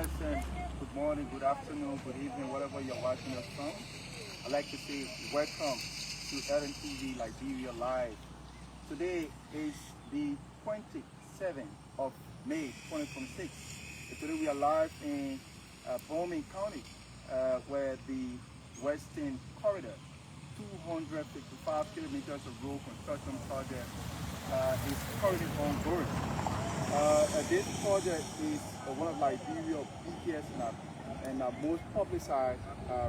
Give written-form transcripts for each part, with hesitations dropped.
listen, good morning, good afternoon, good evening, whatever you're watching us from. I'd like to say welcome to LNTV Liberia Live. Today is the 27th of May 2026. Today we are live in Bowman County, where the Western Corridor, 255 kilometers of road construction project is currently ongoing. This project is one of Liberia's biggest and most publicized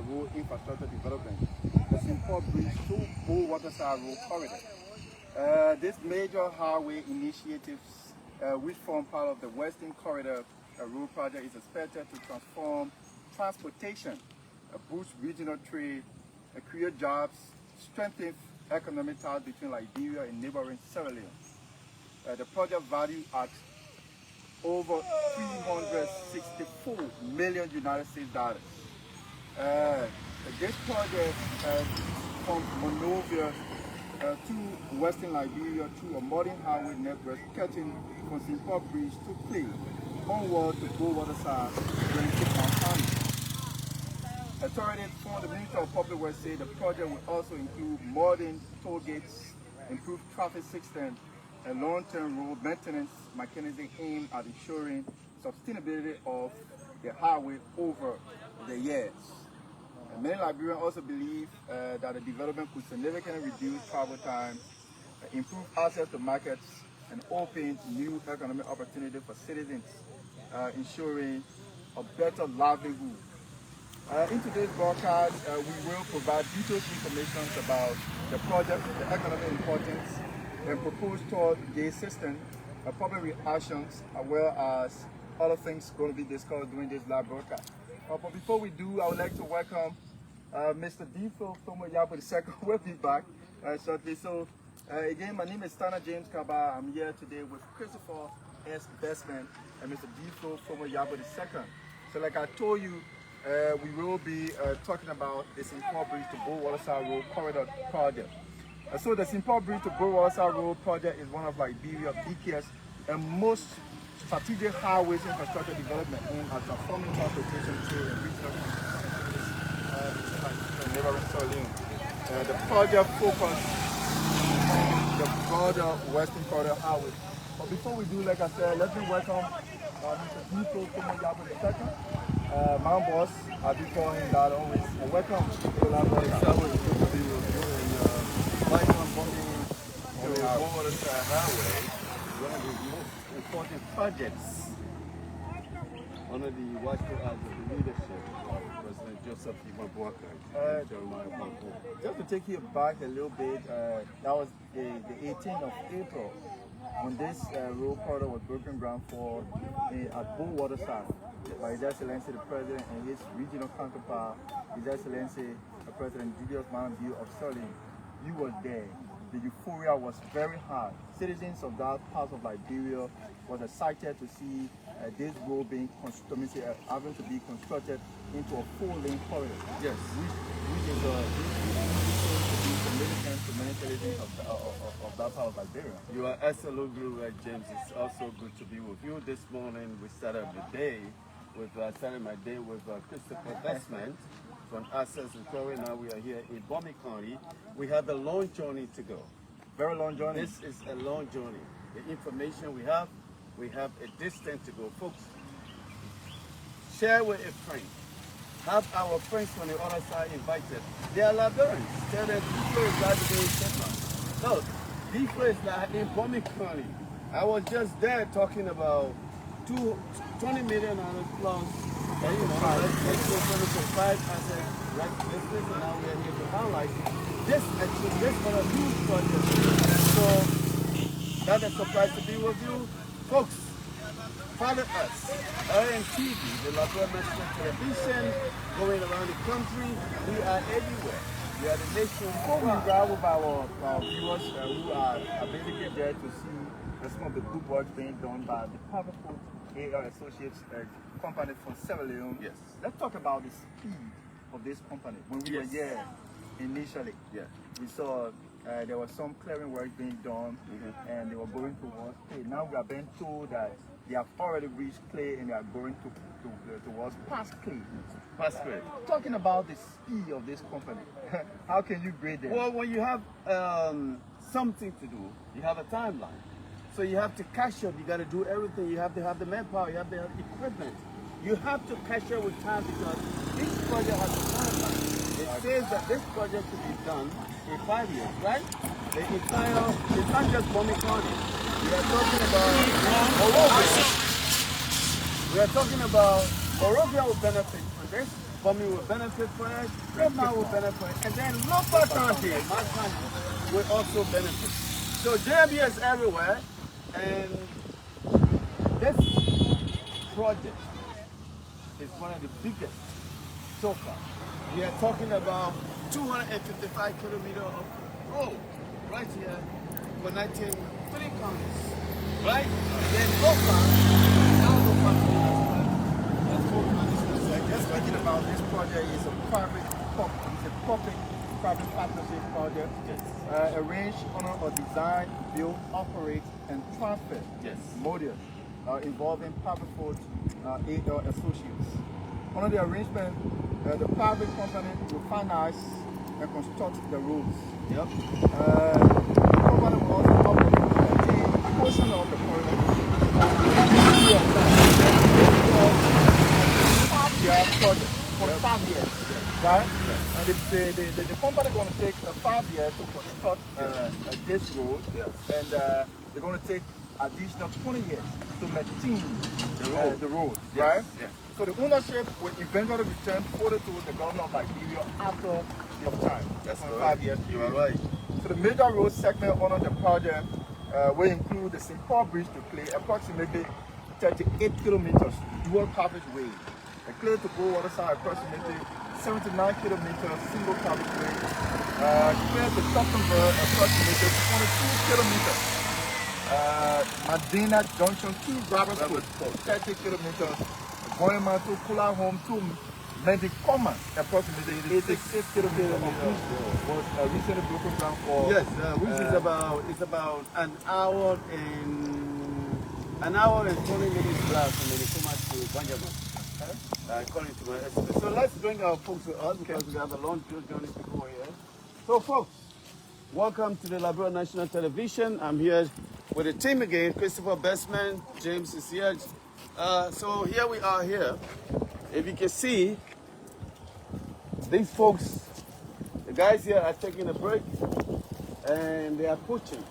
road infrastructure development. The St. Paul Bridge to waterside road corridor. This major highway initiative, which form part of the Western Corridor road project, is expected to transform transportation, boost regional trade, create jobs, strengthen economic ties between Liberia and neighboring Sierra Leone. The project valued at over 364 million United States dollars. This project from Monrovia to Western Liberia through a modern highway network cutting from St. Paul Bridge to Clay, onward to waterside during Cape County. Authorities from the Ministry of Public Works say the project will also include modern toll gates, improved traffic system, and long-term road maintenance mechanism aimed at ensuring sustainability of the highway over the years. And many Liberians also believe that the development could significantly reduce travel time, improve access to markets, and open new economic opportunities for citizens, ensuring a better livelihood. In today's broadcast, we will provide detailed information about the project, the economic importance, and proposed toll gate system, public reactions, as well as other things going to be discussed during this live broadcast. But before we do, I would like to welcome Mr. Difo Yabo II. We'll be back shortly. So again, my name is Stana James Kaba. I'm here today with Christopher S. Bestman and Mr. Difo Yabo II. So like I told you, we will be talking about the St. Paul Bridge to Waterside Road Corridor project. So the St. Paul Bridge to Waterside Road project is one of Liberia's biggest and most strategic highways infrastructure development aimed at transforming transportation trade and regional between neighboring Sierra Leone. The project focuses on the broader Western Corridor highway. But before we do, like I said, let me welcome Mr. Difo Yabo II. My boss, I do call him that always. Welcome to the library. Like on the Waterside Highway, one of the most important projects under the watchful eyes of the leadership of President Joseph Iwabwaka and Jeremiah Bampo. Just to take you back a little bit, that was the 18th of April when this road corridor was broken ground for at Waterside by His Excellency the President and his regional counterpart, His Excellency the President Julius Manview of Sierra Leone. You were there. The euphoria was very high. Citizens of that part of Liberia was excited to see this road being having to be constructed into a full-lane corridor. Yes, which is significant to many citizens of that part of Liberia. You are absolutely right, James. It's also good to be with you this morning. We started the day with my day with Christopher Bestman from Access Recovery. Now we are here in Bowman County. We have a long journey to go. Very long journey. This is a long journey. The information we have a distance to go. Folks, share with a friend. Have our friends on the other side invited. They are Liberians. Tell them Difo is like the Setman. No, Difo is like in Bowman County. I was just there talking about $20 million plus. And you know, let's go for 5 asset right business, and now we are here to highlight this other huge project. So that's a surprise to be with you. Folks, follow us. LNTV, the Liberia National Television, going around the country. We are everywhere. We are the nation. Before we grab with our viewers who are basically there to see some of the good work being done by the powerful AR Associates company from Sierra Leone. Yes. Let's talk about the speed of this company. When we were here initially, we saw there was some clearing work being done, and they were going towards pay. Now we are being told that they have already reached clay and they are going towards past clay. Past clay. Talking about the speed of this company, how can you grade them? Well, when you have something to do, you have a timeline. So you have to catch up, you got to do everything. You have to have the manpower, you have to have equipment. You have to catch up with time because this project has a timeline. It says that this project should be done in 5 years, right? The entire, it's not just Bomi County. We are talking about Morovia. We are talking about Morovia will benefit from this, Bomi will benefit from it, Redmond will benefit from it, and then local county, my county, will also benefit. So JB is everywhere, and this project is one of the biggest so far. We are talking about 255 kilometers of road right here connecting 3 counties, right? Then local, now local that's 4 counties. Just speaking about this project, is a public-private partnership project. Yes. Arranged under a design, build, operate, and transfer Yes. model involving public-private associates. Under the arrangement, the private company will finance and construct the roads. Yep. The company will also operate and maintain a portion of the project. 5-year project for 5 years, right? And the company is going to take 5 years to construct this road, and they're going to take additional 20 years to maintain the road, right? Yeah. So the ownership will eventually return fully to the government of Liberia after the time. That's on right. 5 years. You are right. So the major road segment under the project will include the St. Paul Bridge to Clay, approximately 38 kilometers dual carriage way. The Clay to Go waterside, approximately 79 kilometers single carriage way. Clay to Toppenberg, approximately 22 kilometers. Medina Junction to Roberts Road, 30 kilometers. Going to Kula Home to Medicoma, approximately 86 kilometers was recently broken down for. Yes, which is about an hour and 20 minutes drive from Medicoma to Banjama. According to my estimate. So let's bring our folks with us because we have a long journey to go here. So folks, welcome to the Liberia National Television. I'm here with the team again. Christopher Bestman, James is here. So here we are here. If you can see, these folks, the guys here are taking a break and they are pushing.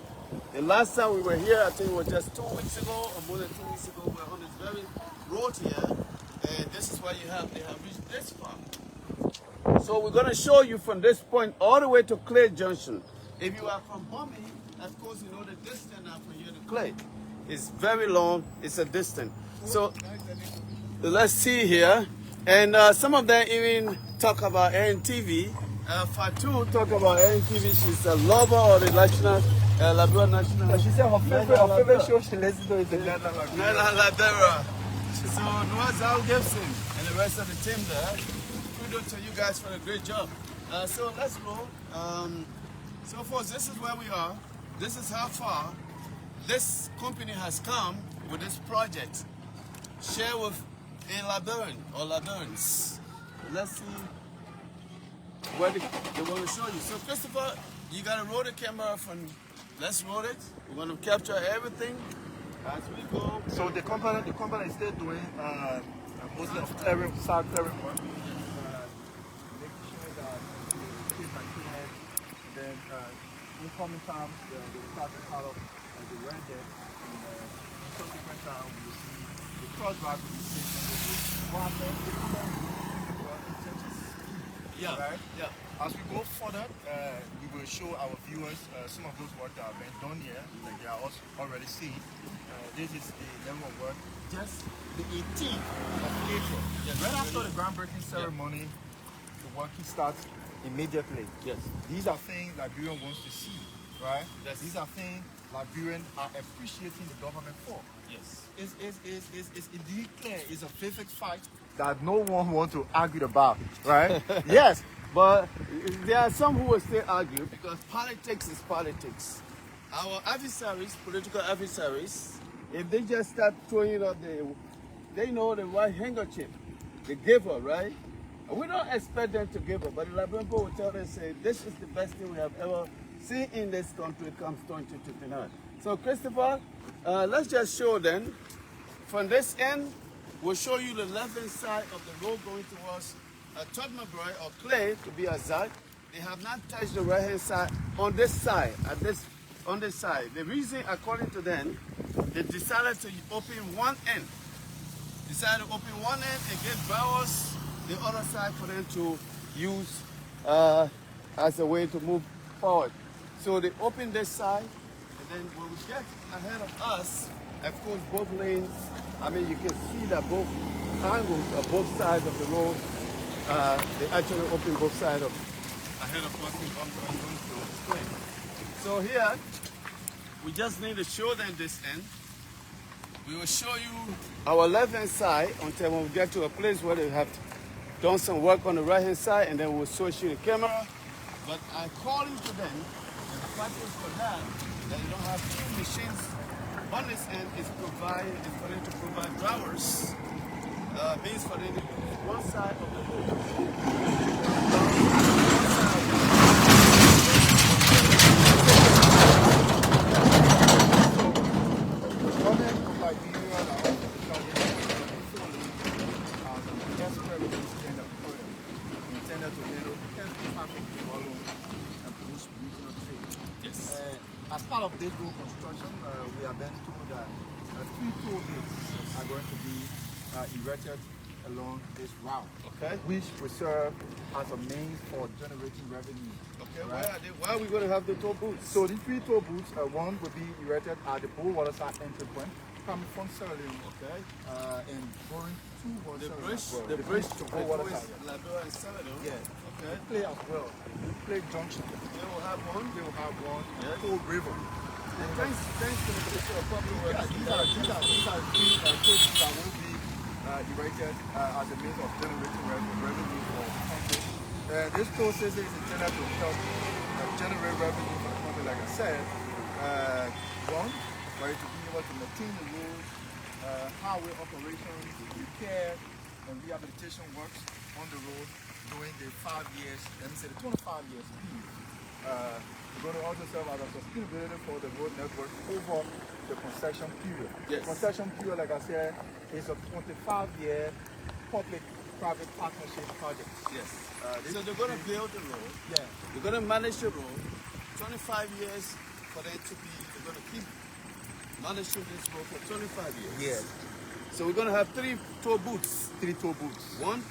The last time we were here, I think it was just 2 weeks ago, or more than 2 weeks ago, we were on this very road here. And this is why they have reached this far. So we're going to show you from this point all the way to Clay Junction. If you are from Bomi, of course you know the distance now from here to Clay. It's very long, it's a distance. So let's see here. And some of them even talk about NTV. Fatou talk about NTV. She's a lover of the national, Liberia National. She said her favorite show she listens to is the Nella Liberia. So Noazal Gibson and the rest of the team there. Kudos to you guys for a great job. So let's go. So folks, this is where we are. This is how far this company has come with this project. Share with a Liberian or Liberians. Let's see what they want to show you. So Christopher, you got to roll the camera from, let's roll it. We're going to capture everything as we go. So the company is still doing mostly of clearing, side clearing work. Making sure that the kids are clean. Then incoming times they will start to cut off the red deck. And subsequent time we will see the crossback will be taken with one Yeah. Right? Yeah. As we go further, we will show our viewers some of those work that have been done here, like they are also already seen. This is the level of work, just the 18th of April. Yes. Right after the groundbreaking ceremony, the work starts immediately. Yes. These are things Liberian wants to see, right? Yes. These are things Liberians are appreciating the government for. Yes. It's indeed clear, it's a vivid fight that no one wants to argue about, right? Yes. But there are some who will still argue because politics is politics. Our adversaries, political adversaries, if they just start throwing up they know the white handkerchief, the giver, right? And we don't expect them to give up, but the Liberian people will tell us, say, this is the best thing we have ever seen in this country comes 2029. So Christopher, let's just show them. From this end, we'll show you the left-hand side of the road going towards Tottenbury or Clay, to be exact. They have not touched the right-hand side on this side, on this side. The reason, according to them, they decided to open one end. Decided to open one end and get barrels the other side for them to use as a way to move forward. So they open this side, and then when we get ahead of us, of course, both lanes, I mean, you can see that both angles of both sides of the road, they actually open both sides of ahead of us in going to. So here, we just need to show them this end. We will show you our left-hand side until when we get to a place where they have done some work on the right-hand side, and then we'll switch you the camera. But according to them, the purpose for that you don't have two machines on this end is for them to provide drivers. Means for them to use one side of the road. As part of this road construction, we have been told that 3 toll gates are going to be erected along this route, Okay. which will serve as a means for generating revenue. Okay. Right? Why are we going to have the toll booths? So the 3 toll booths, one will be erected at the waterside entry point, coming from Sierra Leone, Okay. and going to The bridge to waterside. waterside. Liberia and Sierra Leone. Yeah. Okay. Play as well. Play junction. They will have one. They will have one. Yes. Toll river. And thanks to the Ministry of Public Works. Yeah, these are 3 toll booths that will be erected as a means of generating revenue for the country. This toll system is intended to help generate revenue for the country, like I said. One, for it to be able to maintain the road, highway operations, repair, and rehabilitation works on the road during the 5 years, let me say the 25 years period. We're going to also serve as a sustainability for the road network over the concession period. Yes. Concession period, like I said, is a 25-year public-private partnership project. Yes. So they're going to build the road. Yeah. They're going to manage the road. 25 years for them to be. They're going to keep managing this road for 25 years. Yes. So we're going to have 3 toll booths. 3 toll booths. One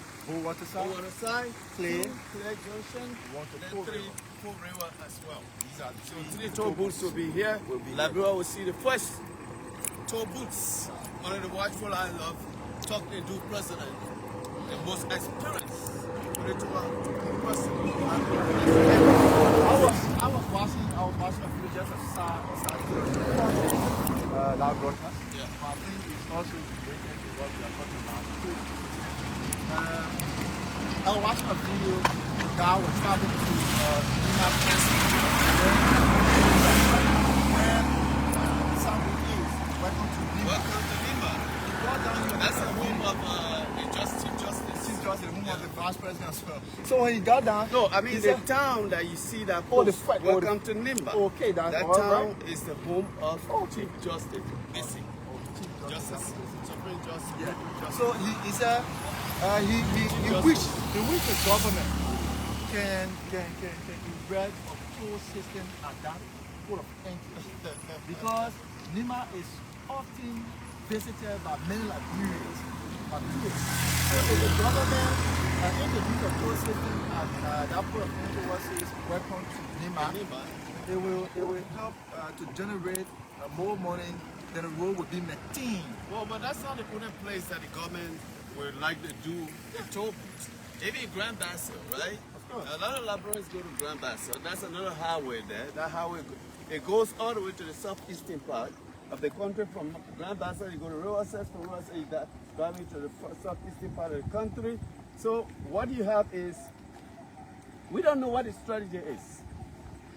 waterside, on the side, Clay, Clay Junction, one to and then Toll 3 River. Toll River as well. These are So 3 toll booths will be here. Liberia will see the first toll booths under the watchful eye of talking to president, the most experienced political person. I was watching a video just aside live broadcast. Yeah. I think it's also related to what we are talking about. I was watching a video. The guy was traveling to Lima, Kansas, and something is welcome to Lima. Welcome to Lima. That's the home of Chief Justice. Chief Justice, the home of the Vice President as well. So when he got down, No, I mean he the said, town that you see that Oh, the post, fight- welcome to Nimba. okay, that's That all town right. is the home of Okay. Chief Justice, basic. Chief Justice, Supreme Justice, Yeah. Supreme Justice. So he said he wished the government can erect a toll system at that port of entry because Nima is often visited by many Liberians by tourists. So if the government introduce a toll system at that port of entry where it says welcome to Nima, it will help to generate more money. Then the road will be maintained. Well, but that's not the only place that the government would like to do a toll booth. Maybe Grand Bassel, right? Of course. A lot of Liberians go to Grand Bassel. That's another highway there. That highway, it goes all the way to the southeastern part of the country. From Grand Bassel, you go to Riverside. From Riverside, you drive to the southeastern part of the country. So what you have is, we don't know what the strategy is.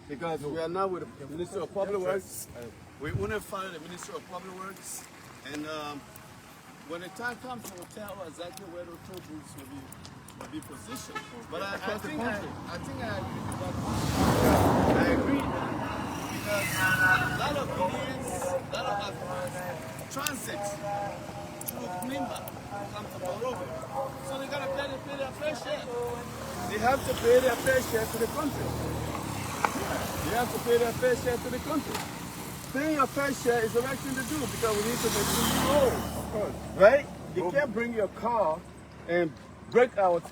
Because we are now with the Ministry of Public Works. We only follow the Ministry of Public Works, and when the time comes, we'll tell exactly where the toll booths will be positioned. But I think I agree with that. I agree because a lot of Indians, a lot of transit through Nimba come to Monrovia. So they gotta pay their fair share. They have to pay their fair share to the country. They have to pay their fair share to the country. Paying your fair share is the right thing to do because we need to make roads. Of course. Right? You can't bring your car and break out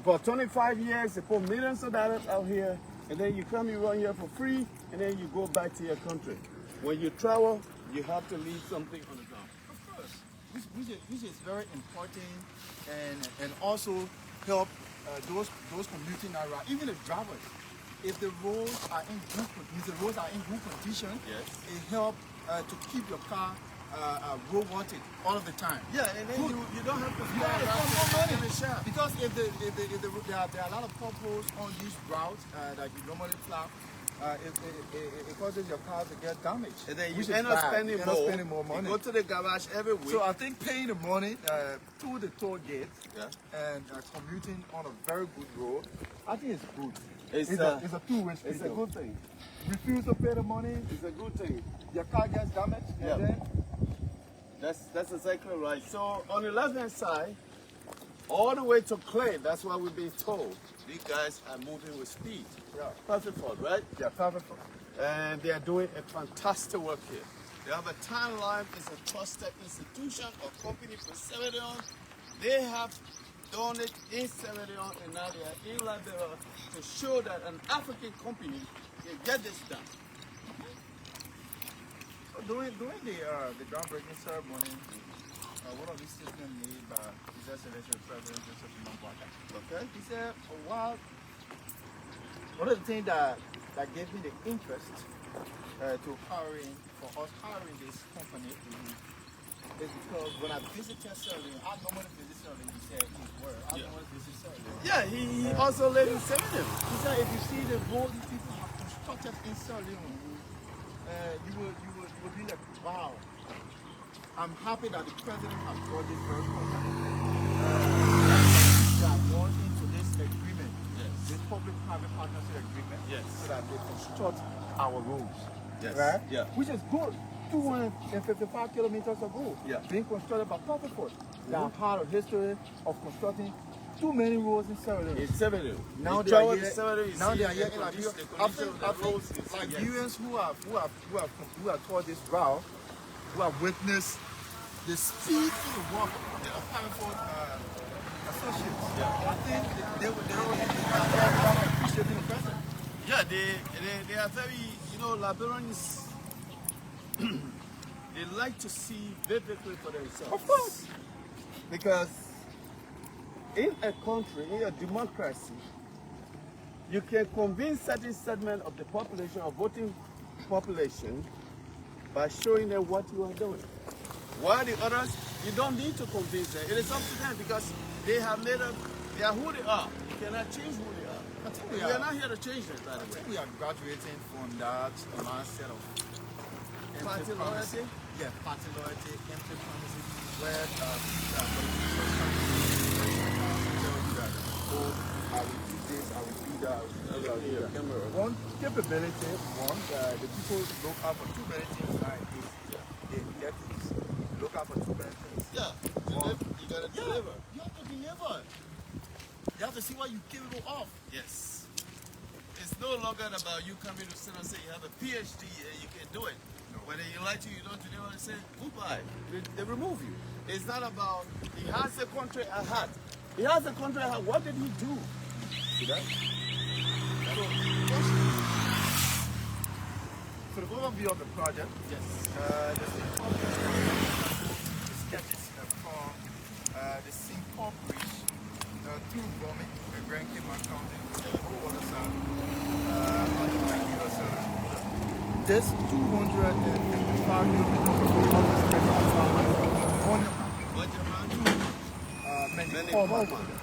for 25 years and put millions of dollars out here, and then you come, you run here for free, and then you go back to your country. When you travel, you have to leave something on the ground. Of course, which is very important, and also help those commuting around, even the drivers. If the roads are in good condition, yes, it helps to keep your car roadworthy all of the time. Yeah, and then you don't have to pay more money. Because if there are a lot of potholes on these routes that you normally plow, it causes your car to get damaged. And then you end up spending more money. You go to the garage every week. So I think paying the money to the toll gate, and commuting on a very good road, I think it's good. It's a two-way street. It's a good thing. Refuse to pay the money, it's a good thing. Your car gets damaged, and then that's exactly right. So on the left-hand side, all the way to Clay, that's what we've been told. These guys are moving with speed. Yeah. Perfect, right? Yeah, perfect. And they are doing a fantastic work here. They have a timeline. It's a trusted institution or company for Sierra Leone. They have done it in Sierra Leone, and now they are in Liberia to show that an African company can get this done. So during the groundbreaking ceremony, one of these statements made by His Excellency the President Joseph Mambata. Okay. He said, one of the things that gave me the interest for us hiring this company is because when I visited Sierra Leone, I normally visit Sierra Leone. He said his word. I normally visit Sierra Leone. Yeah, he also lived in Sierra Leone. He said if you see the road these people have constructed in Sierra Leone, you will be like, wow. I'm happy that the president has brought this very company. They have gone into this agreement, this public-private partnership agreement, so that they construct our roads. Yes. Right? Yeah. Which is good. 255 kilometers of road being constructed by public force. They are part of history of constructing too many roads in Sierra Leone. In Sierra Leone. Now they are here in Liberia. I think Liberians who have taught this route, who have witnessed the speed in the work of powerful associates. I think they will appreciate the president. Yeah, they are very, Liberians, they like to see biblically for themselves. Of course. Because in a country, in a democracy, you can convince certain segment of the population, or voting population, by showing them what you are doing. While the others, you don't need to convince them. It is up to them because they have made up, they are who they are. You cannot change who they are. I think we are not here to change them, by the way. I think we are graduating from that mindset of party loyalty? Yeah, party loyalty, empty promises, where I will do this, I will do that, I will do that. One capability, the people look out for too many things like this. They get this. Look out for too many things. Yeah, you gotta deliver. You have to deliver. You have to see what you're capable of. Yes. It's no longer about you coming to sit and say you have a PhD and you can do it. No. When they like you, you don't deliver, they say goodbye. They remove you. It's not about, he has a country at heart. He has a country at heart. What did he do? See that? So the overview of the project, yes. The sketches from the Simcoe Bridge through Bomi, the Grand Cayman County, the waterside, this 255 kilometers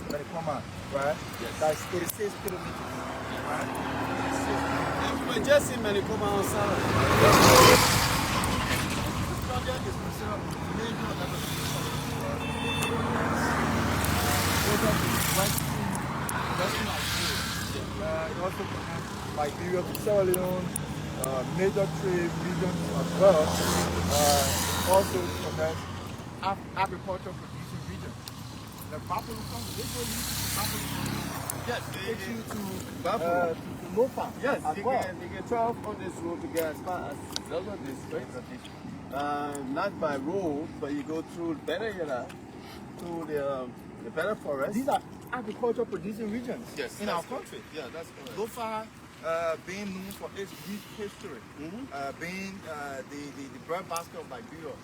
Menikoma, right? Yes. That's 86 kilometers, right? We were just in Menikoma on Saturday. project is considered major level Western Nigeria. It also connects Liberia to Sierra Leone, major trade regions as well. Also connects agriculture producing regions. The Buffalo County, they go use Buffalo County. Yes, takes you to Buffalo. to Lofa. Yes, as you well. can travel on this road to get as far as Zelda district. Not by road, but you go through better to the better forest. These are agriculture producing regions in our country. Yeah, that's correct. Lofa being known for its rich history, being the breadbasket of Liberia.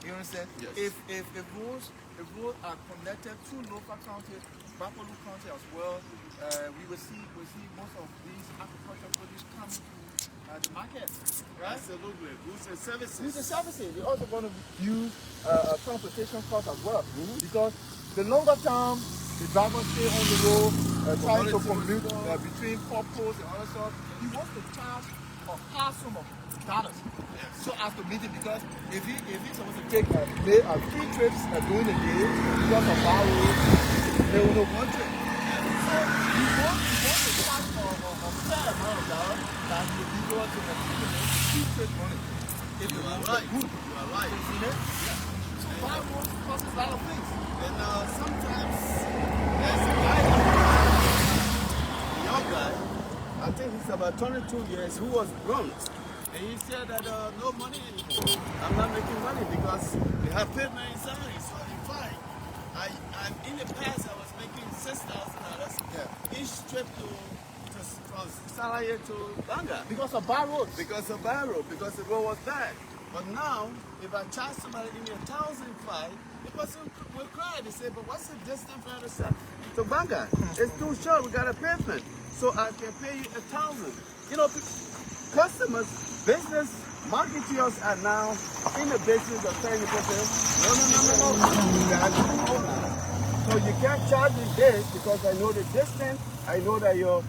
You understand? Yes. If roads are connected to Lofa County, Buffalo County as well, we will see most of these agricultural produce coming to the market. Right? Absolutely. Goods and services. These are services. They're also going to use transportation costs as well, because the longer term the driver stay on the road trying to commute between purpose and other stuff, he wants to charge a high sum of dollars so as to meet it, because if he's supposed to take 3 trips during the day because of our road, they will know 1 trip. So he wants to charge a fair amount of dollars that he will be able to accumulate 2 trips money. If You the are road right. is good. You are right. You see that? So buy roads costs a lot of things. And sometimes there's a guy, a young guy, I think he's about 22 years, who was blunt. And he said that no money anymore. I'm not making money because they have paid my salary. So fine. In the past I was making $6,000 each trip from Salaya to Banga. Because of bad roads. Because of bad road, because the road was bad. But now, if I charge somebody in me $1,005, the person will cry. They say, but what's the distance from the side to Banga? It's too short. We got a pavement, so I can pay you $1,000. You know, customers, business marketeers are now in the business of telling the person, no. You gotta do all that. So you can't charge me this because I know the distance. I know that your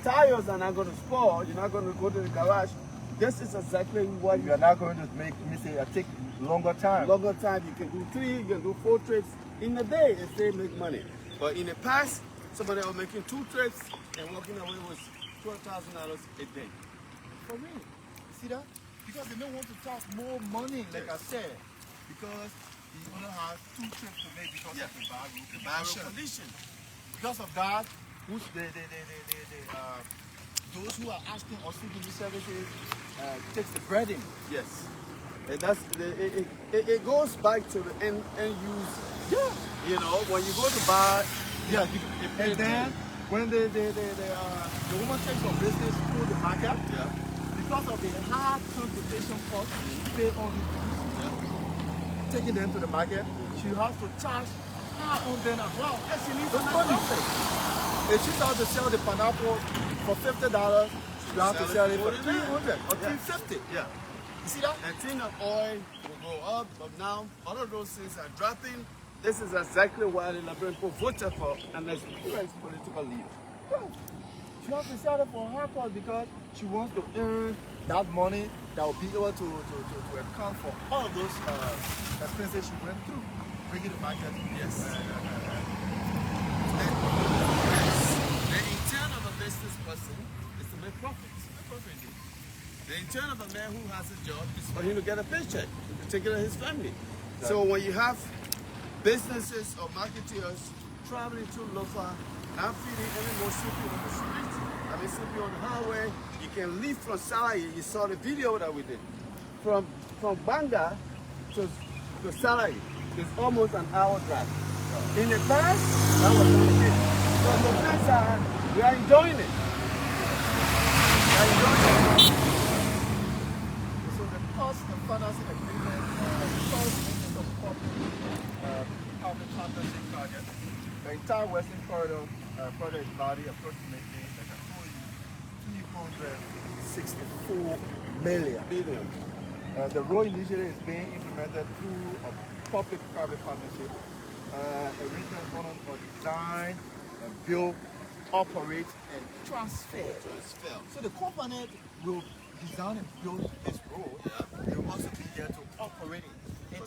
tires are not going to spoil. You're not going to go to the garage. This is exactly what You are not going to make mistake. Take longer time. longer time. You can do 3, you can do 4 trips in a day if they make money. But in the past, somebody was making 2 trips and walking away was $12,000 a day. For me, you see that? Because they don't want to charge more money, like I said, because you only have 2 trips to make because of the bad road Condition. Because of that, those who are asking or seeking these services takes the breading. Yes. And it goes back to the end use. Yeah. You know, when you go to buy, Yeah. And then when the woman takes her business through the market, because of the high transportation costs pay on taking them to the market, she has to charge high on them as well. yes, you need That's to money. If she's out to sell the pineapple for $50, you have to sell it for $300 or $350. Yeah. You see that? And tin of oil will go up, but now all of those things are dropping. This is exactly why the Liberian people voted for an experienced political leader. She has to sell it for her cost because she wants to earn that money that will be able to account for all of those expenses she went through. Bringing the market. Yes. The intent of a business person is to make profits. The intent of a man who has a job is for him to get a paycheck, to take care of his family. So when you have businesses or marketeers traveling to Lofa, not feeding any more sleeping on the street, I mean sleeping on the highway, you can leave from Salaya. You saw the video that we did. From Banga to Salaya, it's almost an hour drive. In the past, that was not the case. From the first side, we are enjoying it. We are enjoying it. So the cost of financing agreement, cost of public partnership project, the entire Western Corridor project is valued approximately, like I told you, $264 million. The road initiative is being implemented through a public-private partnership. Arrangements going on for design, build, operate, and transfer. So the company will design and build this road. They will also be there to operate it.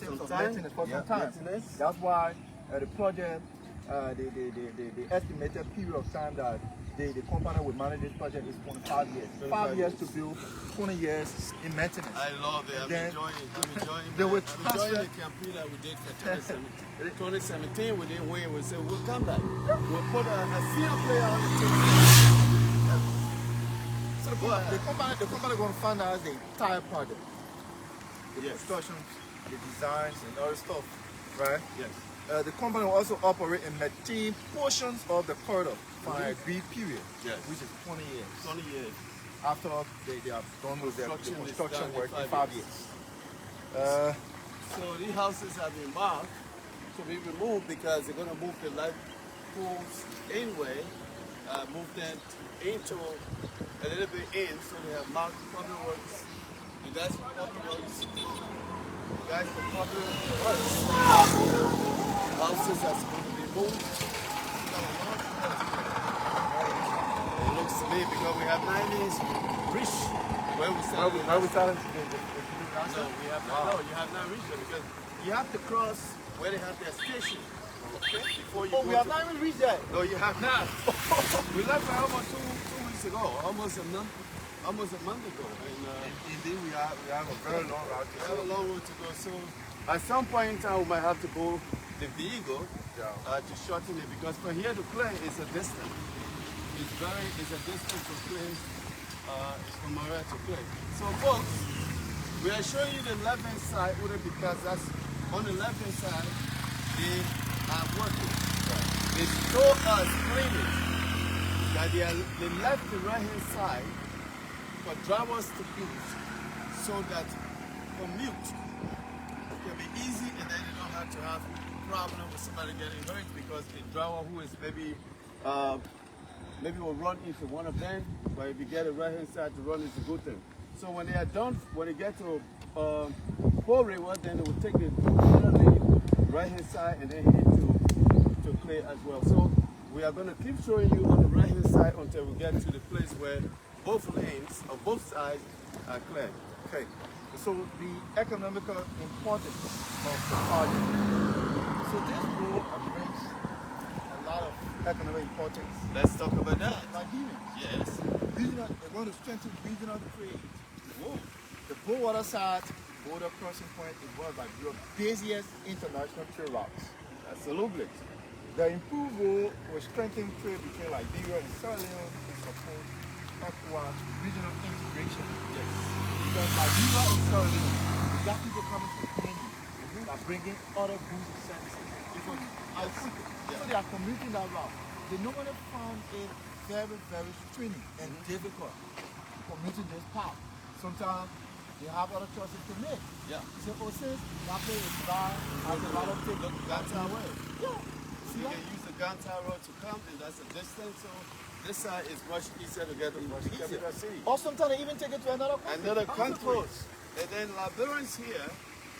terms of time. maintenance for Yeah, some time. maintenance. That's why the project, the estimated period of time that the company will manage this project is 25 years. 5 years to build, 20 years in maintenance. I love it. I'm Then enjoying they will I'm enjoying transfer- the campaign that we did for 2017. 2017, we didn't win. We said, we'll come back. We'll put a senior player on the team. So the company going to finance the entire project. The Yes. construction, the designs, and all the stuff, right? Yes. The company will also operate and maintain portions of the corridor for an agreed period, Yes. which is 20 years. 20 years. After they have done with their Construction is construction done work in in 5 5 years. So these houses have been marked to be removed because they're going to move the light poles anyway, move them into a little bit in, so they have marked public works. You guys for public works. You guys for public works. Houses are supposed to be moved. It looks to me because we have 90s rich where we stand. Now we started No, we have not. No, you have not reached it because you have to cross where they have their station. Okay? Before you Oh, go we have to- not even reached that. No, you have not. We left for almost two weeks ago, almost a month ago. And Indeed, we have a very long route we to have a long road to go. So at some point in time, we might have to go the vehicle to shorten it because from here to Clay is a distance. It's a distance from Clay. It's from Maria to Clay. So folks, we are showing you the left-hand side only because that's on the left-hand side they are working. They told us clearly that they left the right-hand side for drivers to use so that commute can be easy and then you don't have to have problem with somebody getting hurt because the driver who is maybe will run into one of them, but if you get a right-hand side to run, it's a good thing. So when they are done, when they get to Fall River, then they will take the other lane, right-hand side, and then head to Clay as well. So we are going to keep showing you on the right-hand side until we get to the place where both lanes on both sides are clear. Okay. So the economical importance of the project. So this road brings a lot of economic importance. Let's talk about that. Nigerians. Yes. Regional, they want to strengthen regional trade. The waterside border crossing point is one of the busiest international trade routes. Absolutely. The improved road will strengthen trade between Liberia and Sierra Leone and support ECOWAS regional integration. Yes. Because Liberia and Sierra Leone, we got people coming from Kenya that are bringing other goods and services from Africa. So they are commuting that route. They normally find it very, very stringent and difficult commuting this path. Sometimes they have other choices to make. Yeah. So, oh, since that place is dry, has a lot of things. Look, Ganta way. Yeah. See You that? can use the Ganta road to come, and that's a distance. So this side is much easier to get to the capital city. Or sometimes they even take it to another country. Another country. And then Liberians here,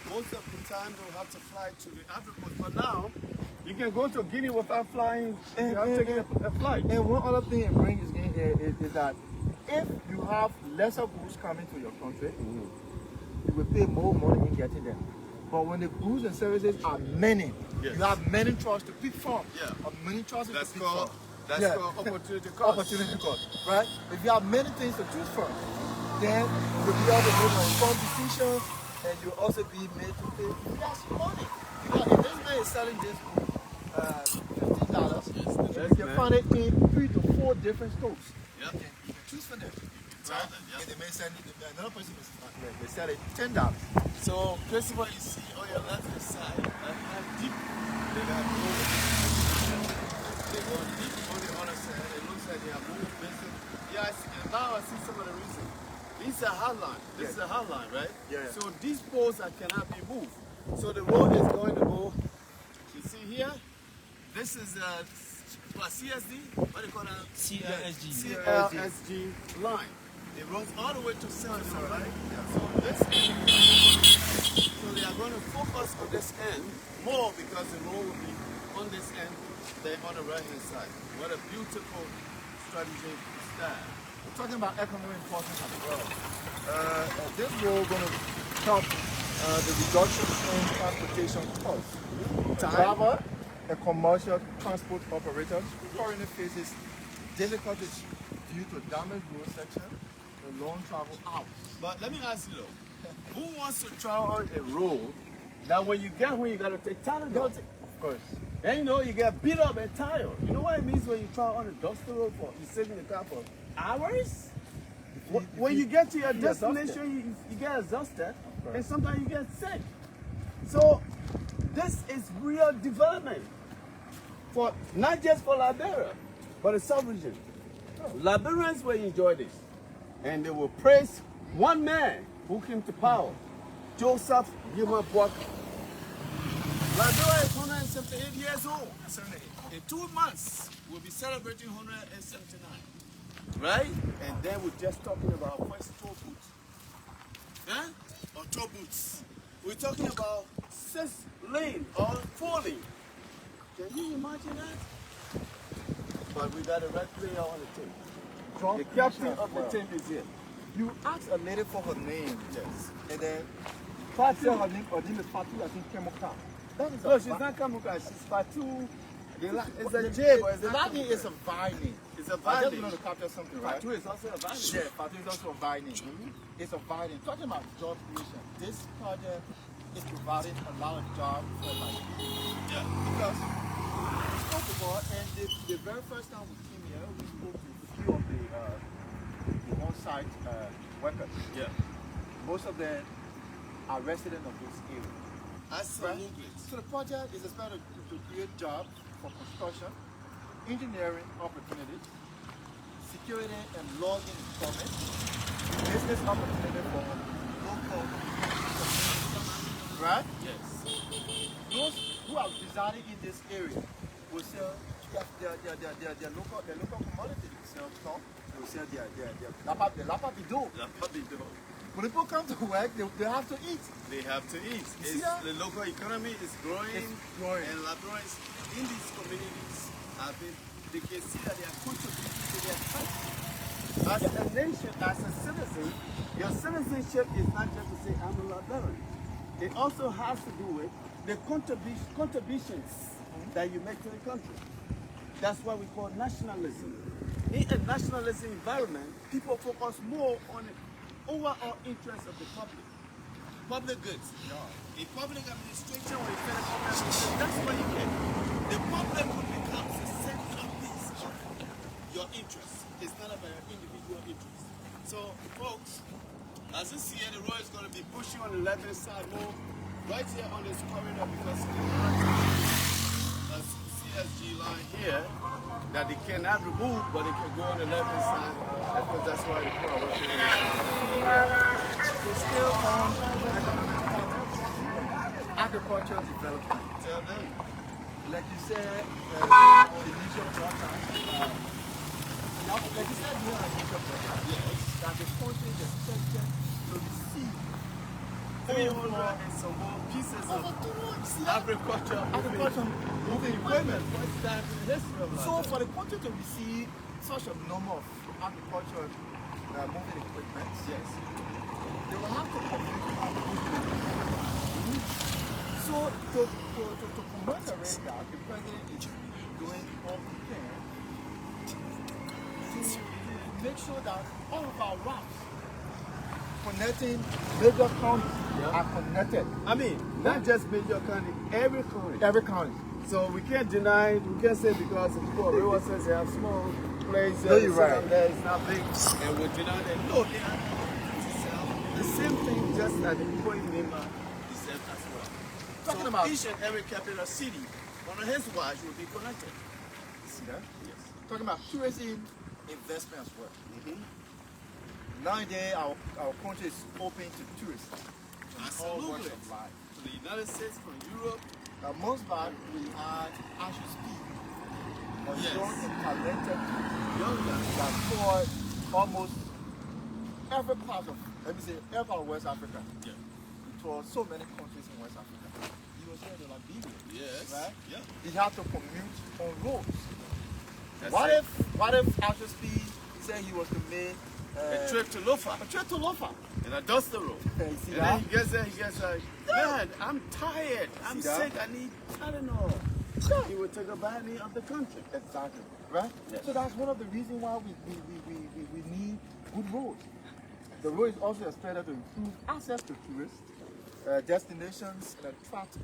most of the time don't have to fly to the Africa. But now, you can go to Guinea without flying. You have to take a flight. And one other thing it brings is that if you have lesser goods coming to your country, you will pay more money in getting them. But when the goods and services are many, Yes. you have many choices to pick from. Yeah. Or many choices That's to pick called from. opportunity cost. Opportunity cost, right? If you have many things to choose from, then you'll be able to make an informed decision and you'll also be made to pay less money. Because if this man is selling this book, $15, you can find it in 3 to 4 different stores. Yep. You can choose for them. Right. And they may sell it, another person may sell it $10. So, first of all, you see on your left hand side, how deep they have moved. They go deep on the other side. It looks like they have moved business. Yeah, now I see some of the reason. These are hotline. This is a hotline, right? Yeah. So these poles that cannot be moved. So the road is going to go. You see here, this is CSD. What do you call that? CLSG. CLSG line. It runs all the way to Central, right? So this end, so they are going to focus on this end more because the road will be on this end than on the right hand side. What a beautiful strategy style. We're talking about economic importance as well. This road going to help the reduction in transportation costs. Driver and commercial transport operators currently faces difficulties due to damaged road section and long travel hours. But let me ask you though, who wants to travel on a road that when you get home you gotta take Tylenol? Of course. And you know you get beat up and tired. You know what it means when you travel on a dusty road for you sit in the car for hours? When you get to your destination, you get exhausted, and sometimes you get sick. So this is real development for not just for Liberia, but the sub-region. Liberians will enjoy this, and they will praise one man who came to power, Joseph Yuma Boakai. Liberia is 178 years old. 78. In 2 months, we'll be celebrating 179. Right? And then we're just talking about first toll booths. Huh? Or toll booths. We're talking about 6 lane or 4 lane. Can you imagine that? But we got a red player on the team. The captain of the team is here. You asked a lady for her name, Yes. and then Fatu. her name is Fatu, I think, Kemoka. That is No, she's not Kamuka. She's Fatu. It's a J, but it's the not Latin is a Vine. It's a I just Vine. know to capture something, right? Fatu is also a Vine. Yeah, Fatu is also a Vine. It's a Vine. Talking about job creation, this project is providing a lot of jobs for like Yeah. because we spoke before, and the very first time we came here, we spoke to a few of the on-site workers. Yeah. Most of them are residents of this area. Absolutely. So the project is expected to create jobs for construction, engineering opportunities, security and logging employment, business opportunity for local communities, right? Yes. Those who are residing in this area will sell their local commodity. They will sell stock, they will sell their lapapido. When people come to work, they have to eat. They have to eat. The local economy is growing, and Liberians in these communities they can see that they are contributing to their country. As a nation, as a citizen, your citizenship is not just to say I'm a Liberian. It also has to do with the contributions that you make to the country. That's what we call nationalism. In a nationalism environment, people focus more on the overall interest of the public goods. A public administration or a federal administration, that's what you get. The public good becomes the central piece of your interest. It's not about your individual interest. So, folks, as you see here, the road is going to be pushing on the left-hand side more right here on this corridor because of the CSG line here that they cannot remove, but they can go on the left-hand side. Because that's why the car was here. We're still on agricultural development. Tell them. Like you said, the initial broadcast, like you said, you are initial broadcast, yes, that the country is expected to receive 300 and some more pieces of agriculture moving equipment. First time in the history of So for the country to receive such a number of agriculture moving equipment, yes, they will have to So to promote the rate that the president is doing all he can to make sure that all of our routes connecting major counties are connected. I mean, not just major county, every county. Every county. So we can't deny, we can't say because the people of River says they have small places, No, you're right. there it's not big, and we deny that. No, they are the same thing just that the people in Lima deserve as well. Talking So about each and every capital city, on his watch, will be connected. see that? Yes. Talking about tourism investment as well. Nowadays our country is open to tourists from all walks Absolutely. of life. To the United States, from Europe, Most back we had Ashes Speed, a Yes. young and talented young guys. that toured almost every part of, let me say, every part of West Africa. Yeah. He toured so many countries in West Africa. He was here in Liberia, Yes. right? Yeah. He had to commute on roads. That's What it. if Ashes Speed said he was to make a trip to Lofa. A trip to Lofa. And I dust the road. You see And that? then he gets there, he gets like, man, I'm tired. I'm See that? sick. I need Tylenol. He would take a bad knee of the country. Exactly. Right? Yes. So that's one of the reasons why we need good roads. The road is also expected to improve access to tourists, destinations, and attract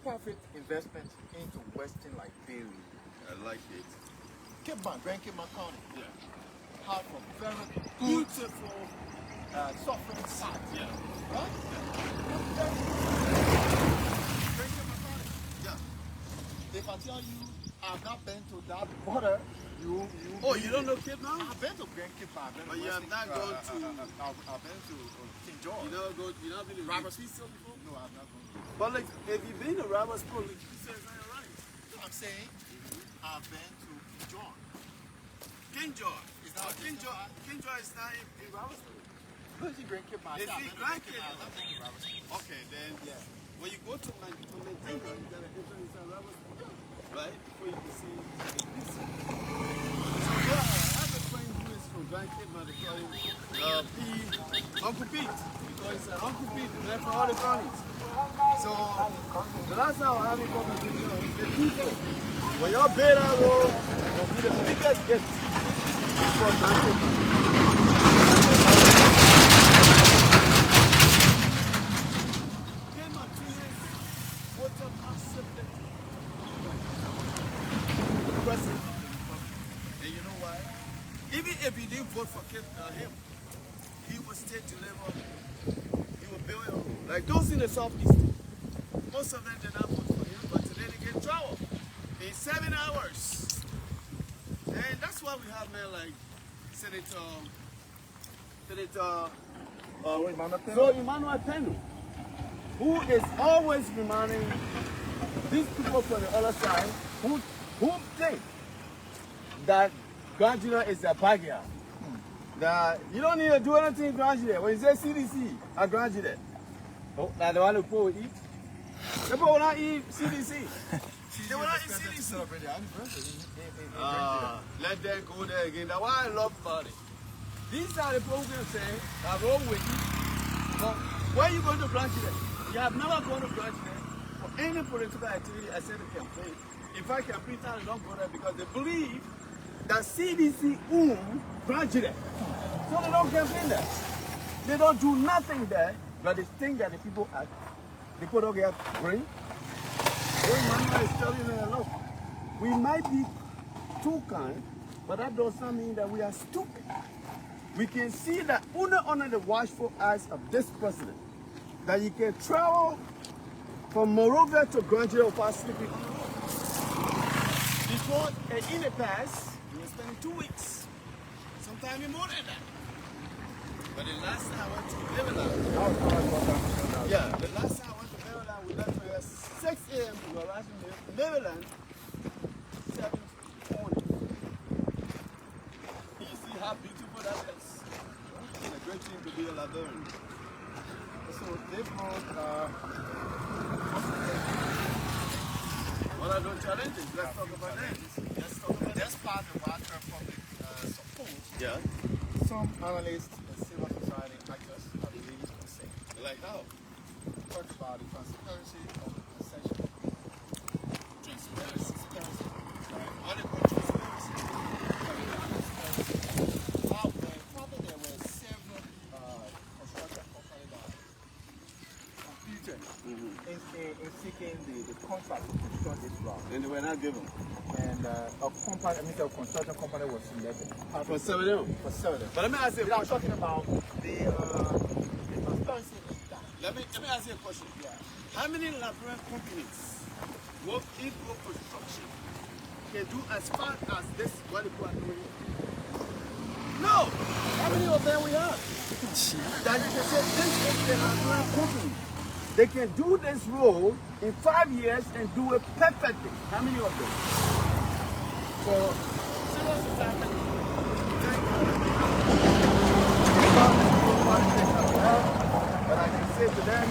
profit investment into Western Liberia. I like it. Cape Town, Grand Cape Town County, Yeah. have a very beautiful suffering site. Yeah. Right? Grand Cape Town County. Yeah. If I tell you I've not been to that border, you Oh, you don't know Cape Town? I've been to Grand Cape Town. But you have not gone to. I've been to St. George. You not been to Robert's Pistol before? No, I've not gone. But like, if you've been to Robert's Pool, like, you said it's not right. I'm saying I've been to King George. King George. Is that what King it's George. called? King George is not in Robert's Pool. No, it's in Grand Cape Town. It's I've in been to Grand Cape Cape Town. Town. I've been to Robert's Pool. Okay, then Yeah. when you go to Maintainer, you gotta enter inside Robert's Pool, right? Before you can see the PC. So yeah, I have a friend who is from Grand Cape Town. They call him Uncle Pete, because it's Uncle Pete, man, for all the counties. So the last time I had a conversation with the people, when y'all build that road, will be the biggest gift for Grand Cape Town. And you know why? Even if you didn't vote for him, he would still deliver. He would build a road. Like those in the southeast, most of them did not vote for him, but today they get in trouble in 7 hours. And that's why we have men like Senator Emmanuel Penu, who is always reminding these people from the other side who think that Granjina is a backyard. That you don't need to do anything in Granjina. When you say CDC at Granjina, now the one who people will eat. People will not eat CDC. They will not eat CDC. Let them go there again. That's why I love Bali. These are the programs saying that roll with you. But where are you going to Granjina? You have never gone to Granjina for any political activity except the campaign. In fact, campaign time they don't go there because they believe that CDC own Granjina. So they don't campaign there. They don't do nothing there, but they think that the people don't get brain. Manuel is telling them, look, we might be too kind, but that does not mean that we are stupid. We can see that only under the watchful eyes of this president, that you can travel from Morovia to Granjina without sleeping on the road. Before, in the past, we were spending 2 weeks, sometimes more than that. But the last time I went to Liberia, yeah, the last time I went to Liberia, we left here 6 a.m. We arrived in Maryland, 7:40. You see how beautiful that is. It's a great thing to be a Liberian. So they brought What are those challenges? Let's talk about that. Let's talk about that. despite the water public support, Yeah. some analysts and civil society actors are believed to say. Like how? Talk about the transparency of the concession. Transparency. Right. What is transparency? Probably there were several construction companies that competed in seeking the contract to construct this route. And they were not given. And a construction company was selected. For 7 a.m. For certain. But let me ask you a I'm question. talking about the transparency in that. Let me ask you a question. Yeah. How many Liberian companies work in road construction can do as fast as this what people are doing? No. How many of them we have? That you can say this is the Liberian company. They can do this road in 5 years and do it perfectly. How many of them? So, civil society. But I can say to them,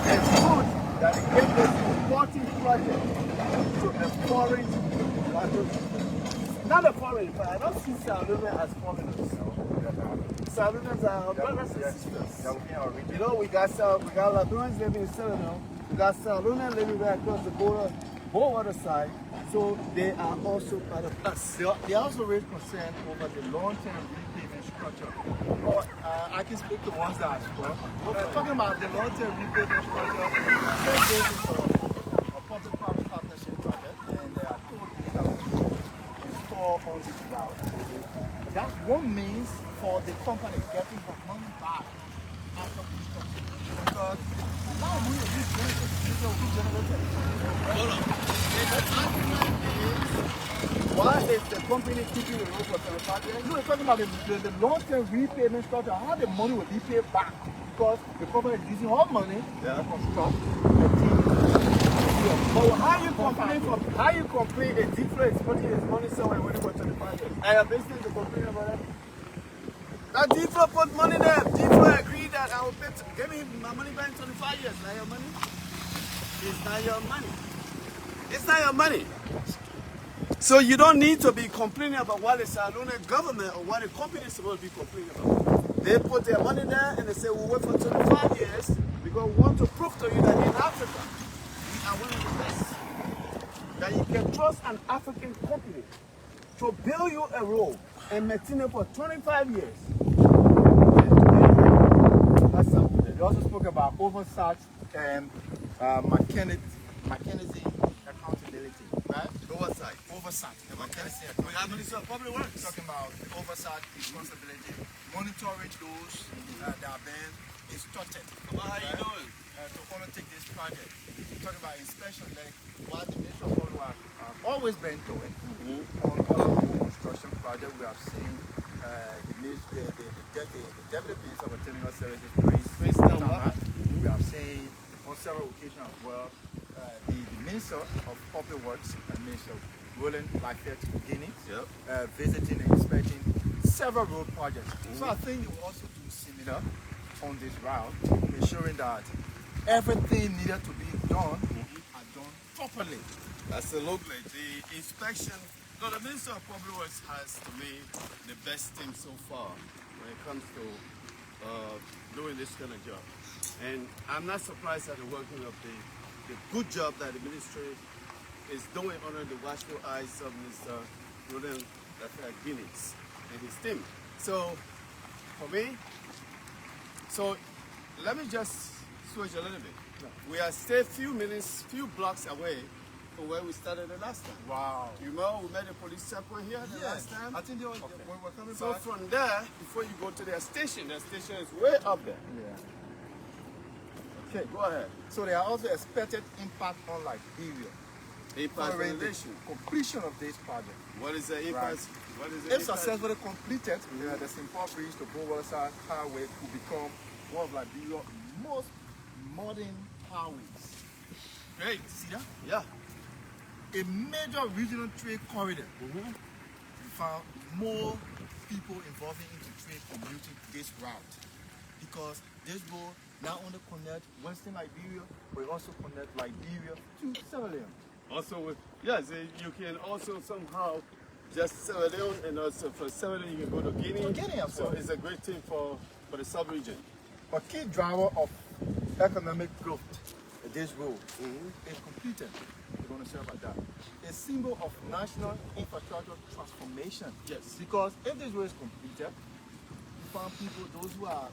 it's good that they give this important project to a foreign country. Not a foreign, but I don't see South Liberia as foreigners. Salunians are our brothers and sisters. You know, we got Liberians living in Sierra Leone. We got Salunians living right across the border, whole other side. So they are also part of us. They also raise concern over the long-term repayment structure. I can speak to ones that are strong. Talking about the long-term repayment structure, they're based for a public-private partnership project, and they are told to install on this route. That's one means for the company getting the money back after construction. Because now we will be generated. Why is the company keeping the road for 75 years? No, we're talking about the long-term repayment structure, how the money will be paid back. Because the company is using all money to construct a team. But how you complain a difference is putting his money somewhere when it for 25 years? I have business to complain about that. That Defro put money there. Defro agreed that I will give me my money back in 25 years. Not your money. It's not your money. It's not your money. So you don't need to be complaining about what the Salunian government or what the company is supposed to be complaining about. They put their money there and they say we'll wait for 25 years because we want to prove to you that in Africa we are one of the best. That you can trust an African company to build you a road and maintain it for 25 years. That's something. They also spoke about oversight and McKinsey accountability, right? Oversight. The McKinsey We have Minister of Public Works. talking about the oversight, responsibility, monitoring those that are being instructed. How you doing? To undertake this project. Talking about inspection, like what the Ministry of Public Works have always been doing on all of the construction projects. We have seen the Deputy Minister of Technical Services, Prince Tama. We have seen on several occasions as well the Minister of Public Works and Minister Roland Lafayette Guinea visiting and inspecting several road projects. So I think you will also do similar on this route, ensuring that everything needed to be done are done properly. Absolutely. The inspection, no, the Minister of Public Works has, to me, the best team so far when it comes to doing this kind of job. And I'm not surprised at the working of the good job that the ministry is doing under the watchful eyes of Mr. Roland Guinea and his team. So, for me, let me just switch a little bit. We are still few blocks away from where we started the last time. Wow. You know, we met a police checkpoint here the last time. I think they were, when we're coming So back. from there, before you go to their station is way up there. Yeah. Okay. Go ahead. So there are also expected impact on Liberia Impact following the relation. completion of this project. What is the impact? What is the If impact? successfully completed, the Simple Bridge to waterside highway will become one of Liberia's most modern highways. Great. See that? Yeah. A major regional trade corridor. We found more people involving into trade commuting this route because this road not only connect Western Liberia, but it also connect Liberia to Sierra Leone. Also, yes, you can also somehow just Sierra Leone, and also for Sierra Leone you can go to Guinea. So it's a great thing for the sub-region. A key driver of economic growth in this road is completed. We're going to share about that. A symbol of national infrastructure transformation. Yes. Because if this road is completed, you find people, those who are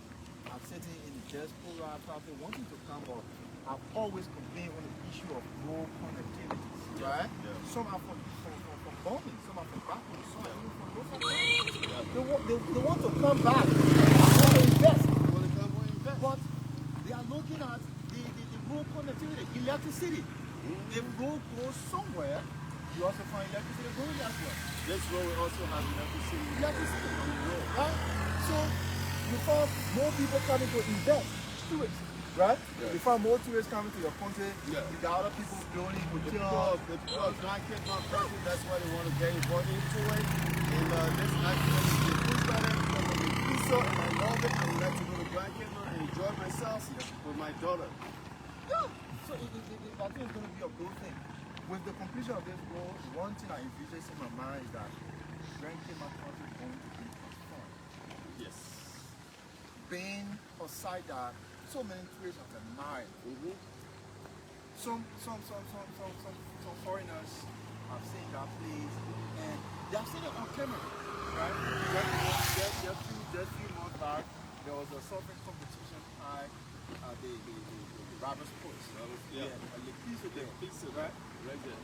sitting in the diaspora, probably wanting to come, or have always complained on the issue of road connectivity. Right? Yeah. Some are from Bombing, some are from Backward, some are even from Lofa. They want to come back. They want to invest. But they are looking at the road connectivity, electricity. If road goes somewhere, you also find electricity going as well. This road will also have electricity. Electricity on the road, right? So you find more people coming to invest, tourists, right? Yeah. You find more tourists coming to your country. Yeah. You got other people building The hotels. grandkids not present, that's why they want to get involved into it. And this actually is good by them because of the visa, and I love it. I would like to go to Grand Canyon and enjoy myself with my daughter. Yeah. So I think it's going to be a good thing. With the completion of this road, one thing I envision in my mind is that Grand Canyon country is going to be transformed. Yes. being a site that so many tourists have admired. Some foreigners have seen that place and they have seen it on camera, right? Just few months back, there was a surfing competition at the Roberts Post. Yeah. And the pizza there, Right there.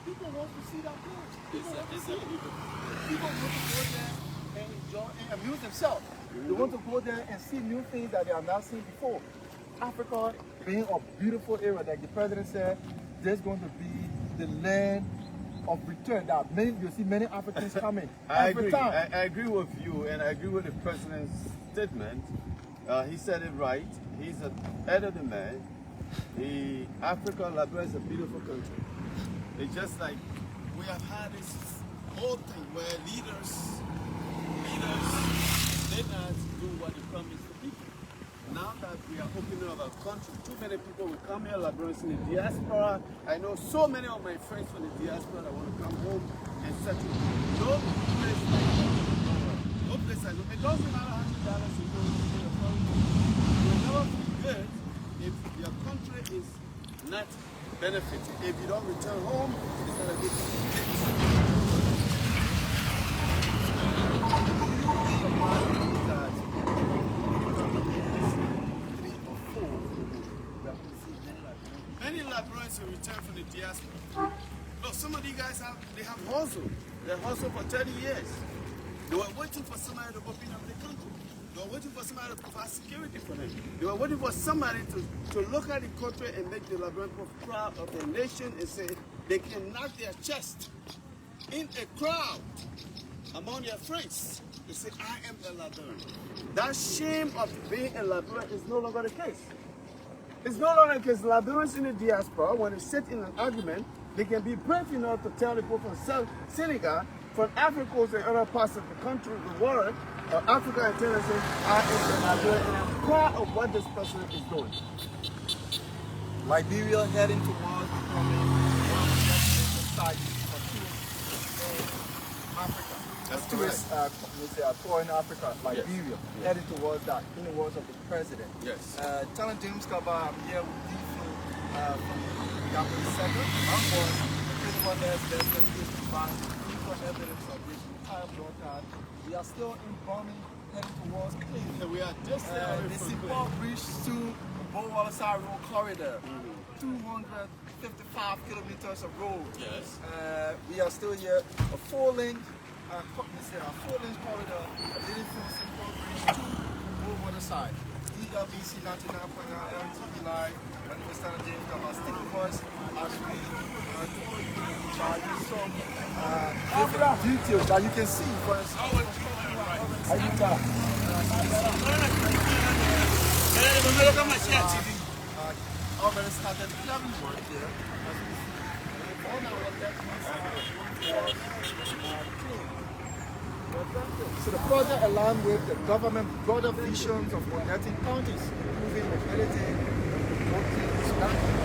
people want to see that place. People want to go there and enjoy and amuse themselves. They want to go there and see new things that they have not seen before. Africa being a beautiful area, like the president said, there's going to be the land of return that you'll see many Africans coming every time. I agree with you, and I agree with the president's statement. He said it right. He's an elderly man. Africa, Liberia is a beautiful country. It's just like we have had this whole thing where leaders did not do what they promised the people. Now that we are opening up our country, too many people will come here, Liberians in the diaspora. I know so many of my friends from the diaspora that want to come home and settle. No place like that. No place like that. It doesn't matter how many dollars you go to the country. You'll never feel good if your country is not benefiting. If you don't return home, it's not a good thing. Many Liberians will return from the diaspora. Look, some of these guys have hustled. They hustled for 30 years. They were waiting for somebody to open up the country. They were waiting for somebody to provide security for them. They were waiting for somebody to look at the country and make the Liberian people proud of their nation and say they can knock their chest in a crowd among their friends. They say, I am a Liberian. That shame of being a Liberian is no longer the case. It's no longer the case. Liberians in the diaspora, when they sit in an argument, they can be brave enough to tell people from Senegal, from Africa and other parts of the country, the world, Africa and tell them, I am a Liberian and I'm proud of what this person is doing. Liberia heading towards becoming one of the best sites for tourists in Africa. That's tourists tour in Africa, Liberia, heading towards that, in the words of the president. Yes. Talent James Kaba, I'm here with D from Gambia Center. I'm born, the principal there's evidence of this time long time. We are still in bombing, heading towards Cleveland. We are just the Seaport Bridge to waterside road corridor. 255 kilometers of road. Yes. We are still here. A four-lane corridor leading from Seaport Bridge to waterside. EWC 99.9 LTV Live. My name is Talent James Kaba. Stick with us as we some different details that you can see. For instance, already started plumbing work here. So the project aligned with the government broader visions of connecting counties, improving mobility, promoting structure.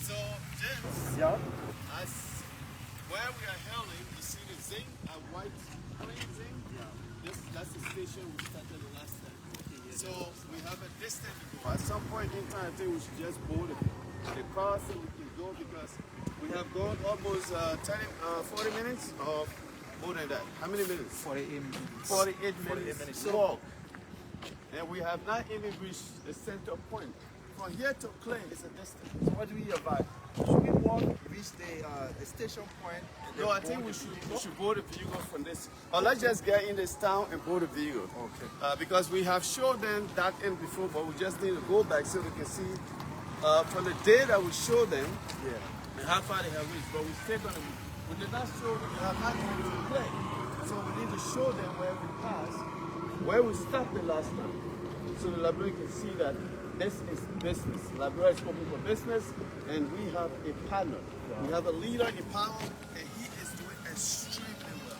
So, James, Yeah. as where we are hailing, you see the zinc and white plain zinc. That's the station we started the last time. So we have a distance to go. At some point in time, I think we should just board the car so we can go because we have gone almost 40 minutes or more than that. How many minutes? 48 minutes. 48 minutes walk. And we have not even reached the center point. From here to Clay is a distance. So what do we advise? Should we walk, reach the station point? No, I think we should board the vehicle from this. Or let's just get in this town and board the vehicle. Okay. Because we have showed them that in before, but we just need to go back so they can see from the day that we showed them and how far they have reached. But we did not show them, we have not been to Clay. So we need to show them where we passed, where we stopped the last time. So the Liberia can see that this is business. Liberia is open for business, and we have a partner. We have a leader in power, and he is doing extremely well.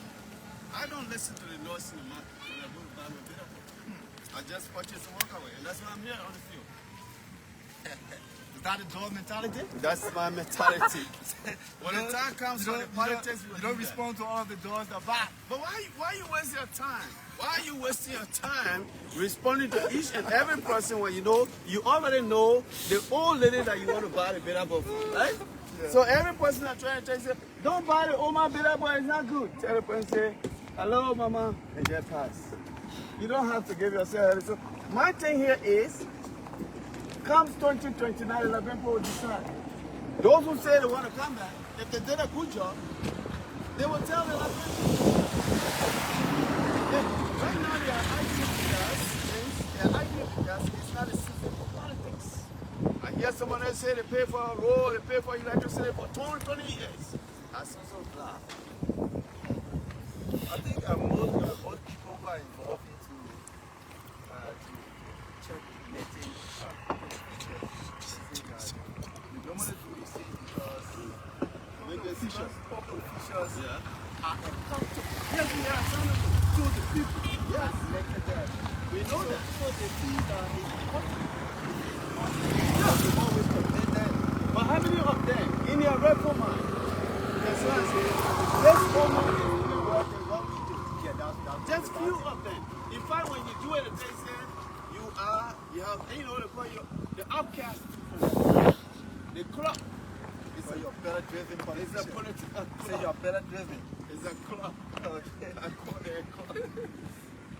I don't listen to the noise in the market when I go to buy my vehicle. I just purchase and walk away, and that's why I'm here on the field. Is that a dog mentality? That's my mentality. When the time comes for the politics, you don't respond to all of the doors that back. But why you wasting your time? Why are you wasting your time responding to each and every person when you know, you already know the old lady that you want to buy the bitter boy for, right? Yeah. So every person that trying to tell you, don't buy the Oma bitter boy, it's not good. Tell the person, say, hello mama, and just pass. You don't have to give yourself. So my thing here is, comes 2029, the people will decide. Those who say they want to come back, if they did a good job, they will tell the right now they are arguing because it's not a system for politics. I hear someone else say they pay for a road, they pay for electricity for 20 years. That's so glad. I think most people who are involved into checkmating we normally do these things because public officials are accountable. Yes, we are accountable to the people. Yes. Elected them. We know that. So they feel that it's important. But how many of them in your record mind? That's why I say, this woman is doing what they want me to do. Yeah, that's Just few of them. In fact, when you do it, they say you have, you know, they call you the outcast, the club. It's a better driven politician. It's a political club. Say you're better driven. It's a club. Okay. I call it a club.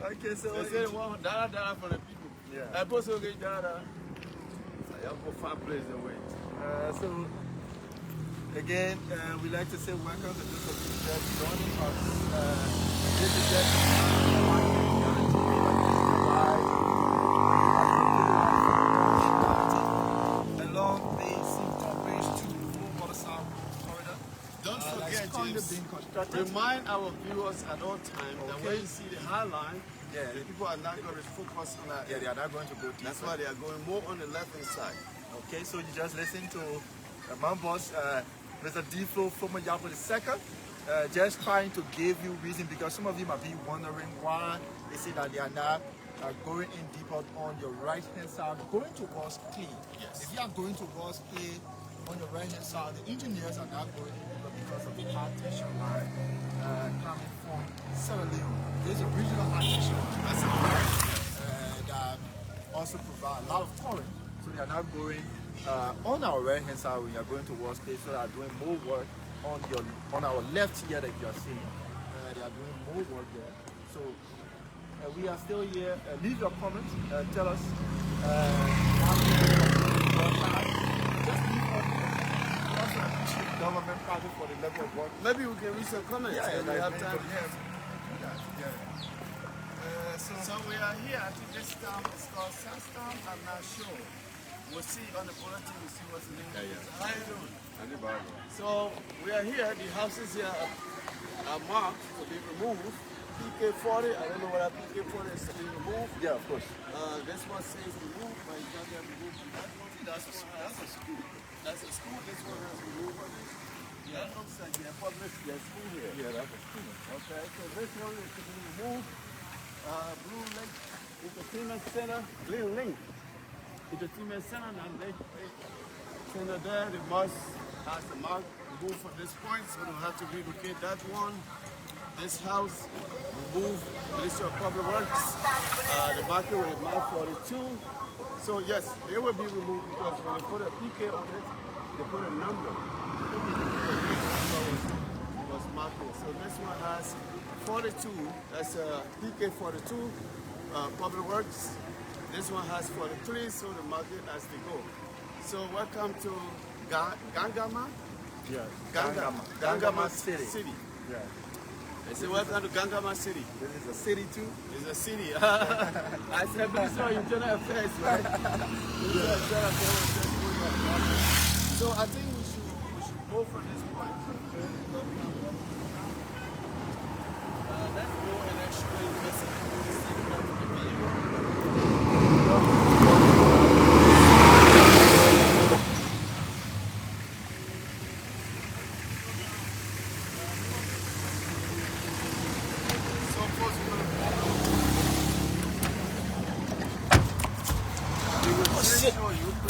Okay, so they say one dollar from the people. Yeah. I post okay dollar. I have go find place to wait. So again, we like to say welcome to those of you that joining us. This is along the Simpton Bridge to waterside corridor. Don't forget, being constructed. remind our viewers at all times that when you see the high line, the people are not going to focus on that. Yeah, they are not going to go deeper. That's why they are going more on the left hand side. Okay, so you just listen to my boss, Mr. D-Flow, former Yapo II, just trying to give you reason because some of you might be wondering why they say that they are not going in deeper on your right hand side, going towards Clay. Yes. If you are going towards Clay on your right hand side, the engineers are not going in deeper because of the high tension line coming from Sierra Leone. There's a regional high tension line that also provide a lot of torrent. So they are not going on our right hand side when you are going towards Clay, so they are doing more work on our left here that you are seeing. They are doing more work there. So we are still here. Leave your comments. Tell us how you just leave us. We also appreciate government project for the level of work. Maybe we can read some comments if we have time. So we are here. I think this town is called Sandstown. I'm not sure. We'll see on the bulletin. We'll see what's the name. How you doing? So we are here. The houses here are marked to be removed. PK40. I don't know what PK40 is to be removed. Yeah, of course. This one says removed, but it's not yet removed. That's a school. That's a school. This one is removed. That looks like a public school here. Yeah, that's a school. Okay, so this one is to be removed. Blue Lake Entertainment Center, Blue Link Entertainment Center, and Lake Center there. The must has the mark removed from this point, so we'll have to relocate that one. This house removed, Ministry of Public Works. The market will mark 42. So yes, they will be removed because when they put a PK on it, they put a number. It was marked. So this one has 42, that's PK 42, Public Works. This one has 43, so the market has to go. So welcome to Gangama? Yeah. Gangama City. Yeah. I say welcome to Gangama City. This is a city too? It's a city. I said Minister of Internal Affairs, right? So I think we should go from this point. Let's go and actually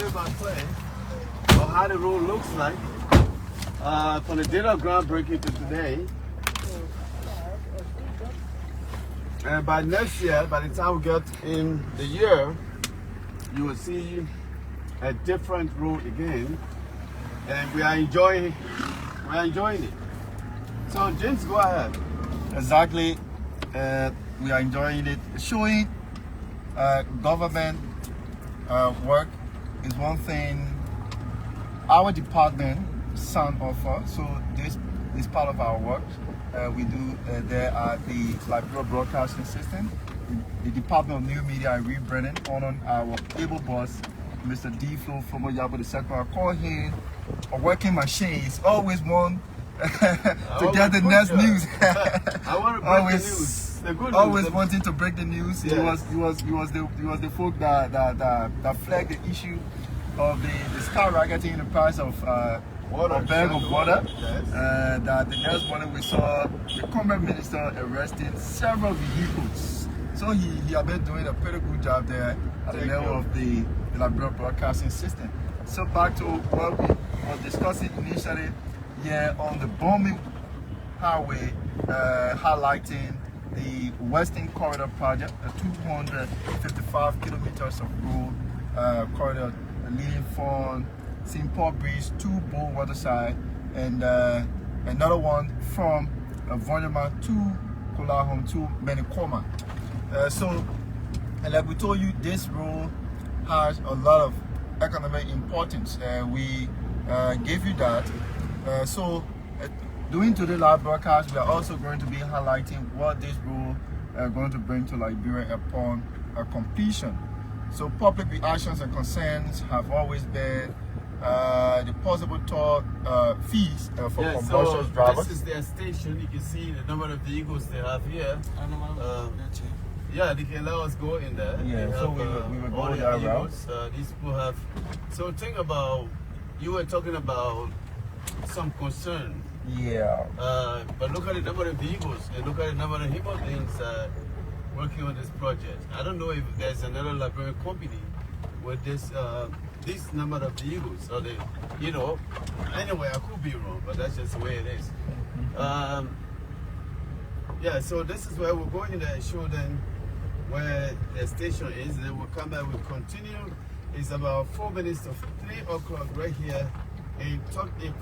you about Clay, or how the road looks like. From the date of groundbreaking to today. And by next year, by the time we get in the year, you will see a different road again. And we are enjoying it. So James, go ahead. Exactly. We are enjoying it. Showing government work is one thing our department signed off for. So this is part of our work. We do there at the Liberia Broadcasting System. The Department of New Media and Rebranding honoring our able boss, Mr. D. Flo, former Yabo II. I call him a working machine. He's always one to get the next news. I want to break the news. The good news. Always wanting to break the news. Yes. He was the folk that flagged the issue of the skyrocketing in the price of a bag of water. Yes. That the next morning we saw the Commerce Minister arresting several vehicles. So he had been doing a pretty good job there at the level of the Liberia Broadcasting System. So back to what we were discussing initially here on the Bombing Highway, highlighting the Western Corridor Project, a 255 kilometers of road corridor leading from St. Paul Bridge to waterside, and another one from Vonema to Kolahom to Menikoma. So, and like we told you, this road has a lot of economic importance. We gave you that. Doing today's live broadcast, we are also going to be highlighting what this road is going to bring to Liberia upon completion. So public reactions and concerns have always been the possible toll fees for commercial drivers. This is their station. You can see the number of vehicles they have here. Yeah, they can let us go in there. Yeah, they so have, we will go all the that vehicles. route. These people have. So think about, you were talking about some concern. Yeah. But look at the number of vehicles and look at the number of human beings working on this project. I don't know if there's another Liberian company with this number of vehicles. Or they, you know, anyway, I could be wrong, but that's just the way it is. Yeah, so this is where we're going there and show them where the station is. Then we'll come back, we'll continue. It's about 4 minutes to 3 o'clock right here in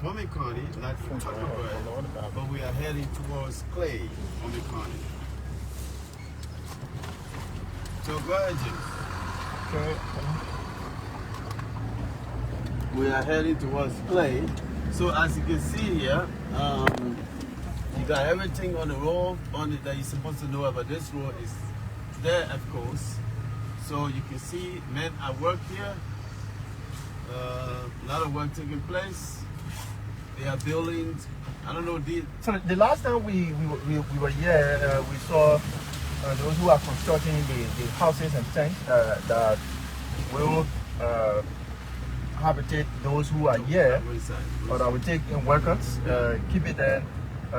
Kwame County, not from Tuckerberg, but we are heading towards Clay, Kwame County. So go ahead, Jim. Okay. We are heading towards Clay. So as you can see here, you got everything on the road that you're supposed to know about. This road is there, of course. So you can see men at work here. A lot of work taking place. They are building. I don't know. So the last time we were here, we saw those who are constructing the houses and tents that will habitate those who are here, or that will take in workers, keep it there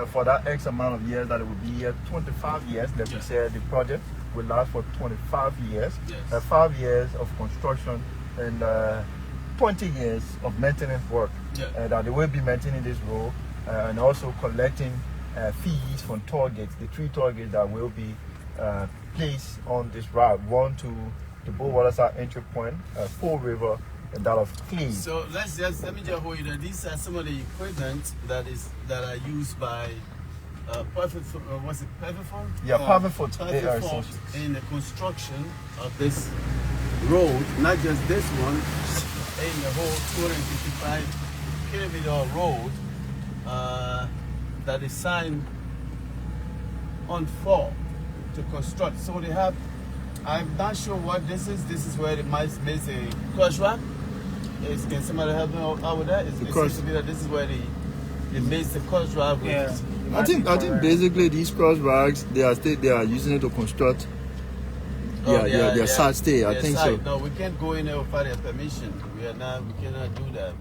for that X amount of years that it will be here, 25 years. That we said the project will last for 25 years, 5 years of construction and 20 years of maintenance work. That they will be maintaining this road and also collecting fees from toll gates, the 3 toll gates that will be placed on this route, one to the waterside entry point, Fall River, and that of Clay. So let me just hold you there. These are some of the equipment that are used by what's it, Perfect? Yeah, Perfect in the construction of this road, not just this one, in the whole 255 kilometer road that is signed on for to construct. So they have, I'm not sure what this is. This is where they might make a crush wrap. Can somebody help me out with that? It seems to be that this is where they make the crush wrap. Yeah. I think basically these cross rags they are using it to construct their side stay. I think so. No, we can't go in there without their permission. We cannot do that.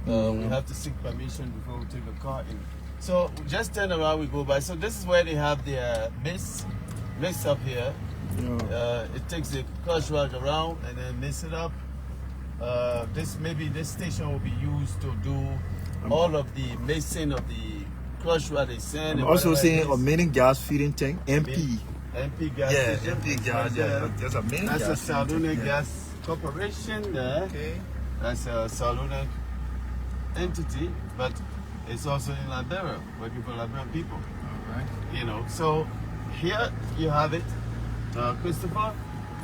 We have to seek permission before we take a car in. So just turn around, we go by. So this is where they have their mix up here. It takes the crush rag around and then mix it up. this station will be used to do all of the mason of the crush where they send. I'm also seeing a main gas feeding tank, MP. MP gas. Yeah, station. MP gas. Yeah, there's a main gas. That's a Saluna tank, Gas Corporation there. Okay. That's a Saluna entity, but it's also in Liberia, working for Liberian people. All right. You know, so here you have it, Christopher.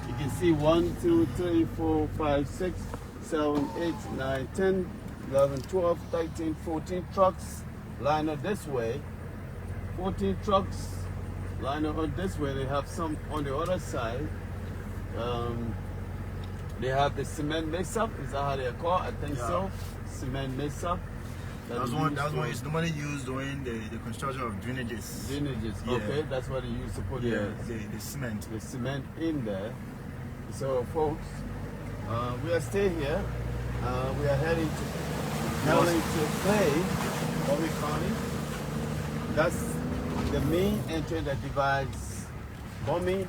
You can see 1, 2, 3, 4, 5, 6, 7, 8, 9, 10, 11, 12, 13, 14 trucks lined up this way. 14 trucks lined up this way. They have some on the other side. They have the cement mix-up. Is that how they're called? I think so. Cement mix-up. That's one is normally used during the construction of drainages. Drainages, Yeah. okay. That's what they use to put The cement. the cement in there. So, folks, we are staying here. We are heading to Clay, Bobby County. That's the main entrance that divides Bombing.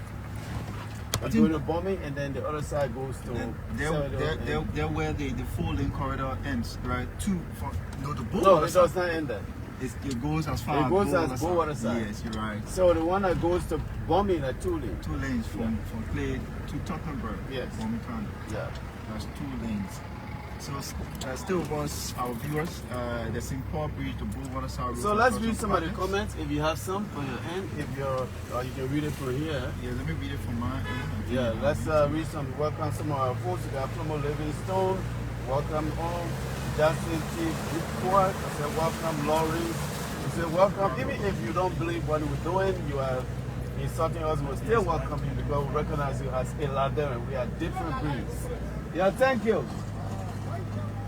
Going to Bombing, and then the other side goes to. They're where the 4-lane corridor ends, right? The No, it does not end there. It goes as far It goes as go other side. Yes, you're right. So the one that goes to Bombing are 2 lanes. 2 lanes from Clay to Tottenham. Yes. Bombing County. Yeah. That's 2 lanes. So still wants our viewers, the St. Paul Bridge to Blue Waterside. So let's read some of the comments. If you have some on your end, if you're, you can read it from here. Yeah, let me read it from my end. Yeah, let's read some. Welcome some of our folks. We got Promo Livingstone. Welcome all. Justin T. Report. I said welcome Lawrence. I said welcome. Even if you don't believe what we're doing, you are insulting us. We'll still welcome you because we recognize you as a Liberian. We are different breeds. Yeah, thank you.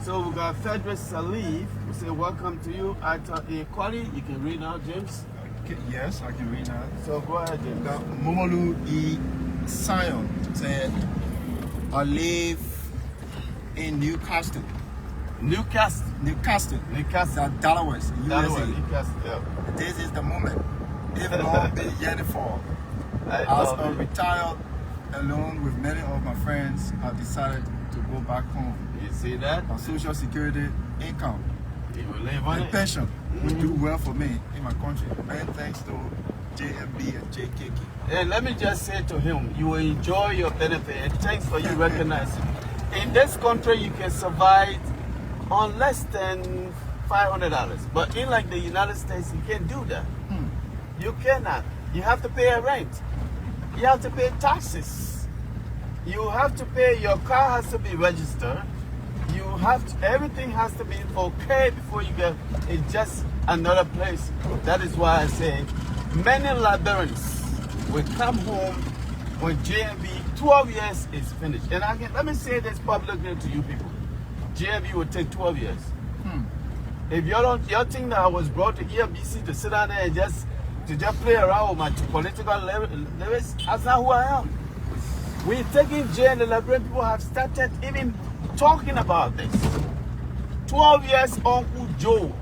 So we got Frederick Salif. We say welcome to you. Ata A. Kwali. You can read now, James. Okay, yes, I can read that. So go ahead, James. We got Momolu E. Sion said, I live in Newcastle. Newcastle. Delaware, USA. Newcastle, yeah. This is the moment. If not be yearning for. As a retired alone with many of my friends, I've decided to go back home. You see that? My social security income You will live on and it. pension will do well for me in my country. And thanks to JMB and JKK. And let me just say to him, you will enjoy your benefit, and thanks for you recognizing. In this country, you can survive on less than $500, but in like the United States, you can't do that. You cannot. You have to pay a rent. You have to pay taxes. You have to pay. Your car has to be registered. You have to. Everything has to be okay before you get in just another place. That is why I say many Liberians will come home when JMB 12 years is finished. And again, let me say this publicly to you people. JMB will take 12 years. If you think that I was brought to EMBC to sit down there and just play around with my political lyrics, that's not who I am. We're taking J, and the Liberian people have started even talking about this. 12 years Uncle Joe.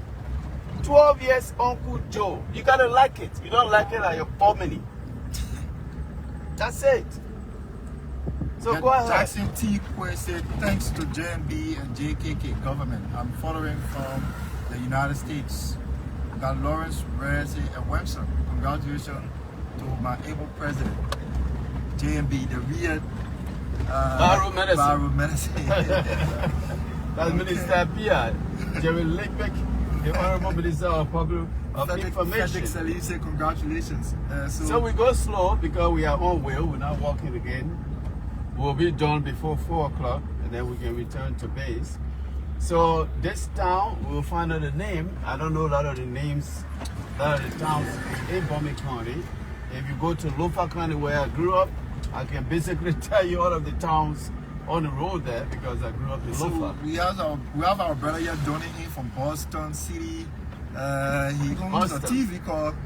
12 years Uncle Joe. You gotta like it. You don't like it, like your family. That's it. So go ahead. Jackson T. Quay said, thanks to JMB and JKK government, I'm following from the United States. Got Lawrence, Reyes, and Webster. Congratulations to my able president, JMB, the real Baru Medicine. That's Minister Pia, Jerry Lakebeck, the Honorable Minister of Public Information. Frederick said, congratulations. So we go slow because we are on wheel. We're not walking again. We'll be done before 4 o'clock, and then we can return to base. So this town, we'll find out the name. I don't know a lot of the names, a lot of the towns in Bombing County. If you go to Lofa County where I grew up, I can basically tell you all of the towns on the road there because I grew up in Lofa. We have our brother here donating from Boston City. He owns a TV called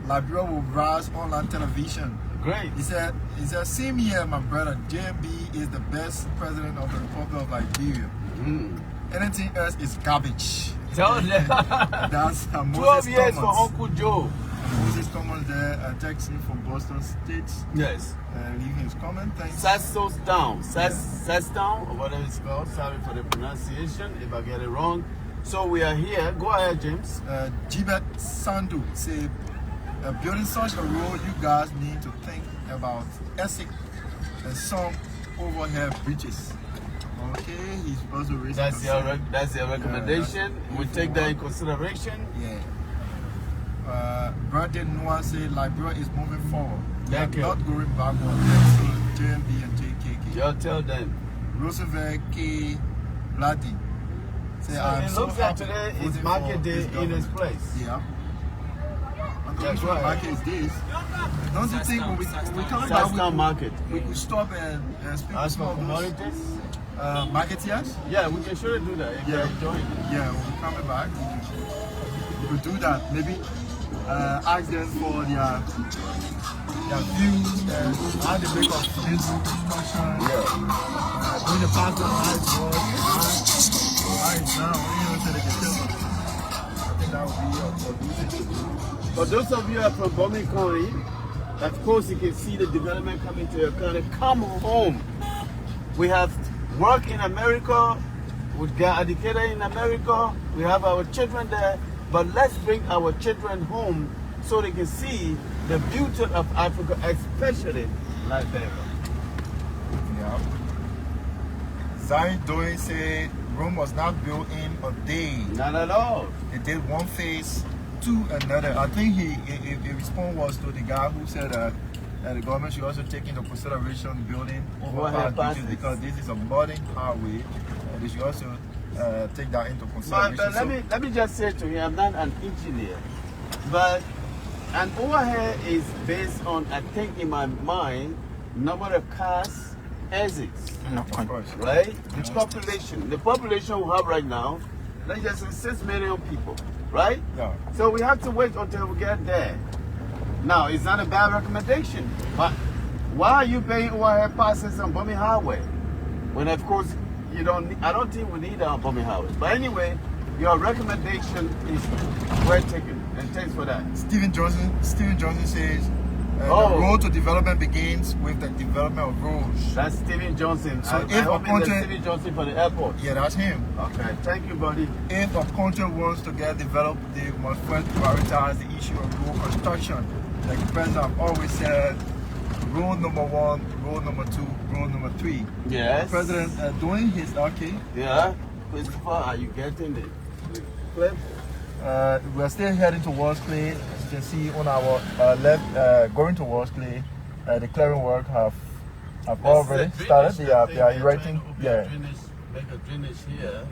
Liberia Will Rise Online Television. Great. He said, same year, my brother, JMB is the best president of the Republic of Liberia. Anything else is garbage. Tell them. That's 12 years for Uncle Joe. Moses Thomas there, texting from Boston State. Yes. Leaving his comment. Thanks. Sasstown, or whatever it's called. Sorry for the pronunciation if I get it wrong. So we are here. Go ahead, James. Jibet Sandu say, building such a road, you guys need to think about Essex and some overhead bridges. Okay, he's also raising that's your recommendation. We take that in consideration. Yeah. Brandon Noah say Liberia is moving forward. Thank you. Not going backward. So JMB and JKK. Y'all tell them. Roosevelt K. Bloody. Say, So I'm it so looks like happy today is voting market for day this in government. its place. Yeah. That's What right. market is this? Don't you think when we come back, Sasstown market. we could stop and speak to As some for of those commodities, marketeers? yeah, we can surely do that if Yeah. you're enjoying it. Yeah, when we coming back, we could do that. Maybe ask them for their views and how they make of this construction. When the pastor asked now, you know, so they can tell us. I think that would be a good thing. For those of you who are from Bombing County, of course you can see the development coming to your county. Come home. We have work in America, we got educated in America, we have our children there, but let's bring our children home so they can see the beauty of Africa, especially Liberia. Yeah. Zai Doe said Rome was not built in a day. Not at all. They did one phase to another. I think the response was to the guy who said the government should also take into consideration building overpass bridges because this is a modern highway. They should also take that into consideration. But let me just say to you, I'm not an engineer, but an overhead is based on, I think in my mind, number of cars, exits. Of course. Right? The population we have right now, let's just say 6 million people, right? Yeah. So we have to wait until we get there. Now, it's not a bad recommendation, but why are you paying overhead passes on Bombing Highway? When of course, I don't think we need our Bombing Highway. But anyway, your recommendation is well taken, and thanks for that. Stephen Johnson says the road to development begins with the development of roads. That's Stephen Johnson. So I if hope a country, it's Stephen Johnson for the airport. yeah, that's him. Okay, thank you, buddy. If a country wants to get developed, they must first prioritize the issue of road construction. Like the president have always said, road number 1, road number 2, road number 3. Yes. The president doing his Yeah. Christopher, are you getting the clip? we're still heading towards Clay. As you can see on our left, going towards Clay, the clearing work have already started. They are erecting. Yeah. Make a drainage here.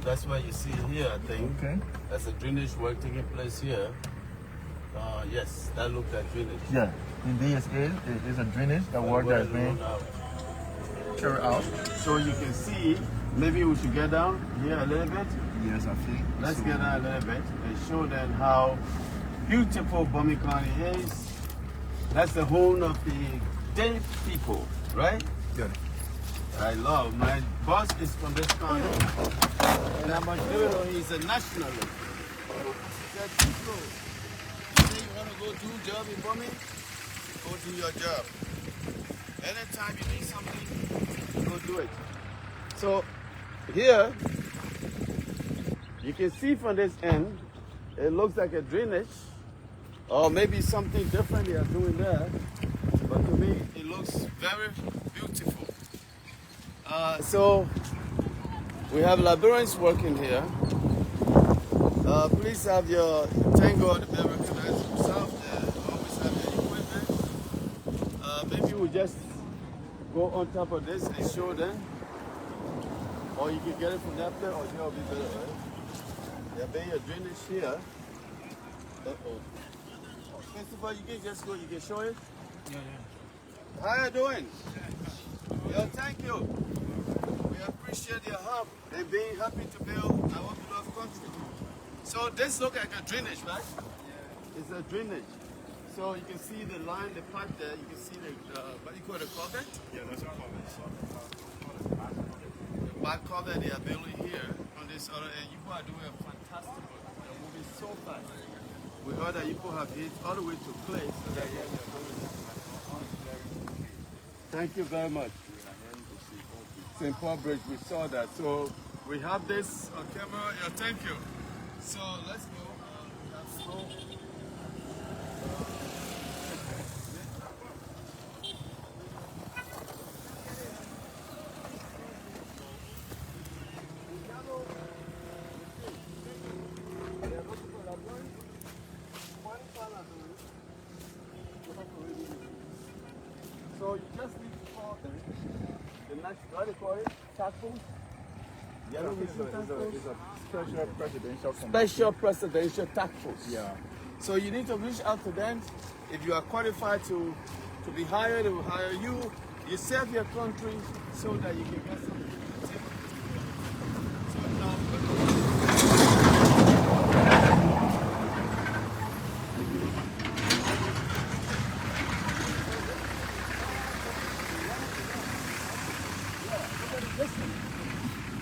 That's what you see here, I think. Okay. There's a drainage work taking place here. Yes, that looks like drainage. Yeah. Indeed, it is a drainage. The work that is being carried out. So you can see. Maybe we should get down here a little bit. Yes, I think. Let's get down a little bit and show them how beautiful Bombing County is. That's the home of the Dave people, right? Good. I love. My boss is from this county, and I'm he's a nationalist. He said, "Chico, you say you want to go do a job in Bombing? Go do your job. Anytime you need something, go do it." So here, you can see from this end, it looks like a drainage, or maybe something different they are doing there. But to me, it looks very beautiful. So we have Liberians working here. Please have your, thank God they recognize themselves there. Always have their equipment. Maybe we just go on top of this and show them. Or you can get it from that place, or here will be better, right? There may be a drainage here. Uh-oh. Christopher, you can just go, you can show it? Yeah. How you doing? Yo, thank you. We appreciate your help and being happy to build our beloved country. So this looks like a drainage, right? Yeah. It's a drainage. So you can see the line, the pipe there, you can see the, what do you call it, a culvert? Yeah, that's a culvert. The back culvert they are building here on this other end. You are doing a fantastic work. You're moving so fast. We heard that people have hit all the way to Clay. So that thank you very much. St. Paul Bridge, we saw that. So we have this on camera. Yeah, thank you. So let's go. Let's go. So you just need to call the next, what do you call it? Task force? Yellow It's a special presidential committee. Special Presidential Task Force. Yeah. So you need to reach out to them. If you are qualified to be hired, they will hire you. You serve your country so that you can get something. So now,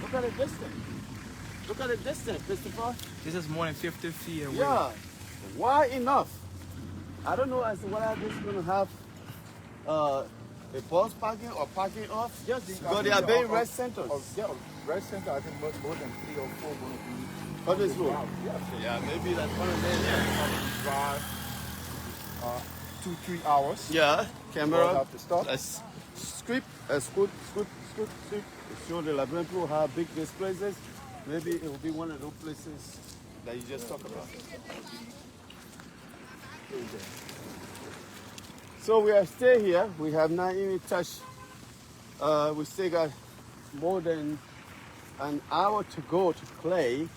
look at the distance. Look at the distance, Christopher. This is more than 50 feet away. Yeah. Why enough? I don't know as to whether this is going to have a bus parking or parking off. Yes, Because they are being rest centers. Yeah, rest center, I think more than 3 or 4 going to be. On this road. Yeah, Yeah, maybe that's one of them. drive 2-3 hours. Yeah, We'll camera. have to stop. Let's scoot. Show the Liberian people how big this place is. Maybe it will be one of those places that you just talked about. So we are still here. We have not even touched. We still got more than an hour to go to Clay.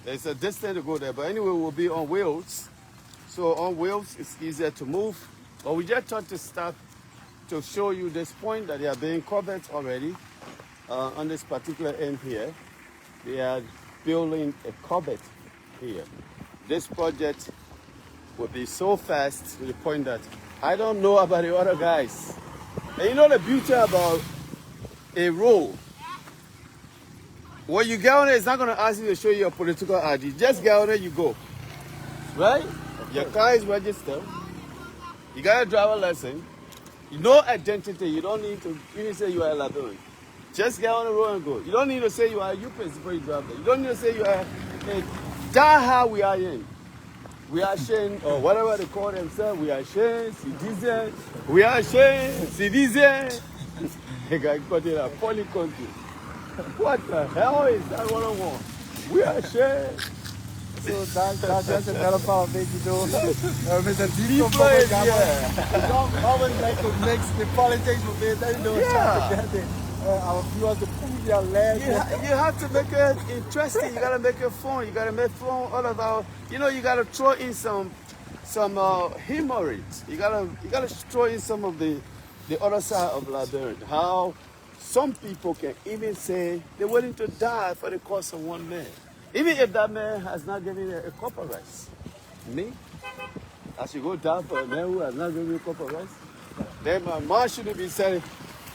There's a distance to go there, but anyway, we'll be on wheels. So on wheels, it's easier to move. But we just thought to start to show you this point that they are being covered already on this particular end here. They are building a covert here. This project will be so fast to the point that I don't know about the other guys. And you know the beauty about a road? When you get on it, it's not going to ask you to show you your political ID. Just get on it, you go. Right? Your car is registered. You got a driver license. No identity. You don't need to even say you are a Liberian. Just get on the road and go. You don't need to say you are a UPS before you drive there. You don't need to say you are a Daha we are in. We are Shane, or whatever they call themselves. We are Shane, citizen. We are Shane, citizen. They got in a funny country. What the hell is that what I want? We are Shane. So that's just another part of it, you know. Mr. Deep Place, yeah. We don't always like to mix the politics with it. You know, Yeah. trying to get our viewers to pull their legs. You have to make it interesting. You gotta make it fun. You gotta make fun all of our. You know, you gotta throw in some humorities. You gotta throw in some of the other side of Liberia. How some people can even say they're willing to die for the cause of one man, even if that man has not given a cup of rice. Me, I should go die for a man who has not given me a cup of rice. Then my mom shouldn't be saying.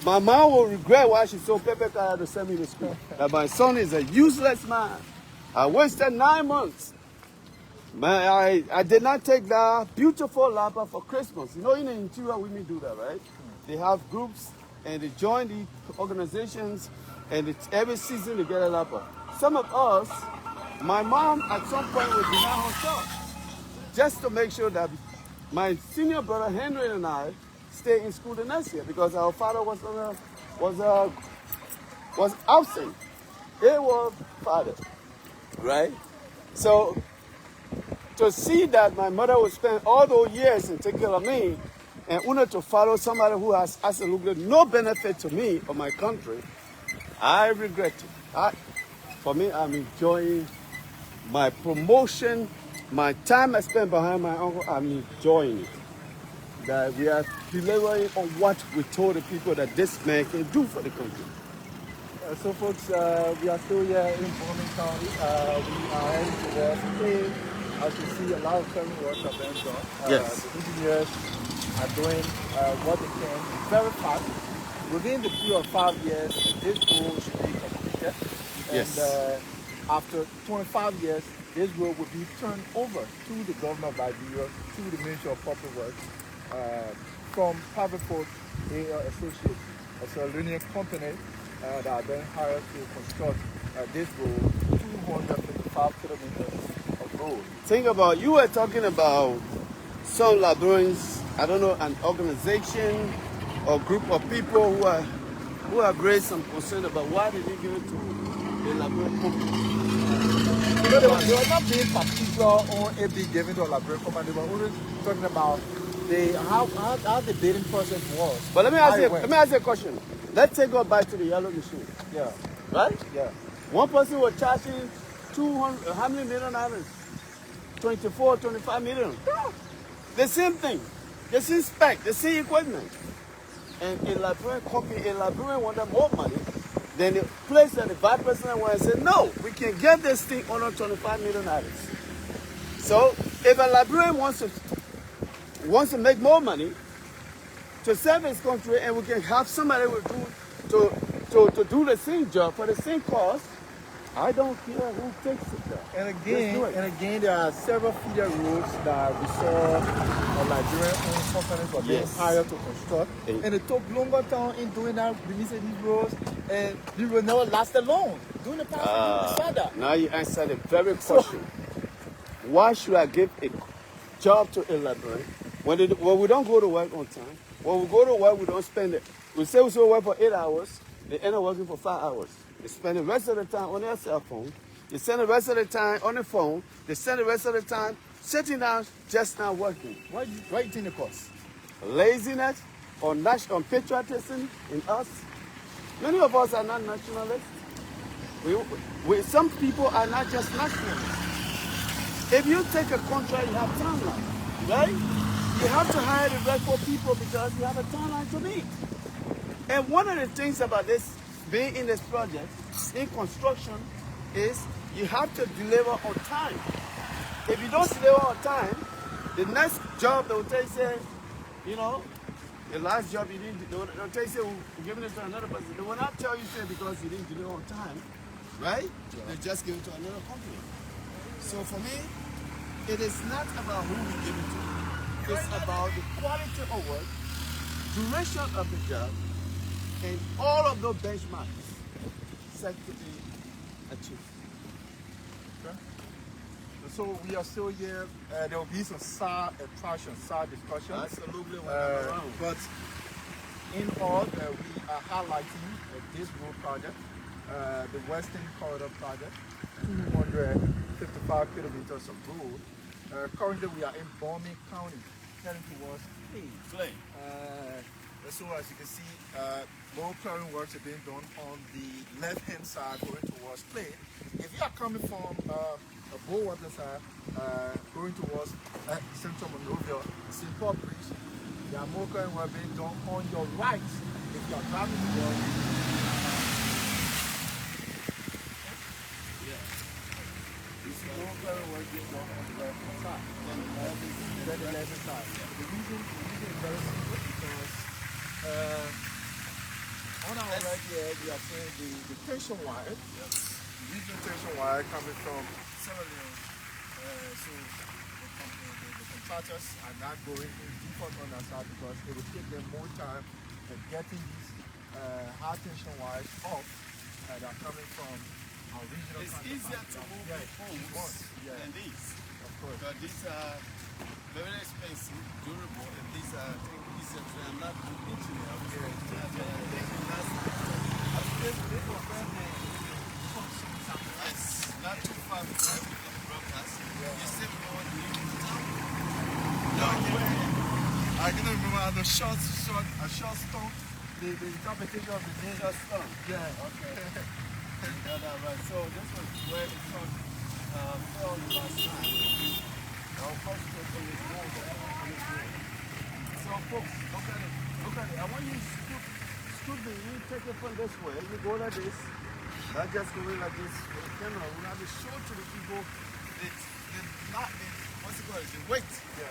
My mom will regret why she sold paper car to send me to school. That my son is a useless man. I wasted 9 months. Man, I did not take that beautiful lapa for Christmas. You know, in the interior, women do that, right? They have groups and they join the organizations and it's every season they get a lapa. Some of us, my mom at some point would deny herself just to make sure that my senior brother Henry and I stay in school the next year because our father was absent. He was father, right? So to see that my mother would spend all those years and take care of me, and only to follow somebody who has absolutely no benefit to me or my country, I regret it. For me, I'm enjoying my promotion, my time I spent behind my uncle. I'm enjoying it. That we are delivering on what we told the people that this man can do for the country. So folks, we are still here in Bowman County. We are heading towards Clay. As you see, a lot of current work are being done. Yes. The engineers are doing what they can very fast. Within the period of 5 years, this goal should be completed. Yes. And after 25 years, this road will be turned over to the government of Liberia, to the Ministry of Public Works, from private folk associates. It's a linear company that have been hired to construct this road, 255 kilometers of road. Think about, you were talking about some Liberians, I don't know, an organization or group of people who have raised some concern about why did they give it to the Liberian company. They were not being particular on it being given to a Liberian company. They were only talking about how the bidding process was. But let me ask you a question. Let's take us back to the yellow machine. Yeah. Right? Yeah. One person was charging 200, how many million dollars? 24, 25 million. The same thing. The same spec, the same equipment. And a Liberian company, a Liberian wanted more money. Then the place that the vice president went and said, no, we can get this thing under 25 million dollars. So if a Liberian wants to make more money to serve his country, and we can have somebody to do the same job for the same cost, I don't care who takes it there. And again, there are several feeder roads that we saw Liberian-owned companies were being hired to construct, and it took longer time in doing that, releasing these roads, and these roads never lasted long. During the past, we saw that. Now you answered the very question. Why should I give a job to a Liberian when we don't go to work on time? When we go to work, we don't spend it. We say we work for 8 hours, they end up working for 5 hours. They spend the rest of the time on their cell phone. They spend the rest of the time on the phone. They spend the rest of the time sitting down, just not working. Why do you think the cost? Laziness or patriotism in us. Many of us are not nationalists. Some people are not just nationalists. If you take a contract, you have timeline, right? You have to hire the right for people because you have a timeline to meet. And one of the things about this, being in this project, in construction, is you have to deliver on time. If you don't deliver on time, the next job they will tell you, say, you know, the last job you didn't, they'll tell you, say, we're giving it to another person. They will not tell you, say, because you didn't deliver on time, right? Yeah. They just give it to another company. So for me, it is not about who we give it to. It's about the quality of work, duration of the job, and all of those benchmarks set to be achieved. Okay. So we are still here. There will be some side discussion. Absolutely. But in all, we are highlighting this road project, the Western Corridor project, 255 kilometers of road. Currently, we are in Bombay County, heading towards Clay. So as you can see, road clearing works are being done on the left-hand side going towards Clay. If you are coming from a waterside side, going towards Central Monrovia, St. Paul Bridge, there are more clearing work being done on your right if you are driving towards. Road clearing work being done on the left-hand side. Then the left-hand side. The reason is very simple because on our right here, we are seeing the tension wire. Yes. The regional tension wire coming from Sierra Leone. So the contractors are not going in deeper on that side because it will take them more time getting these high tension wires off that are coming from our regional. It's easier to move the poles than these. Of course. Because these are very expensive, durable, and these are easier to not engineer. It's not too far from the broadcast. You still go and leave the town. I can remember the short stone. The interpretation of the name. Short stone. Yeah. Okay. Right. So this was where the sun fell last time. Our first person is more than So folks, look at it. Look at it. I want you to scoot the, you take it from this way. You go like this. Not just going like this with the camera. We have to show to the people what's it called? The weight. Yeah.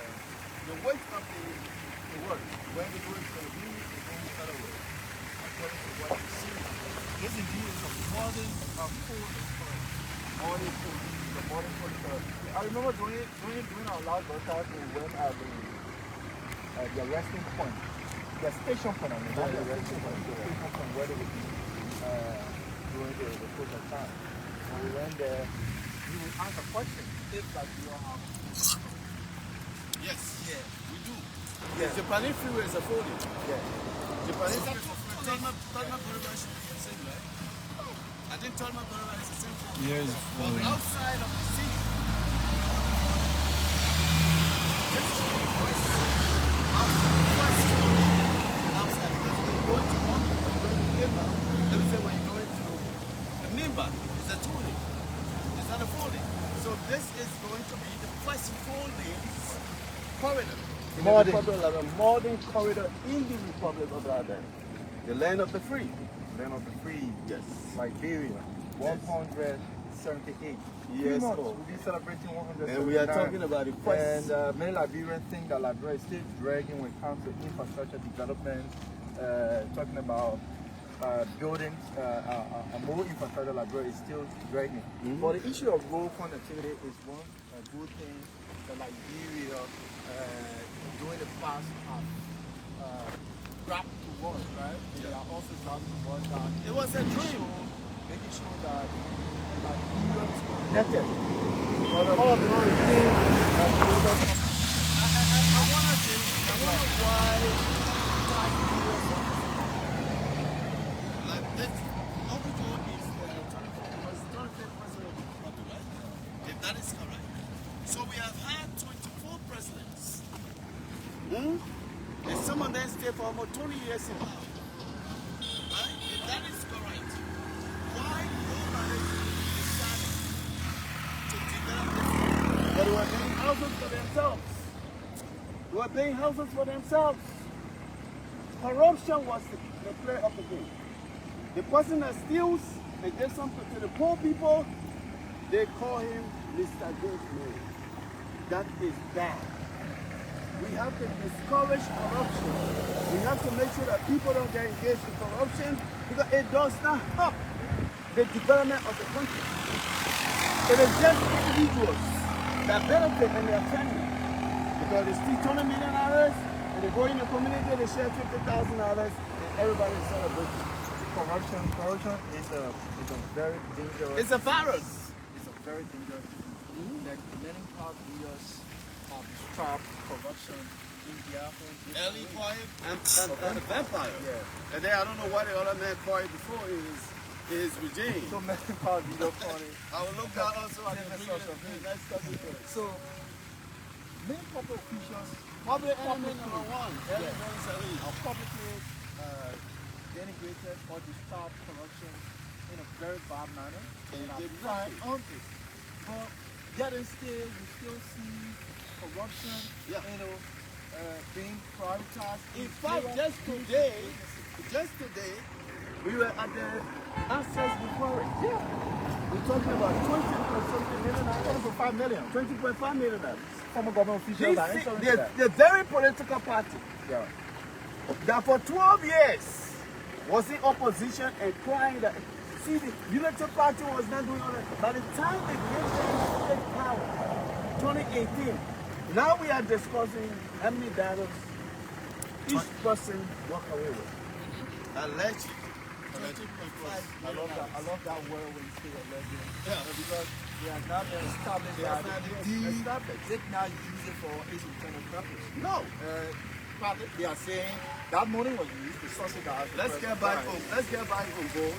The weight of the work. Where the work is going to be, the going other way. According to what you see. This indeed is a modern code of modern code. the modern police. I remember doing our last broadcast, we went at the resting point, the station point, I mean, not the resting point, the station point where they would be doing the protest time. And we went there, you would ask a question if that you don't have. Yes. Yeah. We do. Yeah. Japanese freeway is a folding. Yeah. Japanese freeway. Tolma Boulevard should be the same, right? I think Tolma Boulevard is the same folding. Yes. But outside of the city, outside, because when you go to one, let me say when you go into the Nimba, it's a folding. It's not a folding. So this is going to be the first folding corridor. A modern corridor in the Republic of Liberia. The land of the free. Land of the free. Yes. Liberia, 178. Yes, months, sir. we'll be celebrating 179. And we are talking about the first. And many Liberians think that Liberia is still dragging when it comes to infrastructure development, talking about buildings, more infrastructure. Liberia is still dragging. But the issue of road connectivity is one good thing that Liberia during the past have grabbed towards, right? They are also grabbing towards that. It was a dream. Making sure that Liberians connected. But all of the things that I wonder why like this Obigo is the 25th president of the Republic, right? If that is correct. So we have had 24 presidents. And some of them stay for almost 20 years in power. Right? If that is correct, why nobody decided to develop this? But they were building houses for themselves. They were building houses for themselves. Corruption was the play of the game. The person that steals and gives something to the poor people, they call him Mr. Good Man. That is bad. We have to discourage corruption. We have to make sure that people don't get engaged in corruption because it does not help the development of the country. It is just individuals that benefit and their family because they steal $20 million and they go in the community, they share $50,000 and everybody is celebrating. corruption is a very dangerous. It's a virus. It's a very dangerous. Like many past leaders have stopped corruption in their own. Ellie quiet and a vampire. Yeah. And then I don't know why the other man quiet before his regime. So many past leaders call it. I will look at also at the social Let's talk about it. So many public officials, Public enemy number one. Ellie are publicly denigrated or disturbed corruption in a very bad manner. And have did tried nothing. on it. But yet and still, you still see corruption, being prioritized. In fact, just today, we were at the Access before it. Yeah. We're talking about 20.something million. 20.5 million. 20.5 million. Former government officials are answering to that. The very political party Yeah. that for 12 years was in opposition and crying that, see, the Unity Party was not doing all that. By the time they gave them state power, 2018, now we are discussing how many dollars each person walk away with. Allegedly. I love that word when you say alleged. Yeah. Because they have not been established. They have not been established. They cannot use it for its intended purpose. No. Partly they are saying that money was used to subsidize. the Let's get president's back price. on. Let's get back on board.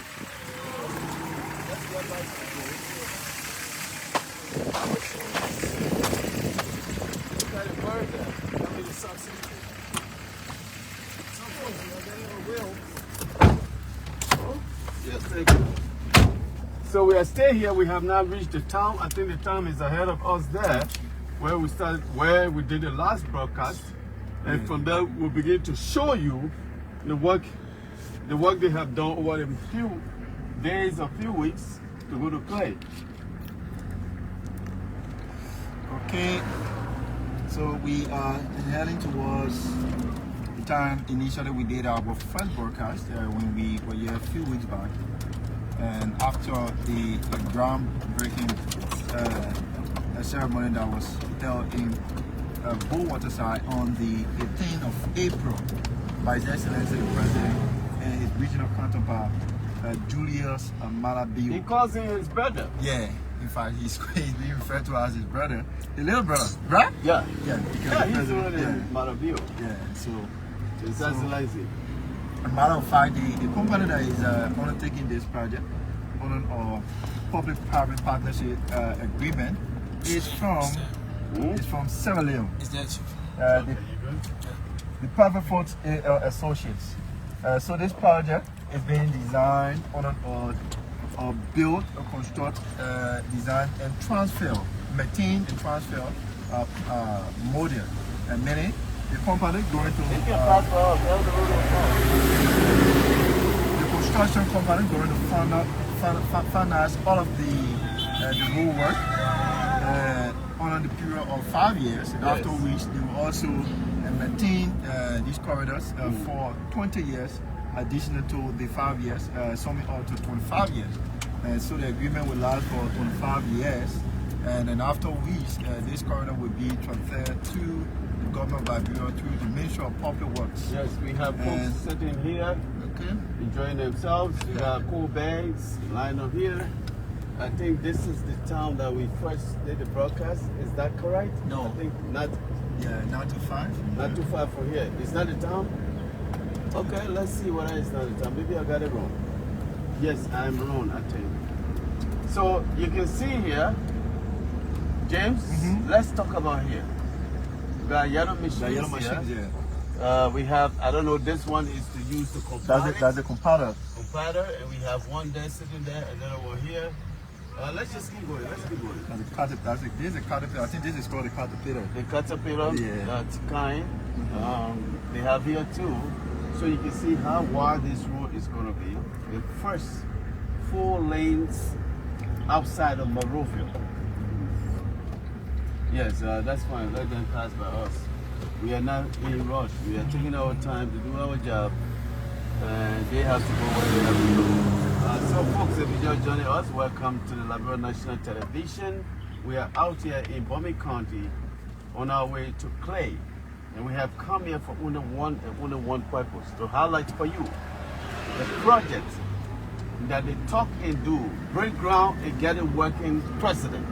Let's get back on board. Look at the bird there. I mean the subsidy. Some folks, they will. Yes, thank you. So we are staying here. We have now reached the town. I think the town is ahead of us there, where we started, where we did the last broadcast. And from there, we'll begin to show you the work they have done over a few days, a few weeks to go to play. Okay, so we are heading towards the time initially we did our first broadcast when we were here a few weeks back. And after the groundbreaking ceremony that was held in waterside on the 18th of April by His Excellency the President and his regional counterpart, Julius Malabio. He calls him his brother. Yeah, in fact, he's being referred to as his brother, his little brother, right? Yeah. Yeah, Yeah, he's already Malabio. Yeah, so. His Excellency. As a matter of fact, the company that is undertaking this project on a public-private partnership agreement is from Sierra Leone. Is that The Private Folks Associates. So this project is being designed on or built or construct, design and transfer, maintain and transfer model. And many the company going to the construction company going to finance all of the road work on the period of 5 years, and after which they will also maintain these corridors for 20 years, additional to the 5 years, summing up to 25 years. So the agreement will last for 25 years, and then after which this corridor will be transferred to the government by Bureau through the Ministry of Public Works. Yes, we have folks sitting here, enjoying themselves. We got cool bags lined up here. I think this is the town that we first did the broadcast. Is that correct? No. I think not. Yeah, not too far. Not too far from here. It's not the town? Okay, let's see what is not the town. Maybe I got it wrong. Yes, I'm wrong, I think. So you can see here, James, let's talk about here. We got yellow machines. The yellow machines, here. We have, I don't know, this one is to use the compiler. That's the compiler. And we have one there sitting there, and then over here. Let's just keep going. Let's keep going. This is a caterpillar. I think this is called a caterpillar. The caterpillar, that's kind. They have here too. So you can see how wide this road is going to be. The first 4 lanes outside of Monrovia. Yes, that's fine. Let them pass by us. We are not in a rush. We are taking our time to do our job. And they have to go where they have to go. So folks, if you just joining us, welcome to the Liberia National Television. We are out here in Bomi County on our way to Clay. And we have come here for only one purpose, to highlight for you the project that they talk and do, break ground and get it working precedent.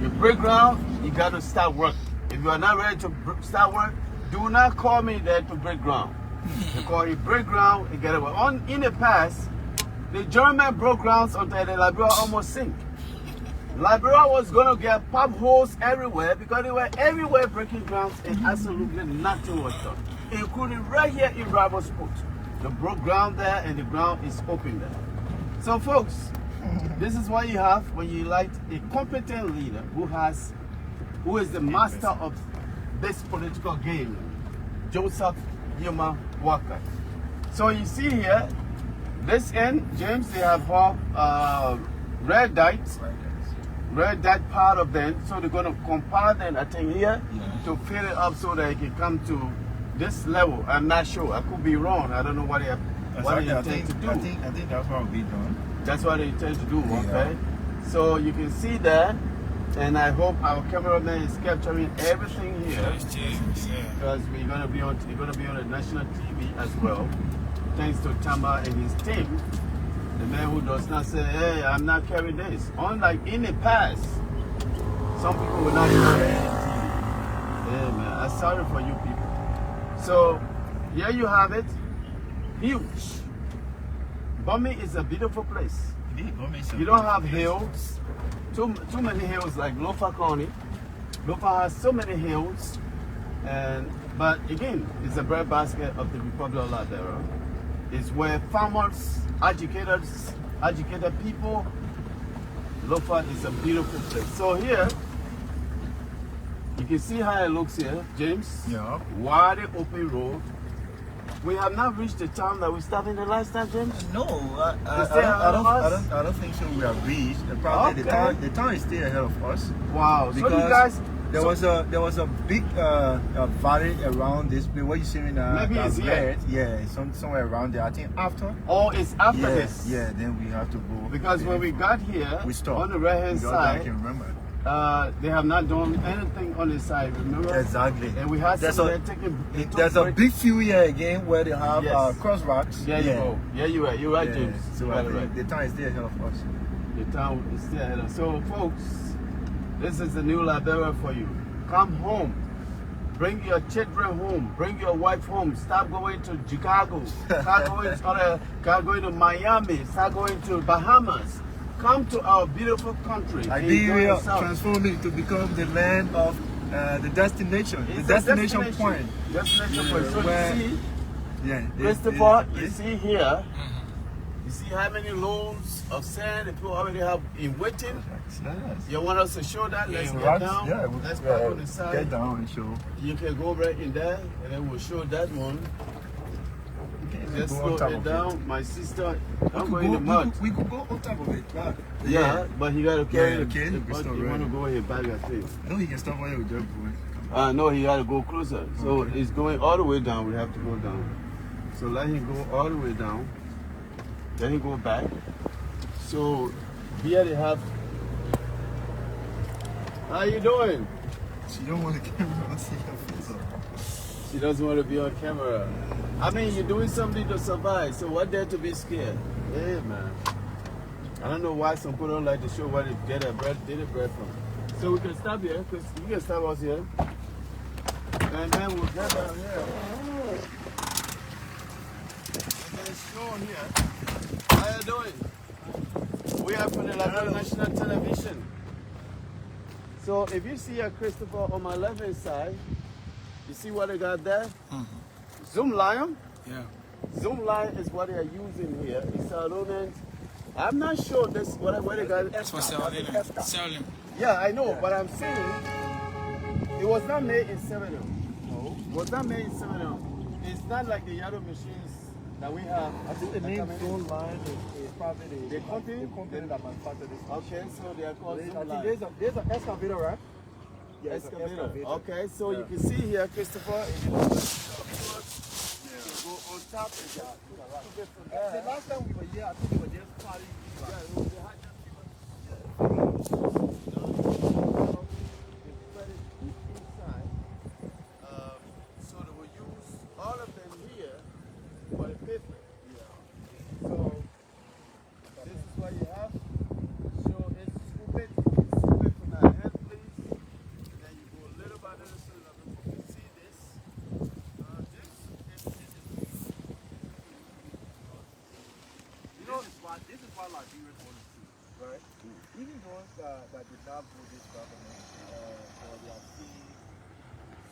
You break ground, you got to start work. If you are not ready to start work, do not call me there to break ground. Because you break ground and get it work. In the past, the German broke grounds until the Liberia almost sank. Liberia was going to get pop holes everywhere because they were everywhere breaking grounds and absolutely nothing was done. Including right here in Bravo Sport. The broke ground there and the ground is open there. So folks, this is what you have when you elect a competent leader who is the master of this political game, Joseph Yuma Walker. So you see here, this end, James, they have red dye part of them, so they're going to compile them, I think, here to fill it up so that it can come to this level. I'm not sure. I could be wrong. I don't know what they intend to do. I think that's what will be done. That's what they intend to do, okay? So you can see that, and I hope our cameraman is capturing everything here because we're going to be on the national TV as well. Thanks to Tama and his team. The man who does not say, hey, I'm not carrying this. Unlike in the past, some people will not carry anything. Yeah, man, I'm sorry for you people. So, here you have it. Huge. Bomi is a beautiful place. You don't have hills. Too many hills like Lofa County. Lofa has so many hills. But again, it's a breadbasket of the Republic of Liberia. It's where farmers, educated people. Lofa is a beautiful place. So here, you can see how it looks here, James. Yeah. Wide open road. We have not reached the town that we started in the last time, James. No, I don't think so. We have reached. The town is still ahead of us. Wow. So you guys, There was a big valley around this place. What you see now? Maybe it's here. Yeah, somewhere around there. I think after. Oh, it's after this. Yeah, then we have to go. Because when we got here, we stopped on the right hand side. I can remember. They have not done anything on this side, remember? Exactly. And we had there's a a big field here again where they have crosswalks. There you go. Yeah, you're right. You're right, James. So right. The town is still ahead of us. The town is still ahead of us. So, folks, this is the new Liberia for you. Come home. Bring your children home. Bring your wife home. Stop going to Chicago. Start going to Miami. Start going to Bahamas. Come to our beautiful country. Liberia transforming to become the land of the destination. It's the destination point. Destination point. So you see, Christopher, you see here, you see how many loads of sand the people already have in waiting? You want us to show that? Let's get down. Yeah, let's park on the side. Get down and show. You can go right in there, and then we'll show that one. Just slow it down. My sister, I'm going in the mud. We could go on top of it. Yeah, but he got to carry the kid. You want to go ahead by your thing. No, he can stop where you're going. No, he got to go closer. So it's going all the way down. We have to go down. So let him go all the way down. Then he go back. So here they have. How you doing? She don't want the camera to see her face. She doesn't want to be on camera. I mean, you're doing something to survive, so what there to be scared? Hey, man. I don't know why some people don't like to show where they get their bread from. So we can stop here, because you can stop us here. And then we'll get down here. And then show here. How you doing? We are from the Liberia National Television. So if you see a Christopher on my left hand side, you see what they got there? Zoom Lion? Yeah. Zoom Lion is what they are using here. It's aluminum. I'm not sure this what they got. That's for selling. Yeah, I know, but I'm saying it was not made in Seminole. No. It was not made in Seminole. It's not like the yellow machines that we have. I think the name Zoom Line is probably the company that manufactured this. Okay, so they are called Zoom Line. There's an excavator, right? Yeah, excavator. Okay, so you can see here, Christopher, if you look at the go on top of that. The last time we were here, I think we were just partying. So they will use all of them here for the pavement. So this is what you have. So it's scoop it from that hand, please. And then you go a little by little so that people can see this. This is what Liberians want to see, right? Even those that did not vote this government, or they are seeing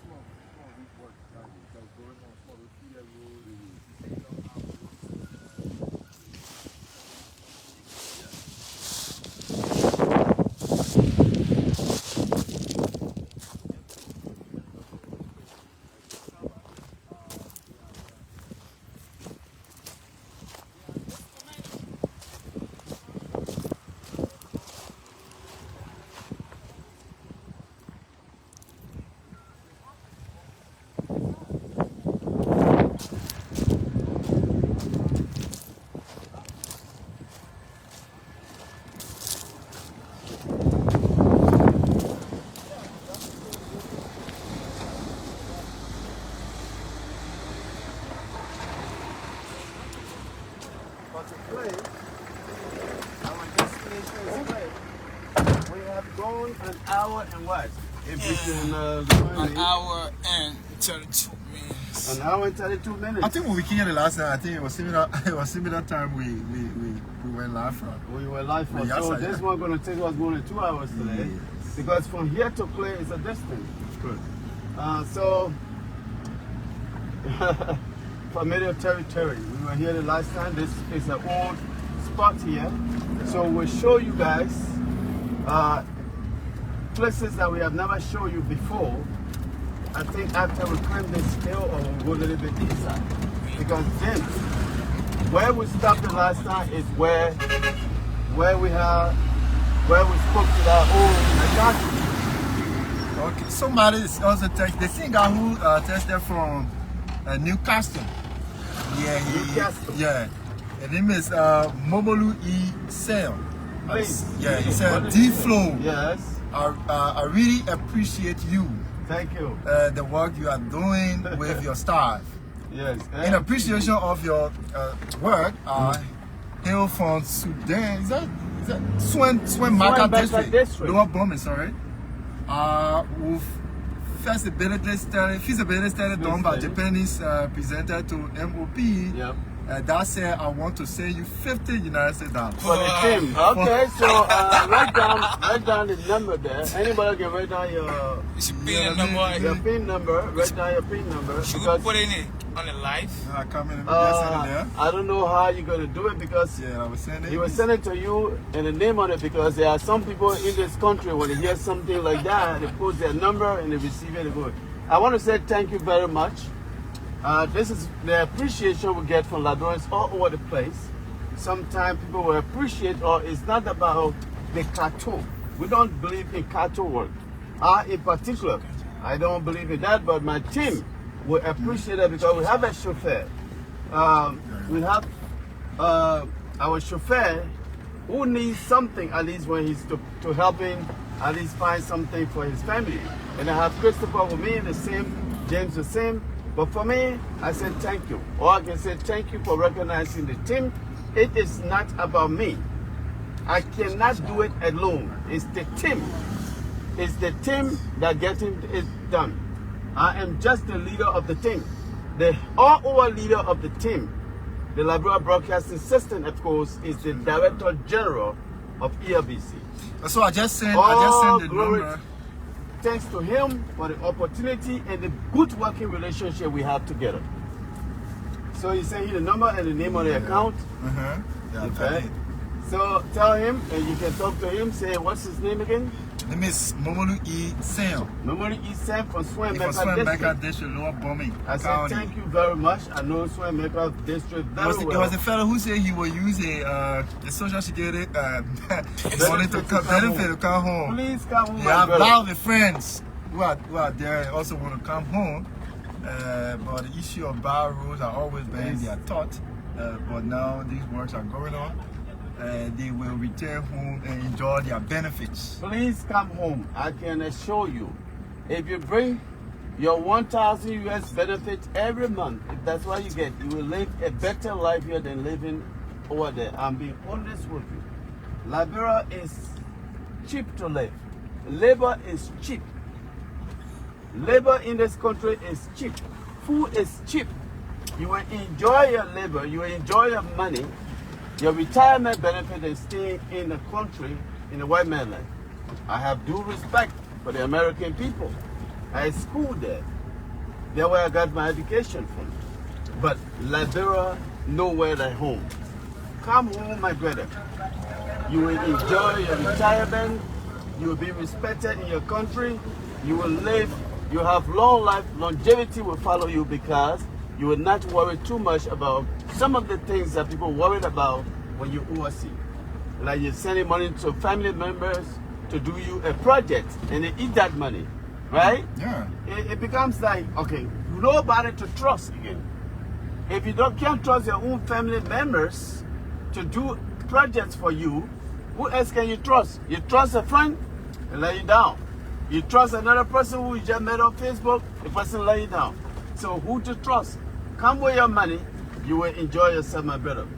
some of these work that's going on, some of the feeder roads, An hour and what? If we can, An hour and 32 minutes. An hour and 32 minutes. I think when we came here the last time, I think it was similar. It was similar time we went live from. We were live from. Yes, So this one going to take us more than 2 hours today, because from here to Clay is a distance. Good. So familiar territory. We were here the last time. This is an old spot here. So we'll show you guys places that we have never shown you before. I think after we climb this hill, or we'll go a little bit inside. Because then, where we stopped the last time is where we spoke to that old Nagati. Okay, somebody is also text. The singer who tested from Newcastle. Yeah, Newcastle. Yeah. His name is Momolu E. Sale. Please. Yeah, he said D Flow. Yes. I really appreciate you. Thank you. The work you are doing with your staff. Yes. In appreciation of your work, hail from Sudan. Is that Swen Maka District? Lower Bombing, sorry. With feasibility study done by Japanese presenter to MOP. Yep. That said, I want to send you $50 United States. For the team. Okay, so write down the number there. Anybody can write down your PIN number. Your PIN number. Write down your PIN number. Should we put it on the live? I don't know how you're gonna do it because I was sending. He will send it to you and the name on it because there are some people in this country when they hear something like that, they put their number and they receive it. I want to say thank you very much. This is the appreciation we get from Liberians all over the place. Sometimes people will appreciate, or it's not about the cartoon. We don't believe in cartoon work. In particular, I don't believe in that, but my team will appreciate it because we have a chauffeur. We have our chauffeur who needs something at least when he's to help him at least find something for his family. And I have Christopher with me, the same, James the same. But for me, I said thank you. Or I can say thank you for recognizing the team. It is not about me. I cannot do it alone. It's the team. It's the team that getting it done. I am just the leader of the team. The all-over leader of the team, the Liberia Broadcasting System, of course, is the Director General of ELBC. So I just sent the glory, number. Thanks to him for the opportunity and the good working relationship we have together. So he sent you the number and the name on the account. Okay. So tell him, and you can talk to him. Say, what's his name again? His name is Momolu E. Sam. Momolu E. Sam from Swen Meka District, Lower Bombing. I said thank you very much. I know Swen Meka District very well. There was a fellow who said he will use a social security money to come home. Please come home. Yeah, I have a lot of friends who are there and also want to come home. But the issue of bar rules are always been their thought. But now these works are going on. They will return home and enjoy their benefits. Please come home. I can assure you, if you bring your 1,000 US benefits every month, if that's what you get, you will live a better life here than living over there. I'm being honest with you. Liberia is cheap to live. Labor is cheap. Labor in this country is cheap. Food is cheap. You will enjoy your labor. You will enjoy your money. Your retirement benefit is staying in the country, in the white man's land. I have due respect for the American people. I schooled there. That's where I got my education from. But Liberia, nowhere at home. Come home, my brother. You will enjoy your retirement. You will be respected in your country. You will live. You have long life. Longevity will follow you because you will not worry too much about some of the things that people worried about when you oversee. Like you're sending money to family members to do you a project and they eat that money, right? Yeah. It becomes like, okay, nobody to trust again. If you can't trust your own family members to do projects for you, who else can you trust? You trust a friend, and let you down. You trust another person who you just met on Facebook, the person let you down. So who to trust? Come with your money, you will enjoy yourself, my brother.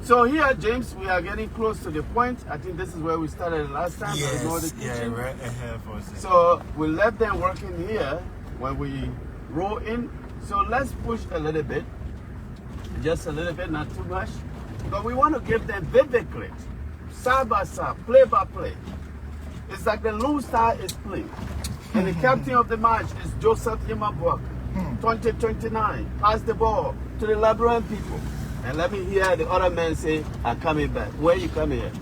So here, James, we are getting close to the point. I think this is where we started last time. Yes, right ahead for us. So we let them work in here when we roll in. So let's push a little bit, just a little bit, not too much. But we want to give them vividly, side by side, play by play. It's like the Lone Star is playing. And the captain of the match is Joseph Imabwak. 2029, pass the ball to the Liberian people. And let me hear the other man say, I'm coming back. Where you coming here?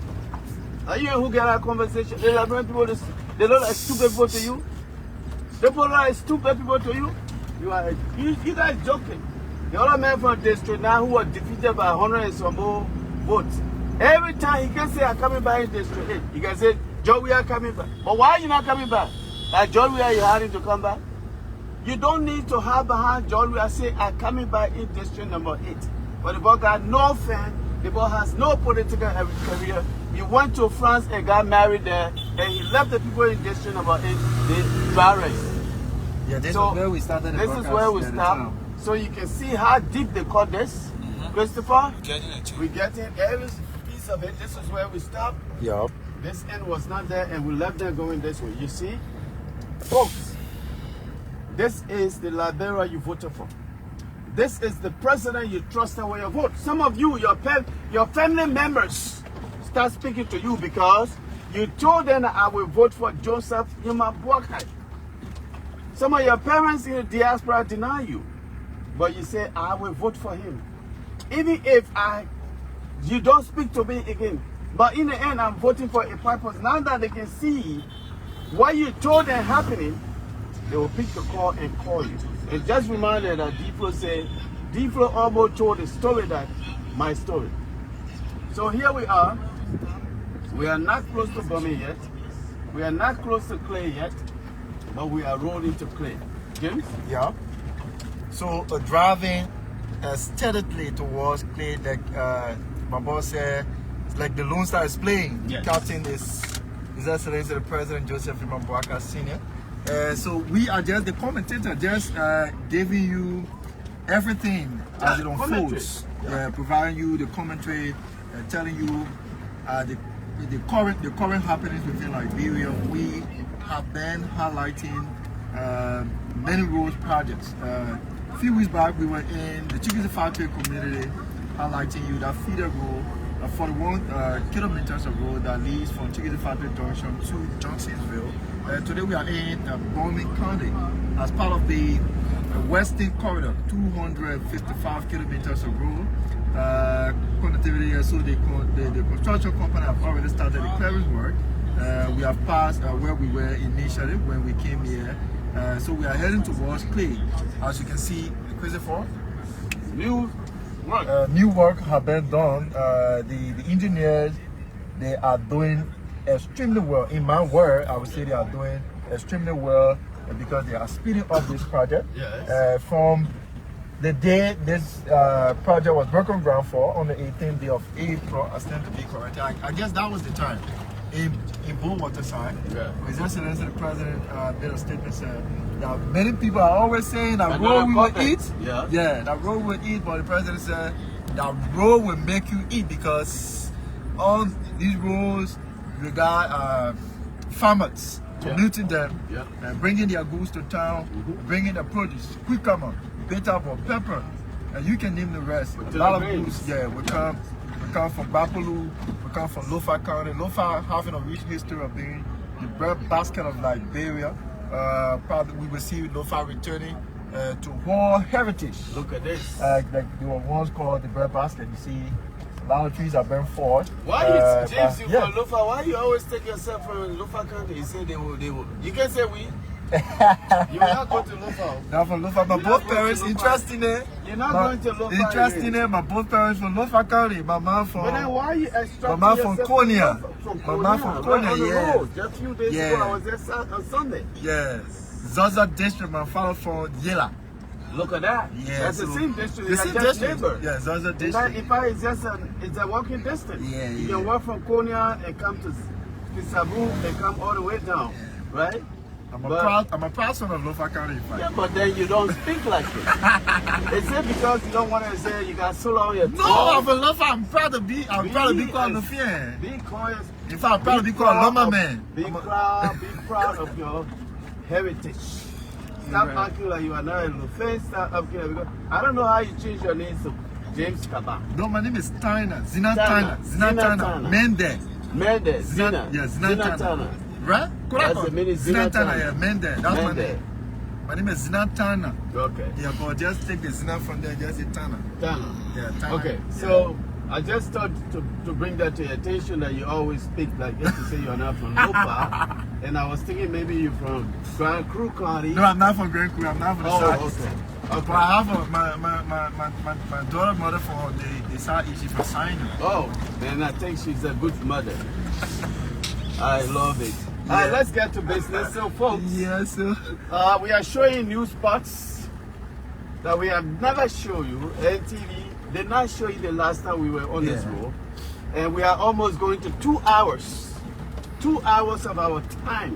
Are you who get our conversation? The Liberian people, they look like stupid people to you? They look like stupid people to you? You guys joking. The other man from the district now who was defeated by 100 and some more votes. Every time he can say, I'm coming back in district 8. He can say, Joe, we are coming back. But why are you not coming back? Like John Weir, you had him to come back. You don't need to have behind John Weir say, I'm coming back in district number 8. But the boy got no fan. The boy has no political career. He went to France and got married there. And he left the people in district number 8, the dry race. Yeah, this So, is where we started the This is where we start. So you can see how deep they cut this. Christopher, we're getting every piece of it. This is where we stop. Yup. This end was not there and we left them going this way. You see? Folks, this is the Liberia you voted for. This is the president you trusted with your vote. Some of you, your family members, start speaking to you because you told them that I will vote for Joseph Boakai. Some of your parents in the diaspora deny you, but you say, I will vote for him. Even if you don't speak to me again, but in the end, I'm voting for a purpose. Now that they can see what you told them happening, they will pick the call and call you. And just reminded that Diplo said, Diplo almost told the story that my story. So here we are. We are not close to bombing yet. We are not close to clay yet, but we are rolling to clay. James? Yeah. So driving steadily towards clay, like my boss said, it's like the Lone Star is playing. Yes. Captain is His Excellency the President Joseph Boakai Sr. So we are just the commentator, just giving you everything as it unfolds, providing you the commentary, telling you the current happenings within Liberia. We have been highlighting many road projects. A few weeks back, we were in the Chicken Factory community, highlighting you that feeder road, 41 kilometers of road that leads from Chicken Factory Junction to Johnsonsville. Today we are in Bowman County as part of the Western Corridor, 255 kilometers of road connectivity. So the construction company have already started the clearing work. We have passed where we were initially when we came here. So we are heading towards clay. As you can see, Christopher, new work have been done. The engineers, they are doing extremely well. In my word, I would say they are doing extremely well because they are speeding up this project. Yes. From the day this project was broken ground for, on the 18th day of April, I stand to be correct. I guess that was the time in waterside. His Excellency the President made a statement said that many people are always saying that road we will eat. Yeah, that road will eat, but the President said that road will make you eat because on these roads regard farmers commuting them and bringing their goods to town, bringing the produce, cucumber, bitter pepper, and you can name the rest. A lot of goods, will come from Bapaloo, we come from Lofa County. Lofa having a rich history of being the bread basket of Liberia. Probably we will see Lofa returning to World Heritage. Look at this. Like they were once called the bread basket. You see, a lot of trees have been forged. Why James, you from Lofa? Why you always take yourself from Lofa County? You say they will. You can say we. You will not go to Lofa. Not from Lofa. My both parents, interesting it. You're not going to Lofa. Interesting it. My both parents from Lofa County. My mom from. But then why are you extracting my mom from Konya. My mom from Konya, Just a few days ago, I was there on Sunday. Yes. Zaza district, my father from Yela. Look at that. Yeah, That's so the same district. The same district. Yeah, Zaza district. If I is just it's a walking distance. Yeah, you can walk from Konya and come to Sabu and come all the way down, right? I'm a proud son of Lofa County. Yeah, but then you don't speak like it. Is it because you don't want to say you got so long your No, I'm from Lofa. I'm proud to be called Nufien. Be quiet. In fact, I'm proud to be called Loma Man. Be proud of your heritage. Stop acting like you are not in the face. Stop acting like, because I don't know how you change your name to James Kaba. No, my name is Tina. Zina Tina. Mendez. Zina. Yes, Zina Tina. Right? That's the meaning Zina Tina. Yeah, Mendez. That's my name. My name is Zina Tina. Okay. Yeah, but just take the Zina from there, just say Tina. Tina. Yeah, Tina. Okay, so I just thought to bring that to your attention that you always speak like this to say you're not from Lopa. And I was thinking maybe you're from Grand Cru County. No, I'm not from Grand Cru. I'm not from the Southeast. Okay. But I have my daughter mother from the Southeast. She's from Sinai. Oh, then I think she's a good mother. I love it. All right, let's get to business. So, folks, Yes, sir. we are showing new spots that we have never shown you. NTV did not show you the last time we were on this road. And we are almost going to 2 hours. 2 hours of our time.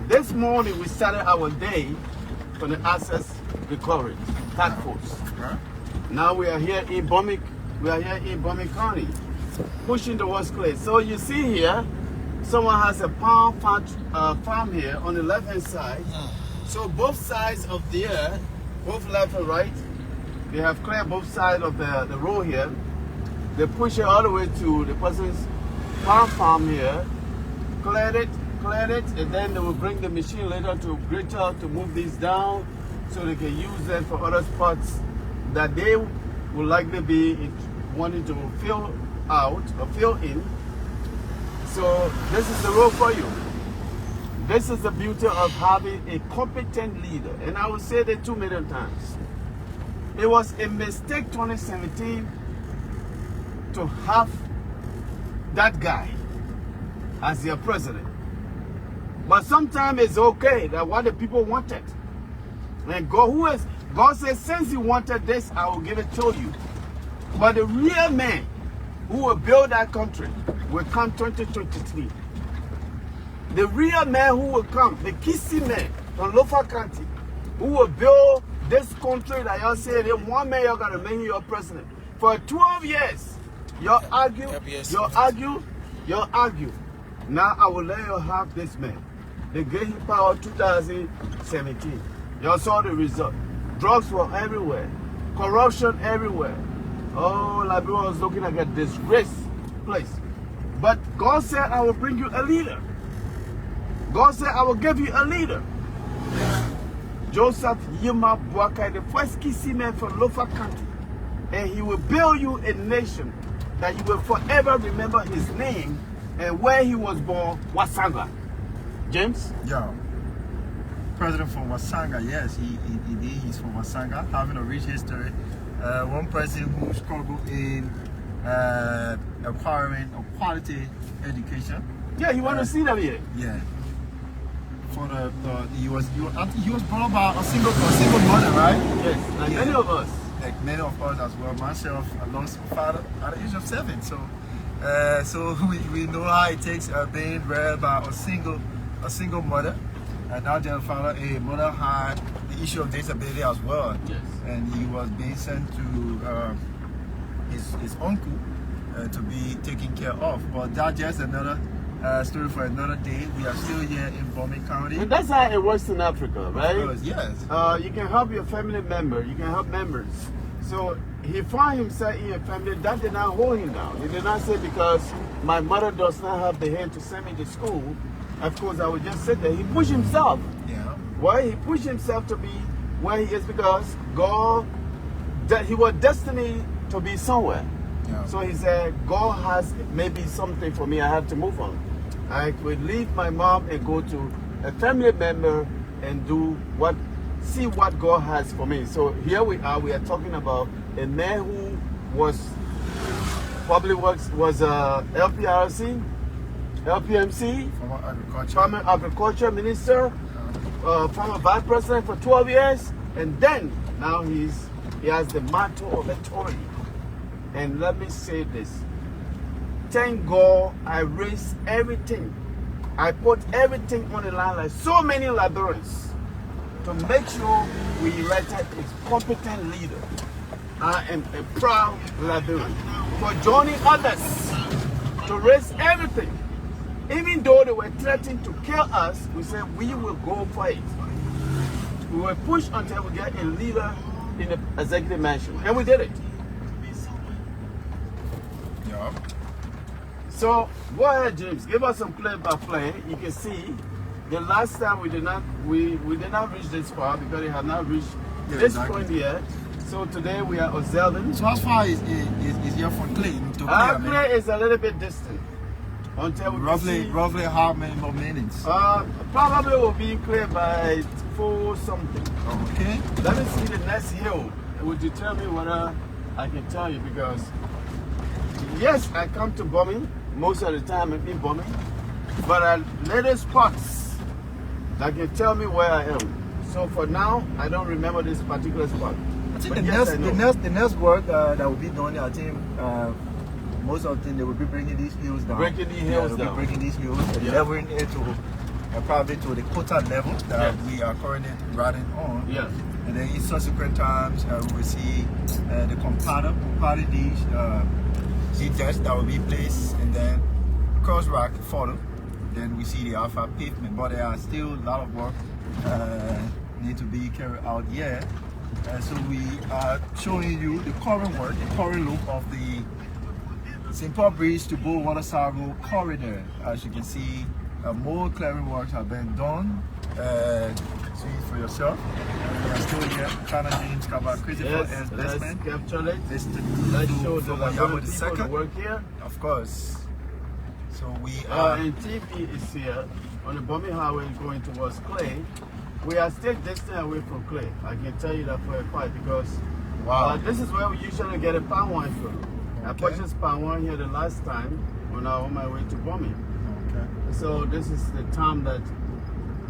This morning, we started our day for the access recovery task force. Now we are here in Bomic. We are here in Bomic County, pushing towards clay. So you see here, someone has a farm here on the left-hand side. So both sides of there, both left and right, they have cleared both sides of the road here. They push it all the way to the person's farm here, cleared it, and then they will bring the machine later to Greater to move these down so they can use them for other spots that they would likely be wanting to fill out or fill in. So this is the road for you. This is the beauty of having a competent leader. And I will say that 2 million times. It was a mistake 2017 to have that guy as your president. But sometimes it's okay that what the people wanted. And God says, since you wanted this, I will give it to you. But the real man who will build that country will come 2023. The real man who will come, the kissy man from Lofa County, who will build this country that y'all say, that one man y'all got to make him your president. For 12 years, y'all argue. Now I will let you have this man. They gave him power 2017. Y'all saw the result. Drugs were everywhere. Corruption everywhere. Oh, Liberia was looking like a disgrace place. But God said, I will bring you a leader. God said, I will give you a leader. Joseph Yima Boakai, the first kissy man from Lofa County. And he will build you a nation that you will forever remember his name and where he was born, Wasanga. James? Yeah. President from Wasanga, yes, he did. He's from Wasanga, having a rich history. One person who struggled in acquiring a quality education. Yeah, you want to see them here? Yeah. For he was brought up by a single mother, right? Yes, like many of us. Like many of us as well. Myself, I lost my father at the age of 7. So, we know how it takes being reared by a single mother. And not just father, a mother had the issue of disability as well. Yes. And he was being sent to his uncle to be taken care of. But that's just another story for another day. We are still here in Bomic County. And that's how it works in Africa, right? Yes. You can help your family member. You can help members. So he found himself in a family that did not hold him down. He did not say, because my mother does not have the hand to send me to school, of course I would just sit there. He pushed himself. Yeah. Why? He pushed himself to be where he is because he was destined to be somewhere. Yeah. So he said, God has maybe something for me. I have to move on. I could leave my mom and go to a family member and see what God has for me. So here we are talking about a man who was LPRC, LPMC, former agriculture minister, former vice president for 12 years, and then now he has the mantle of authority. And let me say this. Thank God I raised everything. I put everything on the line like so many Liberians to make sure we elected a competent leader. I am a proud Liberian for joining others to raise everything. Even though they were threatening to kill us, we said we will go for it. We will push until we get a leader in the executive mansion. And we did it. Yeah. So go ahead, James. Give us some play by play. You can see the last time we did not reach this far because it had not reached this point yet. So today we are observing. So as far as is here for clay to clear? Clay is a little bit distant. Until we roughly how many more minutes? Probably will be clear by 4 something. Okay. Let me see the next hill. It will determine whether I can tell you, because yes, I come to bombing most of the time in bombing, But little spots that can tell me where I am. So for now, I don't remember this particular spot. I think But the yes, I know. next work that will be done, I think most of the time they will be bringing these hills down. Breaking these hills they'll down. be breaking these hills and Yeah. leveling it to probably to the quota level that we are currently riding on. Yes. And then in subsequent times, we will see the compiling these decks that will be placed, and then cross rack follow. Then we see the alpha pavement, but there are still a lot of work need to be carried out here. So we are showing you the current work, the current look of the St. Paul Bridge to Bull Waterside Road corridor. As you can see, more clearing works have been done. See it for yourself. We are still here. China James Cabal Crazy for Yes, investment. let's capture it. Let's Let's show the Yabo people the second. work here. Of course. So we are. And TP is here on the Bombing Highway going towards Clay. We are still distant away from Clay. I can tell you that for a fact because this is where we usually get a palm wine from. I purchased palm wine here the last time when I was on my way to Bombing. Okay. So this is the time that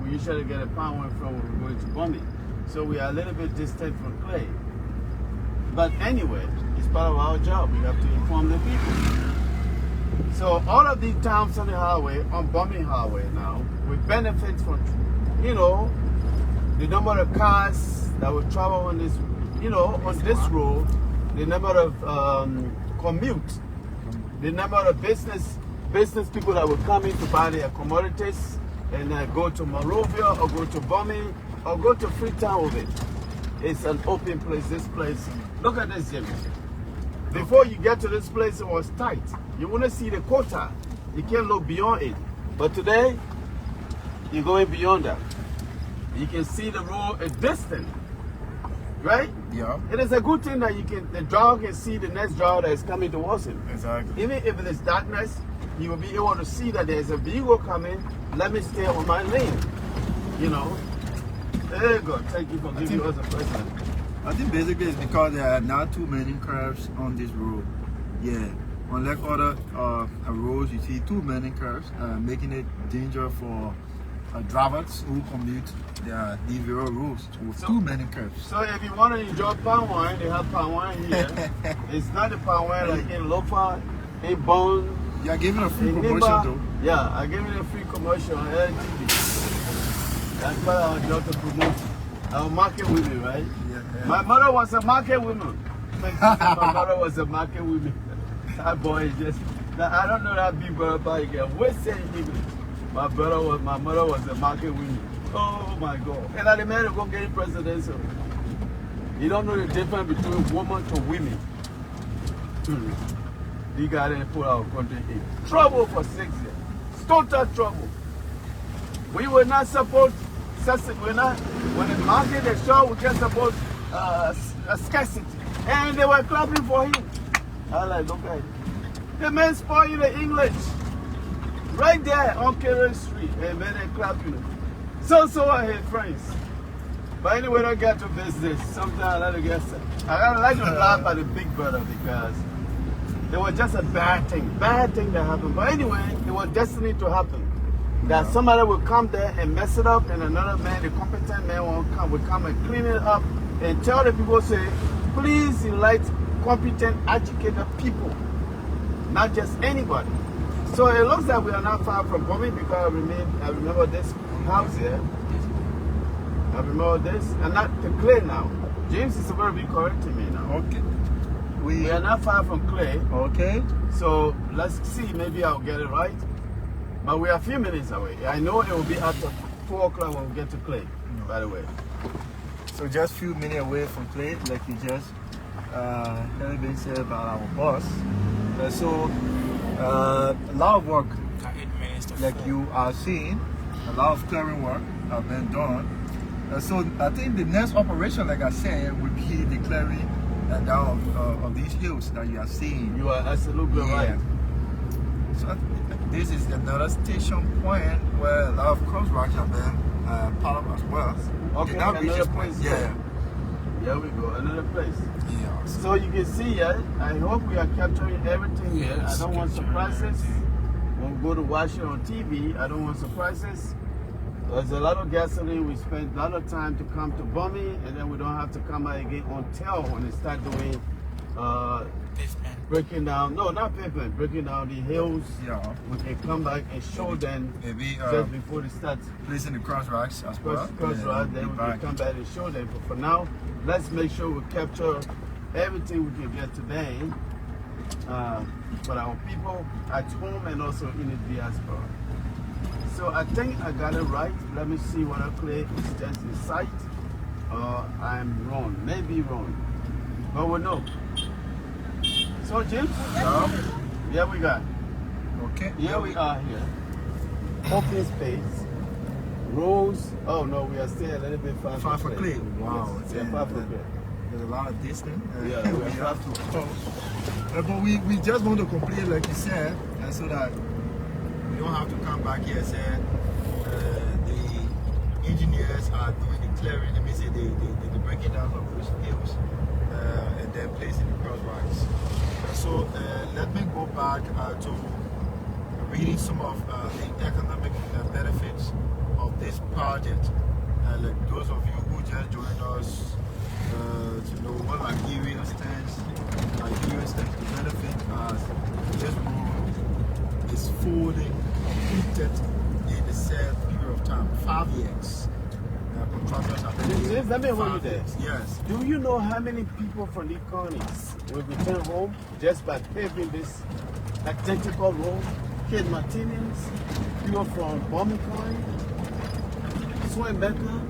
we usually get a palm wine from when we're going to Bombing. So we are a little bit distant from Clay. But anyway, it's part of our job. We have to inform the people. So all of these towns on the highway, on Bombing Highway now, we benefit from, you know, the number of cars that will travel on this, you know, on this road, the number of commute, the number of business people that will come in to buy their commodities and go to Monrovia or go to Bombing or go to Freetown with it. It's an open place, this place. Look at this, Jimmy. Before you get to this place, it was tight. You want to see the quota. You can't look beyond it. But today, you're going beyond that. You can see the road a distance, right? Yeah. It is a good thing that the driver can see the next driver that is coming towards him. Exactly. Even if it is darkness, you will be able to see that there's a vehicle coming. Let me stay on my lane. You know. There you go. Thank you for giving us a present. I think basically it's because there are not too many curves on this road. Yeah. Unlike other roads, you see too many curves, making it dangerous for drivers who commute the various roads with too many curves. So if you want to enjoy palm wine, they have palm wine here. It's not the palm wine like in Lofa, in Bone. You are giving a free in promotion Nimba. though. Yeah, I gave you a free commercial on LTV. That's why our job to promote our market women, right? Yeah. My mother was a market woman. My mother was a market woman. That boy is just, I don't know that big brother body again. What's saying English? My mother was a market woman. Oh my God. And the man go get presidential. You don't know the difference between woman to women. You got to put our country in trouble for 6 years. Total trouble. We were not supposed, when the market is short, we just supposed a scarcity. And they were clapping for him. I like, look at it. The man spoiled the English. Right there on Kerry Street. And then they clapping. So I had friends. But anyway, don't get to business. Sometimes I like to laugh at the big brother because it was just a bad thing that happened. But anyway, it was destined to happen. That somebody will come there and mess it up, and another man, the competent man, will come and clean it up and tell the people, say, please elect competent, educated people, not just anybody. So it looks like we are not far from Bombing because I remember this house here. I remember this, and not the Clay now. James is going to be correcting me now. Okay. We are not far from Clay. Okay. So let's see, maybe I'll get it right. But we are a few minutes away. I know it will be after 4 o'clock when we get to Clay, by the way. So just a few minutes away from Clay, like you just heard been said about our boss. A lot of work, 8 minutes to like 4. you are seeing, a lot of clearing work have been done. So I think the next operation, like I said, would be the clearing down of these hills that you are seeing. You are absolutely right. So this is another station point where a lot of crosswalks have been part of as well. Okay, They now reach another this point. place. Yeah. Here we go, another place. Yeah. So you can see here, I hope we are capturing everything here. I Yes, don't want capturing surprises. when we go to watch it on TV, I don't want surprises. There's a lot of gasoline. We spend a lot of time to come to Bummy, and then we don't have to come out again until when they start doing breaking down. No, not pavement. Breaking down the hills. Yeah. We can come back and show them Maybe just before they start placing the cross racks as well. cross rod. Then we can come back and show them. But for now, let's make sure we capture everything we can get today for our people at home and also in the diaspora. So I think I got it right. Let me see whether clay is just in sight or I'm wrong. Maybe wrong. But we'll know. So James, here we got. Okay. Here we are here. Open space. Rows. Oh no, we are still a little bit far for clay. Wow. Yes, we are far from clay. There's a lot of distance. Yeah, we have to go. But we just want to complete, like you said, and so that we don't have to come back here and say the engineers are doing the clearing. Let me say the breaking down of those hills and then placing the cross racks. So let me go back to reading some of the economic benefits of this project. Like those of you who just joined us to know what Liberia stands to benefit as this road is fully completed in the said period of time, 5 years. Contractors have been Let me hold you there. Yes. Do you know how many people from these counties will return home just by paving this identical road? Kid Martinez, people from Bombing County, Swing Becca.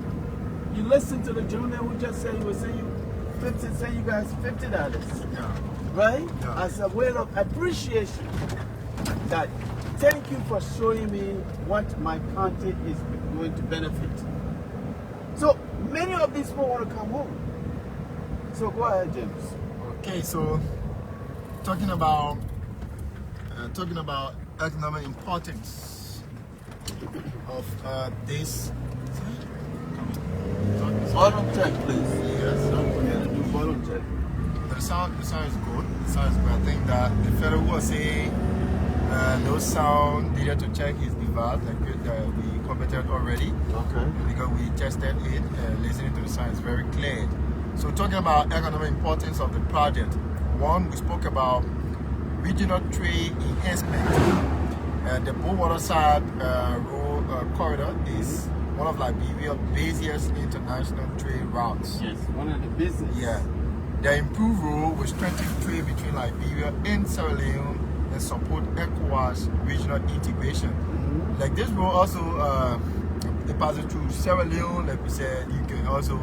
You listen to the gentleman who just said he was saying you guys $50. Yeah. Right? Yeah. As a way of appreciation. That thank you for showing me what my county is going to benefit. So many of these people want to come home. So go ahead, James. Okay, so talking about economic importance of this. Bottom check, please. Yes. Don't forget to do bottom check. The sound is good. The sound is good. I think that the fellow who was saying no sound needed to check his device, like we commented already. Okay. Because we tested it, listening to the sound is very clear. So talking about economic importance of the project, one, we spoke about regional trade enhancement. The waterside road corridor is one of Liberia's busiest international trade routes. Yes, one of the business. Yeah. The improved road will strengthen trade between Liberia and Sierra Leone and support ECOWAS regional integration. Like this road also it passes through Sierra Leone, like we said, you can also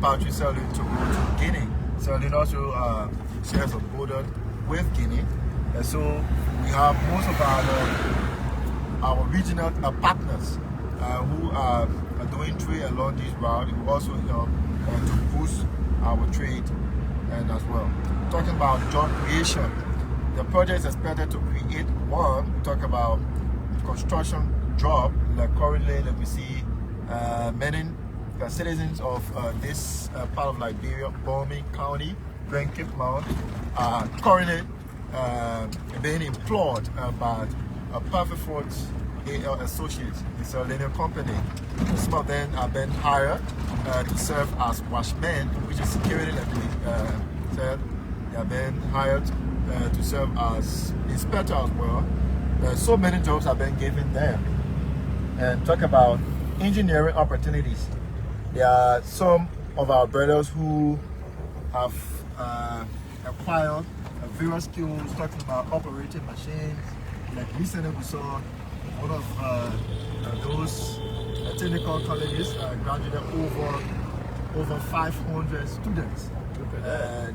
pass through Sierra Leone to go to Guinea. Sierra Leone also shares a border with Guinea. And so we have most of our regional partners who are doing trade along this route. It will also help to boost our trade and as well. Talking about job creation, the project is expected to create one. We talk about construction job, like currently like we see many citizens of this part of Liberia, Bombing County, Grand Cape Mount, are currently being employed by Perfect Foods AL Associates, it's a linear company. Some of them have been hired to serve as watchmen, which is security, like we said. They have been hired to serve as inspector as well. So many jobs have been given there. And talk about engineering opportunities. There are some of our brothers who have acquired various skills, talking about operating machines. Like recently we saw one of those technical colleges graduated over 500 students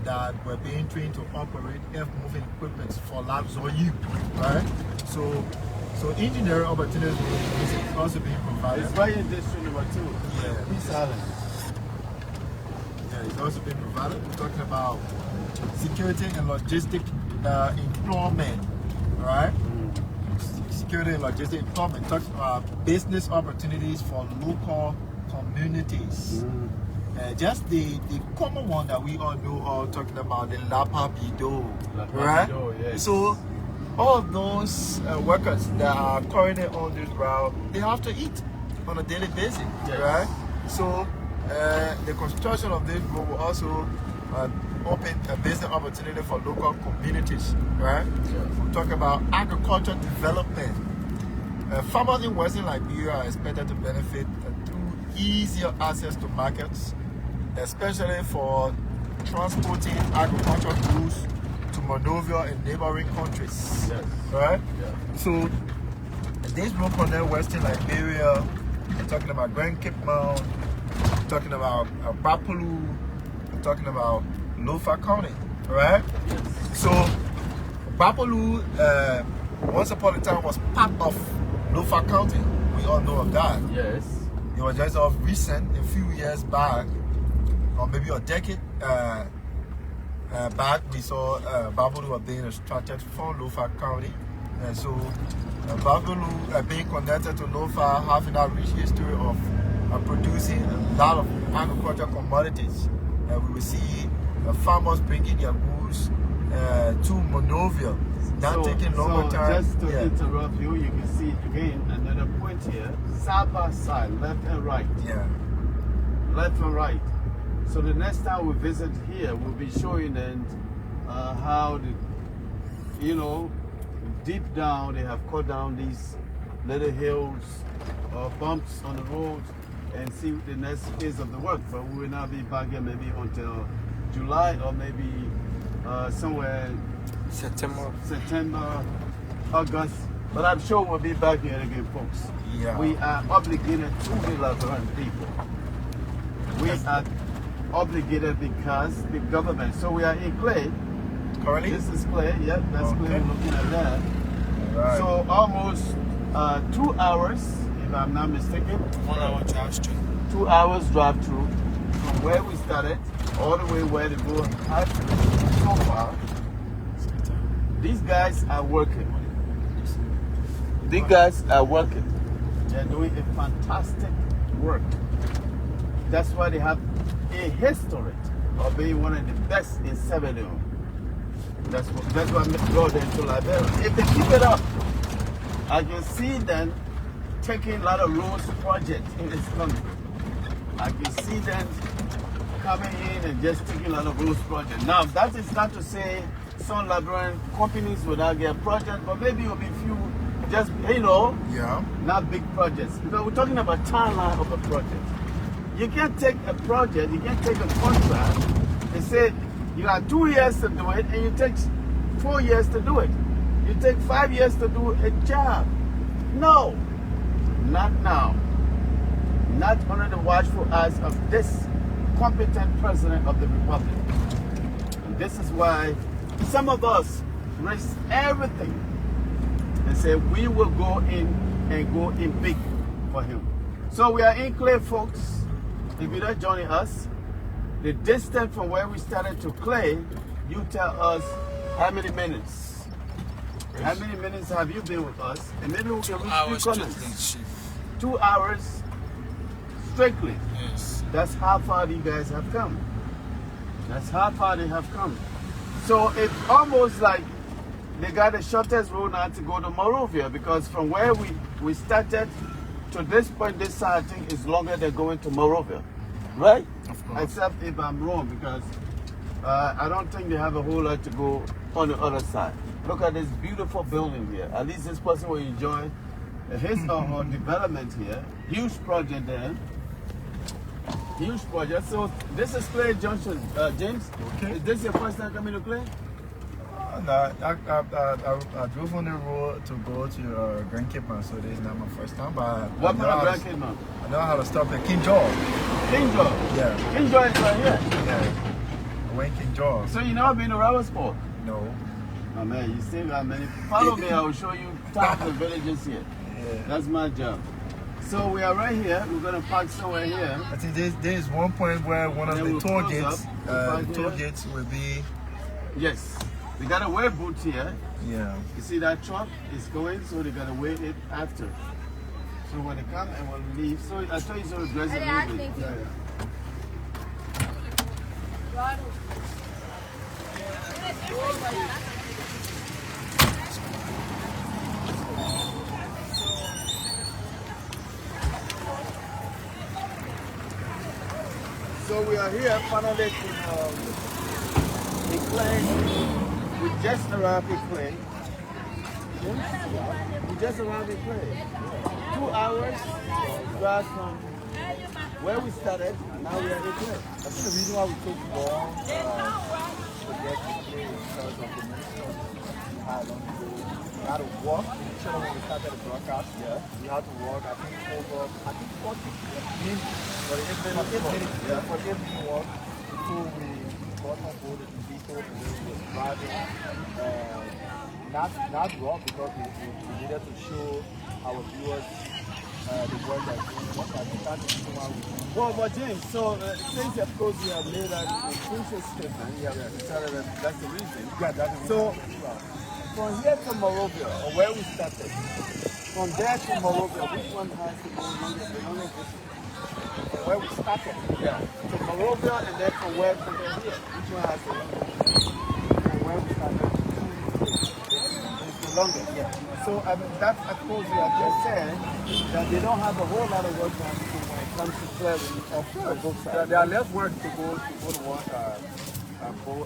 that were being trained to operate earth-moving equipment for labs or you, right? So engineering opportunities is also being provided. It's right in district number 2. Yeah. Peace Island. Yeah, it's also being provided. We're talking about security and logistic employment, all right? Security and logistic employment. Talks about business opportunities for local communities. Just the common one that we all know, all talking about the Lapa Bido, right? Yes. So all of those workers that are currently on this route, they have to eat on a daily basis, right? So the construction of this road will also open a business opportunity for local communities, right? We're talking about agricultural development. Farmers in Western Liberia are expected to benefit through easier access to markets, especially for transporting agricultural goods to Monrovia and neighboring countries, right? So this road connects Western Liberia. We're talking about Grand Cape Mount, we're talking about Bapulu, we're talking about Lofa County, right? So Bapulu, once upon a time, was part of Lofa County. We all know of that. Yes. It was just of recent, a few years back, or maybe a decade back, we saw Bapulu was being extracted from Lofa County. And so Bapulu being connected to Lofa, having that rich history of producing a lot of agricultural commodities. We will see farmers bringing their goods to Monrovia. That taking longer time. Just to interrupt you, you can see again another point here. Side by side, left and right. Yeah. Left and right. So the next time we visit here, we'll be showing them how deep down they have cut down these little hills or bumps on the road and see the next phase of the work. But we will not be back here maybe until July or maybe somewhere September, August. But I'm sure we'll be back here again, folks. Yeah. We are obligated to the Liberian people. We are obligated because the government. So we are in clay. Currently? This is clay. Yep, that's clay. We're looking at that. Right. So almost 2 hours, if I'm not mistaken. 1 hour drive straight. 2 hours drive through from where we started all the way where the road has so far. These guys are working. These guys are working. They're doing a fantastic work. That's why they have a history of being one of the best in 7. That's what brought them to Liberia. If they keep it up, I can see them taking a lot of roads projects in this country. I can see them coming in and just taking a lot of roads projects. Now, that is not to say some Liberian companies will not get projects, but maybe it will be few, just, not big projects. Because we're talking about timeline of a project. You can't take a project, you can't take a contract and say you got 2 years to do it and you take 4 years to do it. You take 5 years to do a job. No, not now. Not under the watchful eyes of this competent president of the republic. And this is why some of us risk everything and say we will go in and go in big for him. So we are in Clay, folks. If you're not joining us, the distance from where we started to Clay, you tell us how many minutes. How many minutes have you been with us? And maybe we can reach 2 comments. 2 hours strictly. Yes. That's how far you guys have come. That's how far they have come. So it's almost like they got the shortest road now to go to Monrovia, because from where we started to this point, this side, I think is longer than going to Monrovia, right? Of course. Except if I'm wrong, because I don't think they have a whole lot to go on the other side. Look at this beautiful building here. At least this person will enjoy his or her development here. Huge project there. Huge project. So this is Clay Junction, James. Okay. Is this your first time coming to Clay? No, I drove on the road to go to Grand Cape Mount, so this is not my first time. But What part of Grand Cape Mount? I know how to stop at King George. King George. Yeah. King George is right here. Yeah. I went King George. So you never been to Robertsport? No. Oh man, you still got many. Follow me, I will show you towns and villages here. Yeah. That's my job. So we are right here. We're gonna park somewhere here. I think there is one point where one of And then the we'll toll close gates, up. the toll gates will be. Yes. We got a weigh booth here. Yeah. You see that truck is going, so they gotta weigh it after. So when they come and we'll leave. So I told you so to dress it a little bit. Yeah. we are here finally in Clay. We just arrived in Clay. We just arrived in Clay. 2 hours drive from where we started. Now we are in Clay. I think the reason why we took long to get to Clay is because of the ministry. How long to go. We had to walk. Initially when we started the broadcast, we had to walk. I think over 40 minutes for the 8 minutes. Yeah, for the 8 minute walk before we got on board the vehicle and then we were driving. Not raw because we needed to show our viewers the work that we do. I think that's the reason why we do. Well, but James, so since of course you have made that crucial statement, you have decided that that's the reason. Yeah, that's the reason. So from here to Morovia, or where we started, from there to Morovia, which one has the longest distance? From where we started, Yeah. To Morovia and then from where to here, which one has the longest distance? from where we started, It's the longest, yeah. so I mean that's I suppose we are just saying That they don't have a whole lot of work to do when it comes to clearing of both sides. there are less work to go to one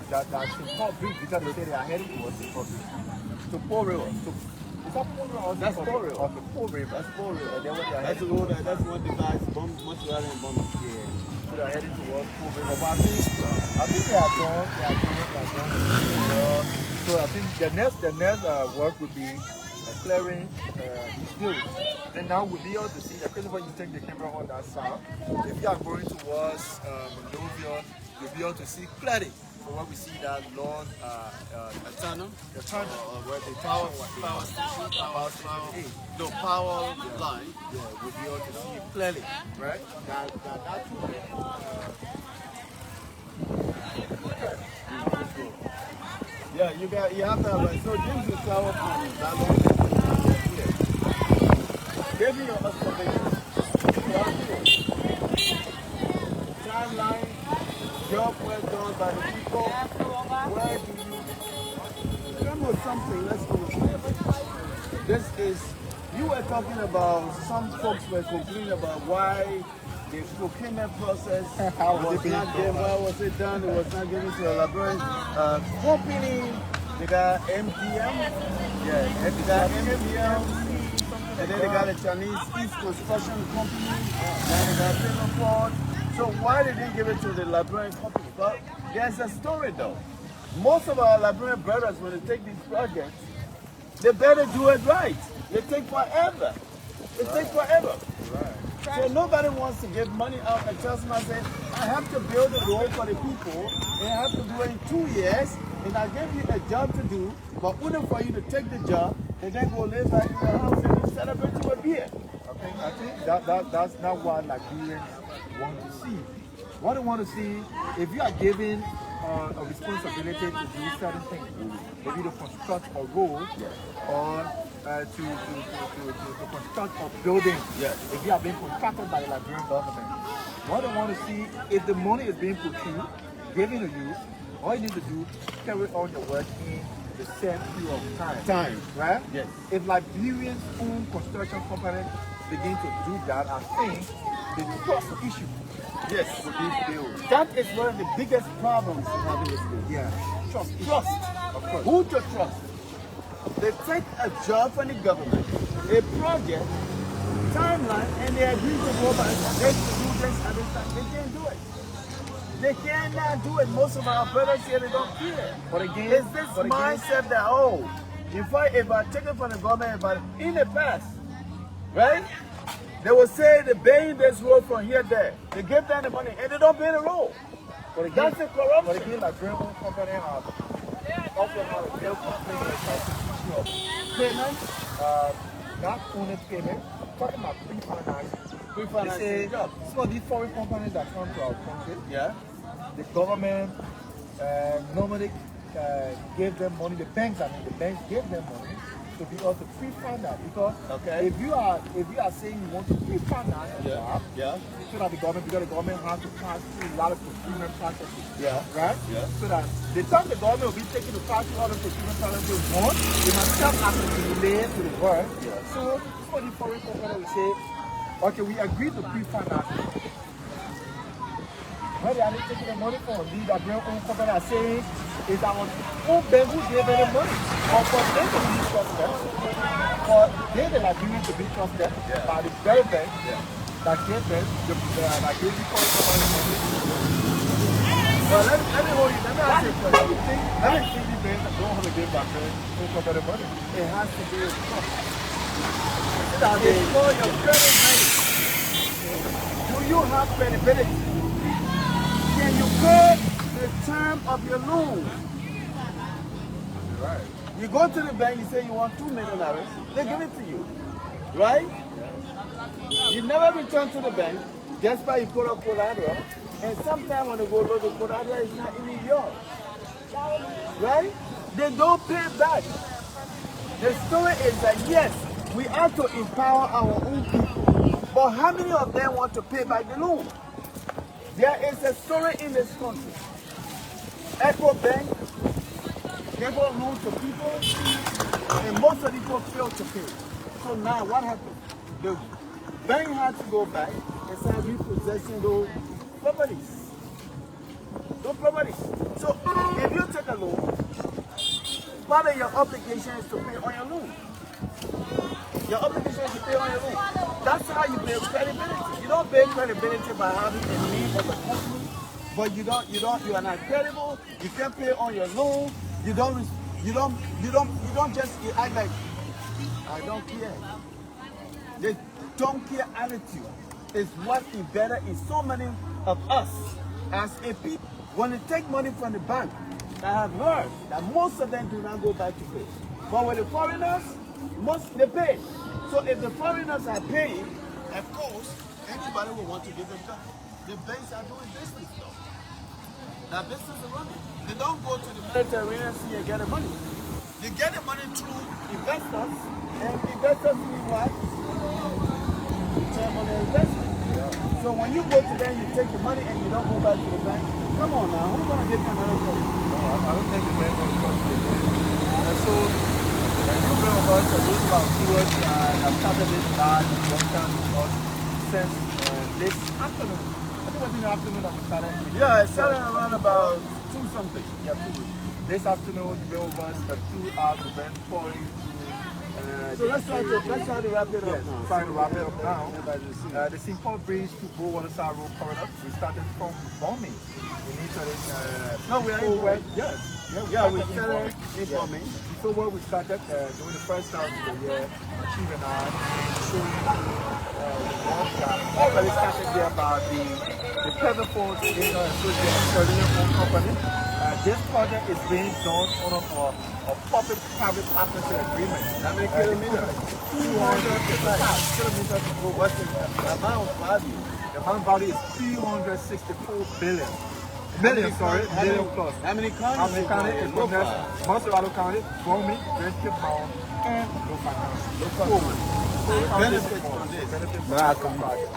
that should not be because they say they are heading towards the public. To Pole River. Is that Pole River or That's Pole River. Of the Pole River. That's Pole River. And then what they are That's the heading road. That's one divides Montreal and Bombay. Yeah. So they are heading towards Pole River. But I think they are done. So I think the next work would be clearing these fields. And now we'll be able to see, especially when you take the camera on that south, if you are going towards Monrovia, you'll be able to see clearly. So when we see that long tunnel, the tunnel where the power line. yeah, we'll be able to see it clearly, right? That Yeah, you have to have so James is travel from that long distance here. Give me your observation. Timeline, job well done by the people. Where do you come with something? Let's go with something. This is you were talking about some folks were complaining about why the procurement process was not given. Why was it done? It was not given to a Liberian company. They got MDM. Yeah, they got MDM. And then they got a Chinese East Construction Company. Then they got Port. So why did they give it to the Liberian company? But there's a story though. Most of our Liberian brothers, when they take these projects, they better do it right. They take forever. It takes forever. Right. So nobody wants to give money out and tell somebody, say, I have to build a road for the people, and I have to do it in 2 years, and I gave you a job to do, but only for you to take the job, and then go live back in your house and celebrate you a beer. I think that's not what Liberians want to see. What they want to see, if you are given a responsibility to do certain things, maybe to construct a road or to construct a building, if you are being contracted by the Liberian government, what they want to see, if the money is being put through, given to you, all you need to do is carry on your work in the same period of time. Right? Yes. If Liberians' own construction companies begin to do that, I think the trust issue with these bills. That is one of the biggest problems in having this bill. Yeah. Trust. Trust. Of course. Who to trust? They take a job from the government, a project, timeline, and they agree to go by this to do this at this time. They can't do it. They cannot do it. Most of our brothers here, they don't care. But again, It's this mindset that, if I take it from the government, but in the past, right? They will say they're building this road from here there. They give them the money and they don't build the road. but again, That's the corruption. But again, Liberian own company have also have a bill company when it comes to the issue of payment, not only payment, talking about pre-finance. They say some of these foreign companies that come to our country, the government normally give them money. The banks give them money to be able to pre-finance, because if you are saying you want to pre-finance a job, so that the government has to pass through a lot of procurement processes, right? So that the time the government will be taking to pass through all the procurement processes once, they must start having to delay to the work. So some of the foreign companies will say, okay, we agree to pre-finance. Where they are they taking the money from? These are their own company are saying is our own bank who gave them the money. Or for them to be trusted, for they are agreeing to be trusted by the very bank that gave them, that gave the money. Well, let me hold you. Let me ask you a question. You think any CD bank that don't have to give back their own company money? It has to be a trust. It's for your credibility. Do you have credibility? Can you pay the term of your loan? Right. You go to the bank, you say you want $2 million, they give it to you, right? You never return to the bank, just by you put up collateral, and sometimes when they go load the collateral, it's not even yours, right? They don't pay back. The story is that yes, we have to empower our own people, but how many of them want to pay back the loan? There is a story in this country. Echo Bank gave out loans to people, and most of the people failed to pay. So now what happened? The bank had to go back and start repossessing those properties. Those properties. So if you take a loan, part of your obligation is to pay on your loan. Your obligation is to pay on your loan. That's how you build credibility. You don't build credibility by having a name of a company, but you are not credible. You can't pay on your loan. You don't just act like I don't care. The don't care attitude is what is better in so many of us as a people. When they take money from the bank, I have heard that most of them do not go back to pay. But with the foreigners, most they pay. So if the foreigners are paying, of course, anybody will want to give them back. The banks are doing business though. Now business is running. They don't go to the Mediterranean Sea and get the money. They get the money through investors, and investors mean what? Return on their investment. So when you go to them, you take the money and you don't go back to the bank. Come on now, who's gonna get the money from you? No, I don't think the bank will come to the bank. And so, the new bill of us, those who are viewers, have started this large long-term because since this afternoon. I think it was in the afternoon that we started. Yeah, it started around about 2 something. Yeah, 2 weeks. This afternoon, the bill of us, the 2 hours event pouring So let's try to wrap it up yes, now. trying to wrap it up now. The St. Paul Bridge to Go Waterside Road corridor, we started from bombing. We need to No, we are in work. Yes. Yeah, we started informing. So what we started during the first half of the year, Chief and I showing the work that already started there by the Featherford Association company. This project is being done on a public-private partnership agreement. How many kilometers? 255 kilometers to go. What's the amount value? The amount value is 364 billion. Million plus. How many counties? How many counties? It's Monserrato County, Bomi, Brisket, Bound, and Local County. Benefits from this. Benefits from the project.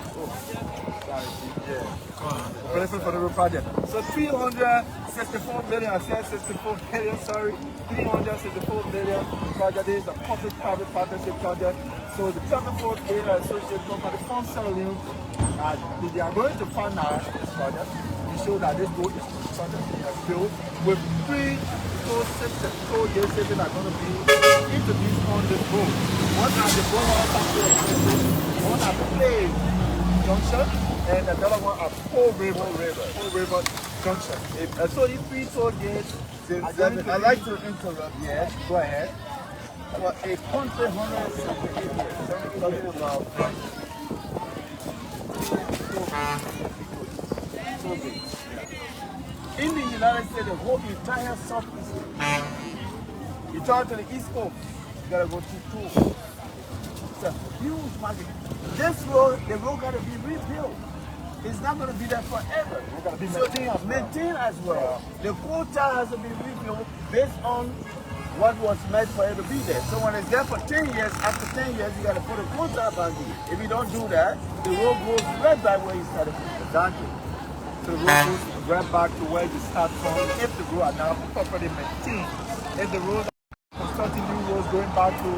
Benefits for the project. So 364 billion, I said 64 billion, sorry. 364 billion project is a public-private partnership project. So the Featherford Association Company, Fonsellium, they are going to finance this project to show that this road is built with 3 toll systems, toll gate systems are going to be introduced on this road. One at the one at the Play Junction, and another one at Pole River Junction. So these 3 toll gates are going to I'd like to interrupt. Yes, go ahead. For a country 178 years, talking about in the United States, the whole entire Southeast, you turn to the East Coast, you gotta go to Tool. It's a huge market. This road, the road gotta be rebuilt. It's not gonna be there forever. It's gotta be maintained as well. The quota has to be rebuilt based on what was meant for it to be there. So when it's there for 10 years, after 10 years, you gotta put a quota back in. If you don't do that, the road goes right back where you started from. Exactly. So the road goes right back to where you start from if the road are now properly maintained. If the road are constructing new roads going back to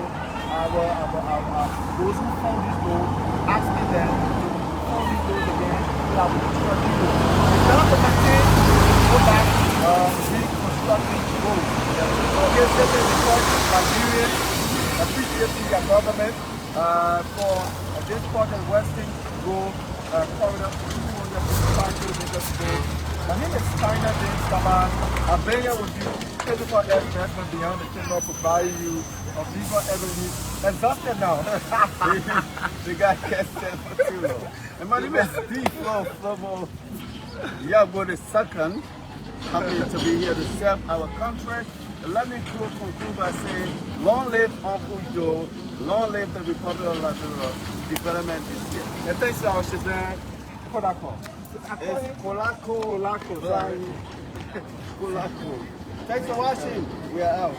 those who found this road, asking them to before we close again, we have construction road. It's not the maintain, go back, big construction road. Okay, this is the point of Liberia, appreciating your government for this project, Western Road corridor, 255 kilometers road. My name is China James Kaman. I've been here with you, physical investment beyond the chamber, providing you of legal evidence. Exhausted now. The guy can't stand for too long. And my name is D. Flomo. Yago the second, happy to be here to serve our country. And let me conclude by saying, long live Uncle Joe, long live the Republic of Liberia. Development is here. And thanks to our Shazam, Kodako. It's Kolako. Kolako. Thanks for watching. We are out.